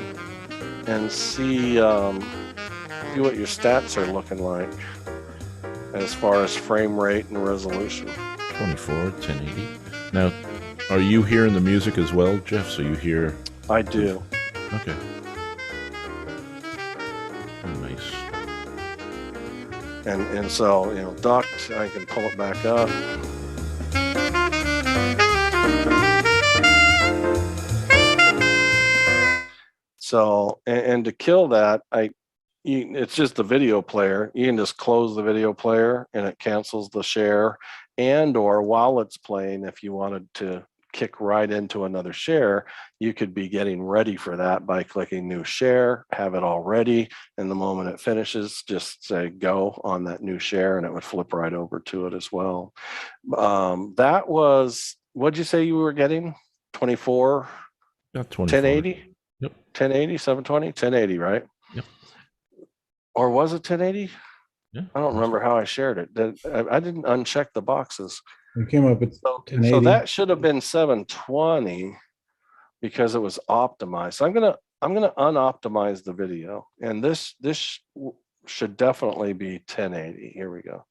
and see what your stats are looking like as far as frame rate and resolution. 24, 1080. Now, are you hearing the music as well, Jeff? So you hear? I do. Okay. Nice. And so, ducked, I can pull it back up. So, and to kill that, it's just the video player. You can just close the video player and it cancels the share, or while it's playing, if you wanted to kick right into another share, you could be getting ready for that by clicking new share, have it all ready, and the moment it finishes, just say go on that new share and it would flip right over to it as well. That was, what'd you say you were getting? 24? About 24. 1080? Yep. 1080, 720? 1080, right? Yep. Or was it 1080? Yeah. I don't remember how I shared it. I didn't uncheck the boxes. We came up with So 1080. that should have been 720 because it was optimized. So I'm gonna unoptimize the video, and this should definitely be 1080. Here we go.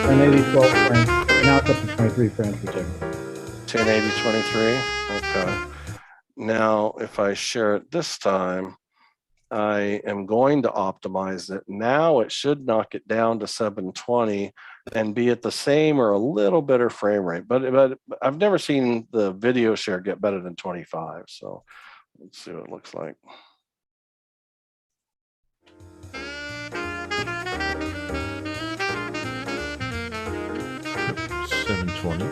And 80 12 frames. Now it's up to 23 frames per second. 1080 23. Okay. Now, if I share it this time, I am going to optimize it. Now it should knock it down to 720 and be at the same or a little better frame rate. But I've never seen the video share get better than 25. So let's see what it looks like. Yep, 720.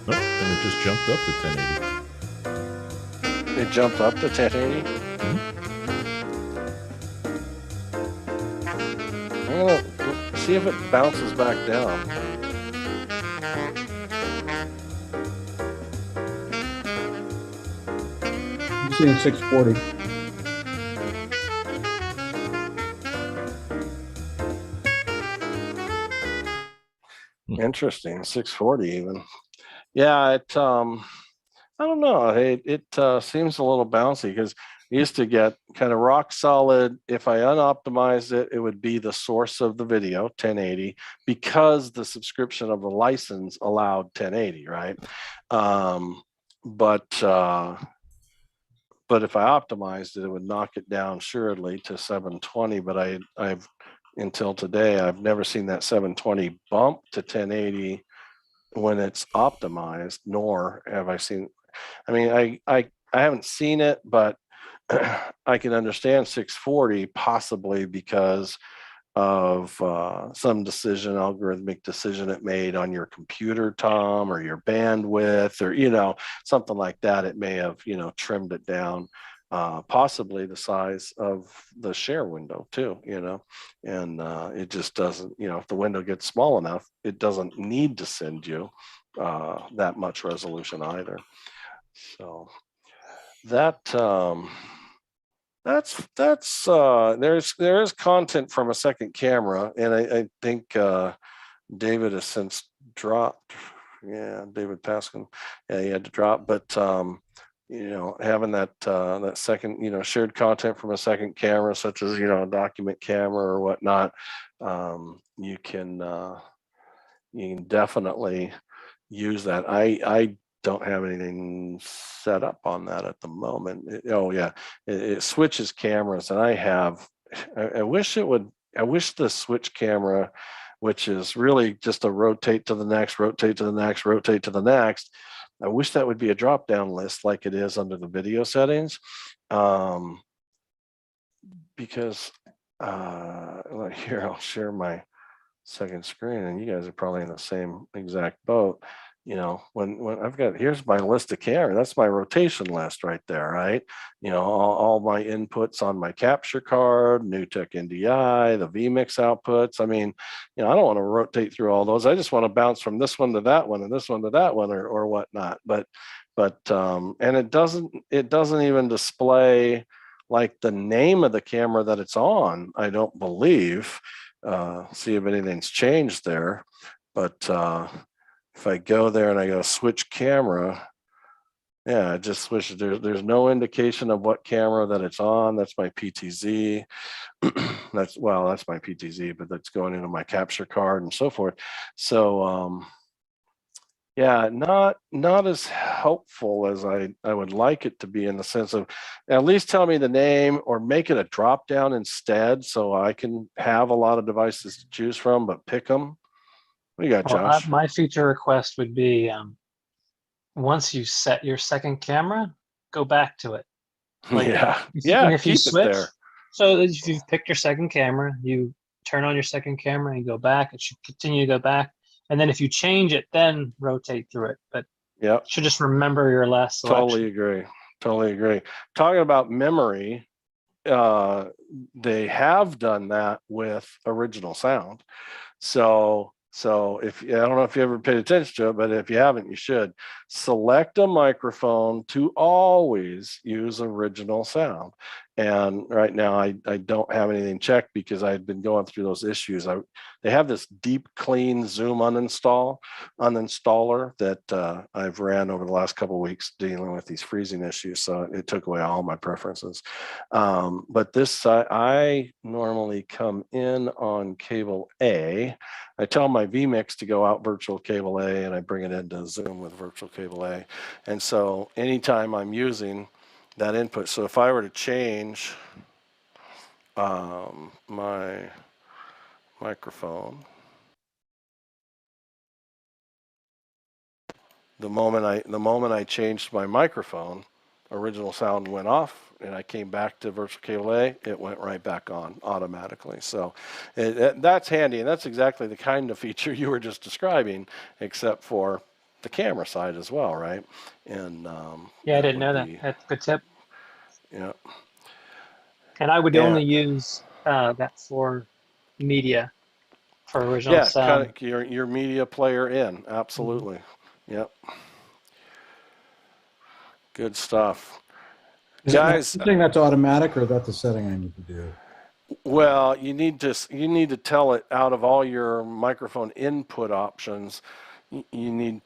Nope, and it just jumped up to 1080. It jumped up to 1080. I'm gonna see if it bounces back down. I'm seeing 640. Interesting, 640 even. Yeah, it I don't know. It seems a little bouncy because I used to get kind of rock solid. If I unoptimized it, it would be the source of the video, 1080, because the subscription of the license allowed 1080, right? But if I optimized it, it would knock it down surely to 720. But I've until today, I've never seen that 720 bump to 1080 when it's optimized, nor have I seen. I mean, I haven't seen it, but I can understand 640 possibly because of some algorithmic decision it made on your computer, Tom, or your bandwidth, or something like that. It may have trimmed it down, possibly the size of the share window too. And it just doesn't. If the window gets small enough, it doesn't need to send you that much resolution either. So that there is content from a second camera, and I think David has since dropped. Yeah, David Paskin. Yeah, he had to drop, but having that second shared content from a second camera, such as a document camera or whatnot, you can definitely use that. I don't have anything set up on that at the moment. It switches cameras, and I wish it would. I wish the switch camera, which is really just a rotate to the next, rotate to the next, rotate to the next. I wish that would be a drop down list like it is under the video settings, because here I'll share my second screen, and you guys are probably in the same exact boat. When I've got, here's my list of cameras, that's my rotation list right there, right? All my inputs on my capture card, NewTek NDI, the vMix outputs. I mean, I don't want to rotate through all those. I just want to bounce from this one to that one and this one to that one, or whatnot. But and it doesn't even display like the name of the camera that it's on, I don't believe. See if anything's changed there. But if I go there and I go switch camera, yeah, I just switched. There's no indication of what camera that it's on. That's my PTZ. that's my PTZ, but that's going into my capture card and so forth. So yeah, not as helpful as I would like it to be, in the sense of at least tell me the name or make it a drop down instead, so I can have a lot of devices to choose from, but pick them. What do you got, Josh? My feature request would be once you set your second camera, go back to it. If you switch, it there. So if you've picked your second camera, you turn on your second camera and go back. It should continue to go back. And then if you change it, then rotate through it. But you should just remember your last selection. Totally agree. Talking about memory, they have done that with original sound. So if I don't know if you ever paid attention to it, but if you haven't, you should select a microphone to always use original sound. And right now I don't have anything checked because I've been going through those issues. They have this deep clean Zoom uninstaller that I've ran over the last couple of weeks dealing with these freezing issues. So it took away all my preferences. But this, I normally come in on cable A. I tell my vMix to go out virtual cable A, and I bring it into Zoom with virtual cable A. And so anytime I'm using that input, so if I were to change my microphone, the moment I changed my microphone, original sound went off, and I came back to virtual cable A, it went right back on automatically. So that's handy, and that's exactly the kind of feature you were just describing, except for the camera side as well, right? And yeah, I didn't know that. That's a good tip. Yeah. And I would only use that for media, for original Yeah, sound. kind of your media player in. Absolutely. Yep. Good stuff. Is Guys, it that's automatic, or that's a setting I need to do? well, you need to tell it out of all your microphone input options. You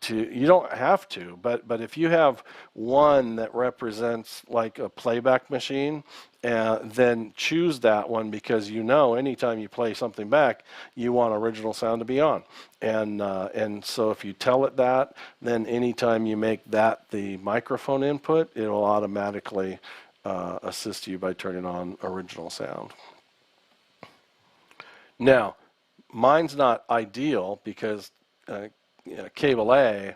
don't have to, but if you have one that represents like a playback machine, then choose that one, because anytime you play something back, you want original sound to be on. And so if you tell it that, then anytime you make that the microphone input, it'll automatically assist you by turning on original sound. Now, mine's not ideal because cable A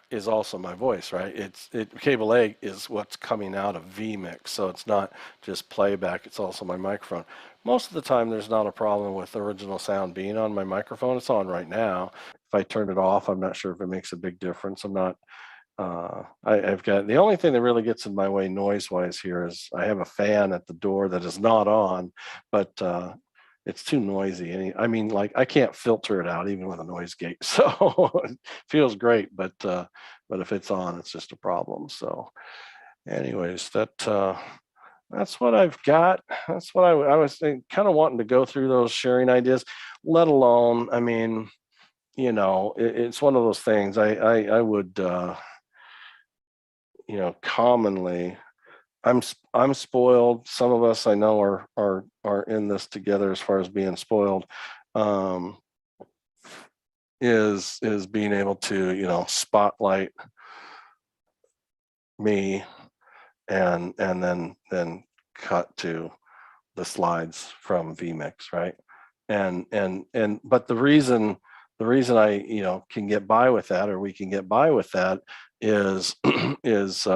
is also my voice, right? Cable A is what's coming out of vMix, so it's not just playback, it's also my microphone. Most of the time there's not a problem with original sound being on my microphone. It's on right now. If I turn it off, I'm not sure if it makes a big difference. I'm not I've got, the only thing that really gets in my way noise wise here is I have a fan at the door that is not on, but it's too noisy. And I mean, like, I can't filter it out even with a noise gate. So it feels great, but if it's on, it's just a problem. So anyways, that's what I've got. That's what I was kind of wanting to go through those sharing ideas, let alone, I mean, it's one of those things I would, commonly, I'm spoiled. Some of us I know are in this together as far as being spoiled. Is being able to spotlight me and then cut to the slides from vMix, right? And but the reason I can get by with that, or we can get by with that, is is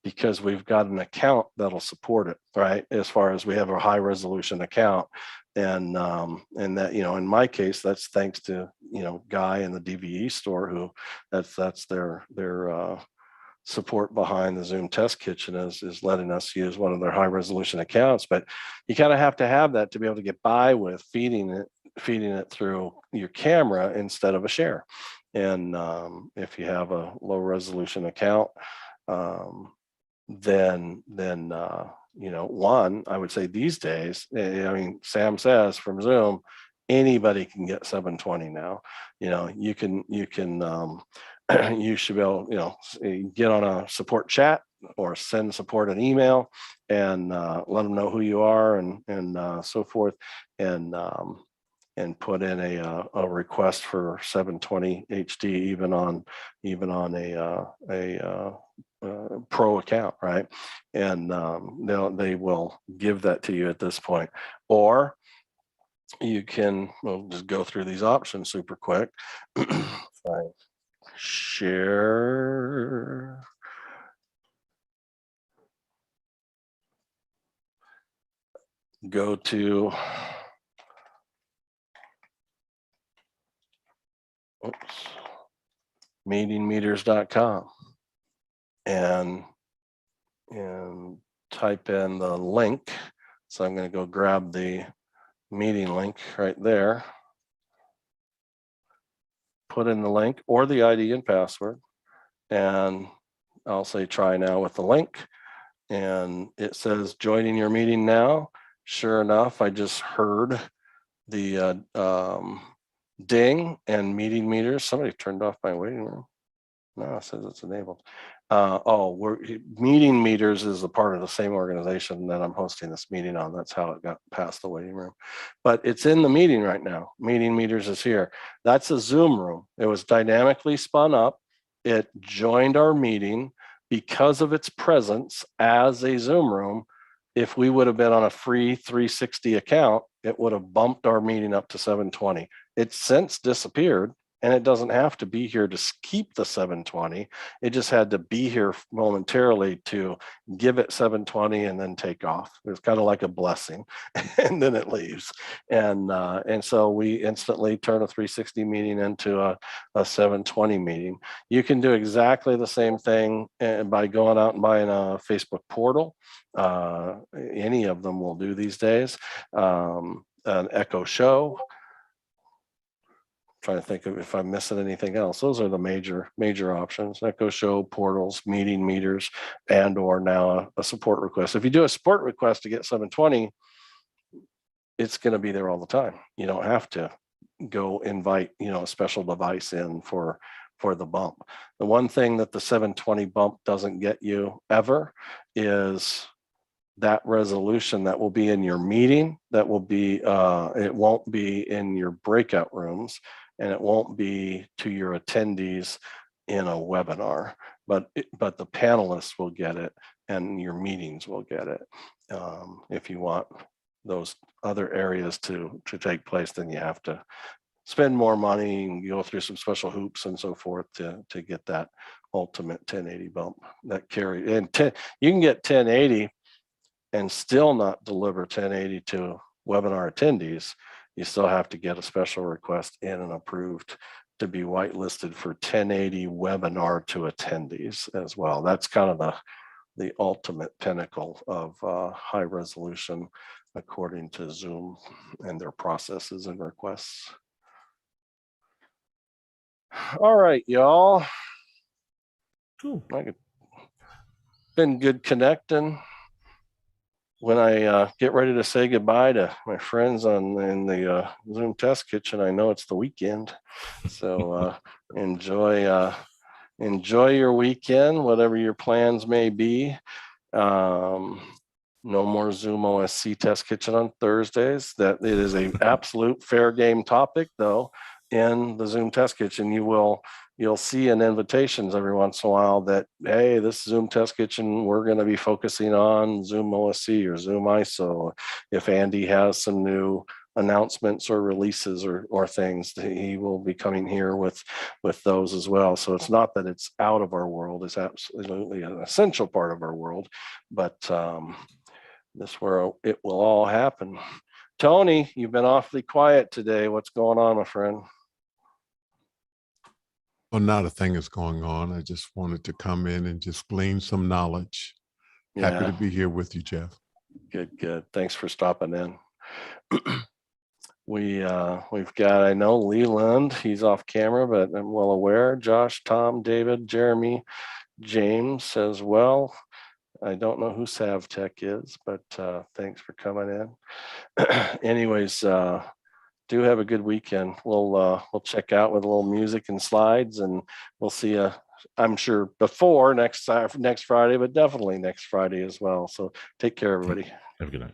because we've got an account that'll support it, right? As far as we have a high resolution account, and that, in my case, that's thanks to Guy in the DVE store, who that's their support behind the Zoom Test Kitchen, is letting us use one of their high resolution accounts. But you kind of have to have that to be able to get by with feeding it through your camera instead of a share. And if you have a low resolution account, then one, I would say these days, I mean, Sam says from Zoom, anybody can get 720 now. You can you should be able, get on a support chat or send support an email and let them know who you are and so forth, and put in a request for 720 HD even on a pro account, right? And they will give that to you at this point. Or you can, we'll just go through these options super quick. Fine. Share. Go to, meetingmeters.com and type in the link. So I'm going to go grab the meeting link right there, put in the link or the ID and password, and I'll say try now with the link. and it says joining your meeting now. Sure enough, I just heard the ding and meeting meters. Somebody turned off my waiting room. No, it says it's enabled. Meeting meters is a part of the same organization that I'm hosting this meeting on. That's how it got past the waiting room. But it's in the meeting right now. Meeting meters is here. That's a Zoom room. It was dynamically spun up. It joined our meeting because of its presence as a Zoom room. If we would have been on a free 360 account, it would have bumped our meeting up to 720. It's since disappeared, and it doesn't have to be here to keep the 720. It just had to be here momentarily to give it 720 and then take off. It was kind of like a blessing, and then it leaves. And so we instantly turn a 360 meeting into a 720 meeting. You can do exactly the same thing by going out and buying a Facebook portal. Any of them will do these days. An Echo Show. Trying to think of if I'm missing anything else. Those are the major options: Echo Show, portals, meeting meters, and or now a support request. If you do a support request to get 720, it's going to be there all the time. You don't have to go invite a special device in for the bump. The one thing that the 720 bump doesn't get you ever is that resolution that will be in your meeting. That will be it won't be in your breakout rooms, and it won't be to your attendees in a webinar, but the panelists will get it, and your meetings will get it. If you want those other areas to take place, then you have to spend more money and go through some special hoops and so forth to get that ultimate 1080 bump that carry. And you can get 1080 and still not deliver 1080 to webinar attendees. You still have to get a special request in and approved to be whitelisted for 1080 webinar to attendees as well. That's kind of the ultimate pinnacle of high resolution according to Zoom and their processes and requests. All right, y'all. Cool. Been good connecting. When I get ready to say goodbye to my friends in the Zoom test kitchen, I know it's the weekend. So enjoy your weekend, whatever your plans may be. No more Zoom OSC test kitchen on Thursdays. That it is an absolute fair game topic, though. In the Zoom test kitchen, you'll see in invitations every once in a while that, hey, this Zoom test kitchen, we're going to be focusing on Zoom OSC or Zoom ISO. If Andy has some new announcements or releases or things, he will be coming here with those as well. So it's not that it's out of our world, it's absolutely an essential part of our world, but this is where it will all happen. Tony, you've been awfully quiet today. What's going on, my friend? Well, not a thing is going on. I just wanted to come in and just glean some knowledge. Yeah. Happy to be here with you, Jeff. Good. Thanks for stopping in. We've got, I know Leland, he's off camera, but I'm well aware. Josh, Tom, David, Jeremy, James as well. I don't know who SavTech is, but thanks for coming in. Anyways, do have a good weekend. We'll check out with a little music and slides, and we'll see you, I'm sure, before next Friday, but definitely next Friday as well. So take care, everybody. Have a good night.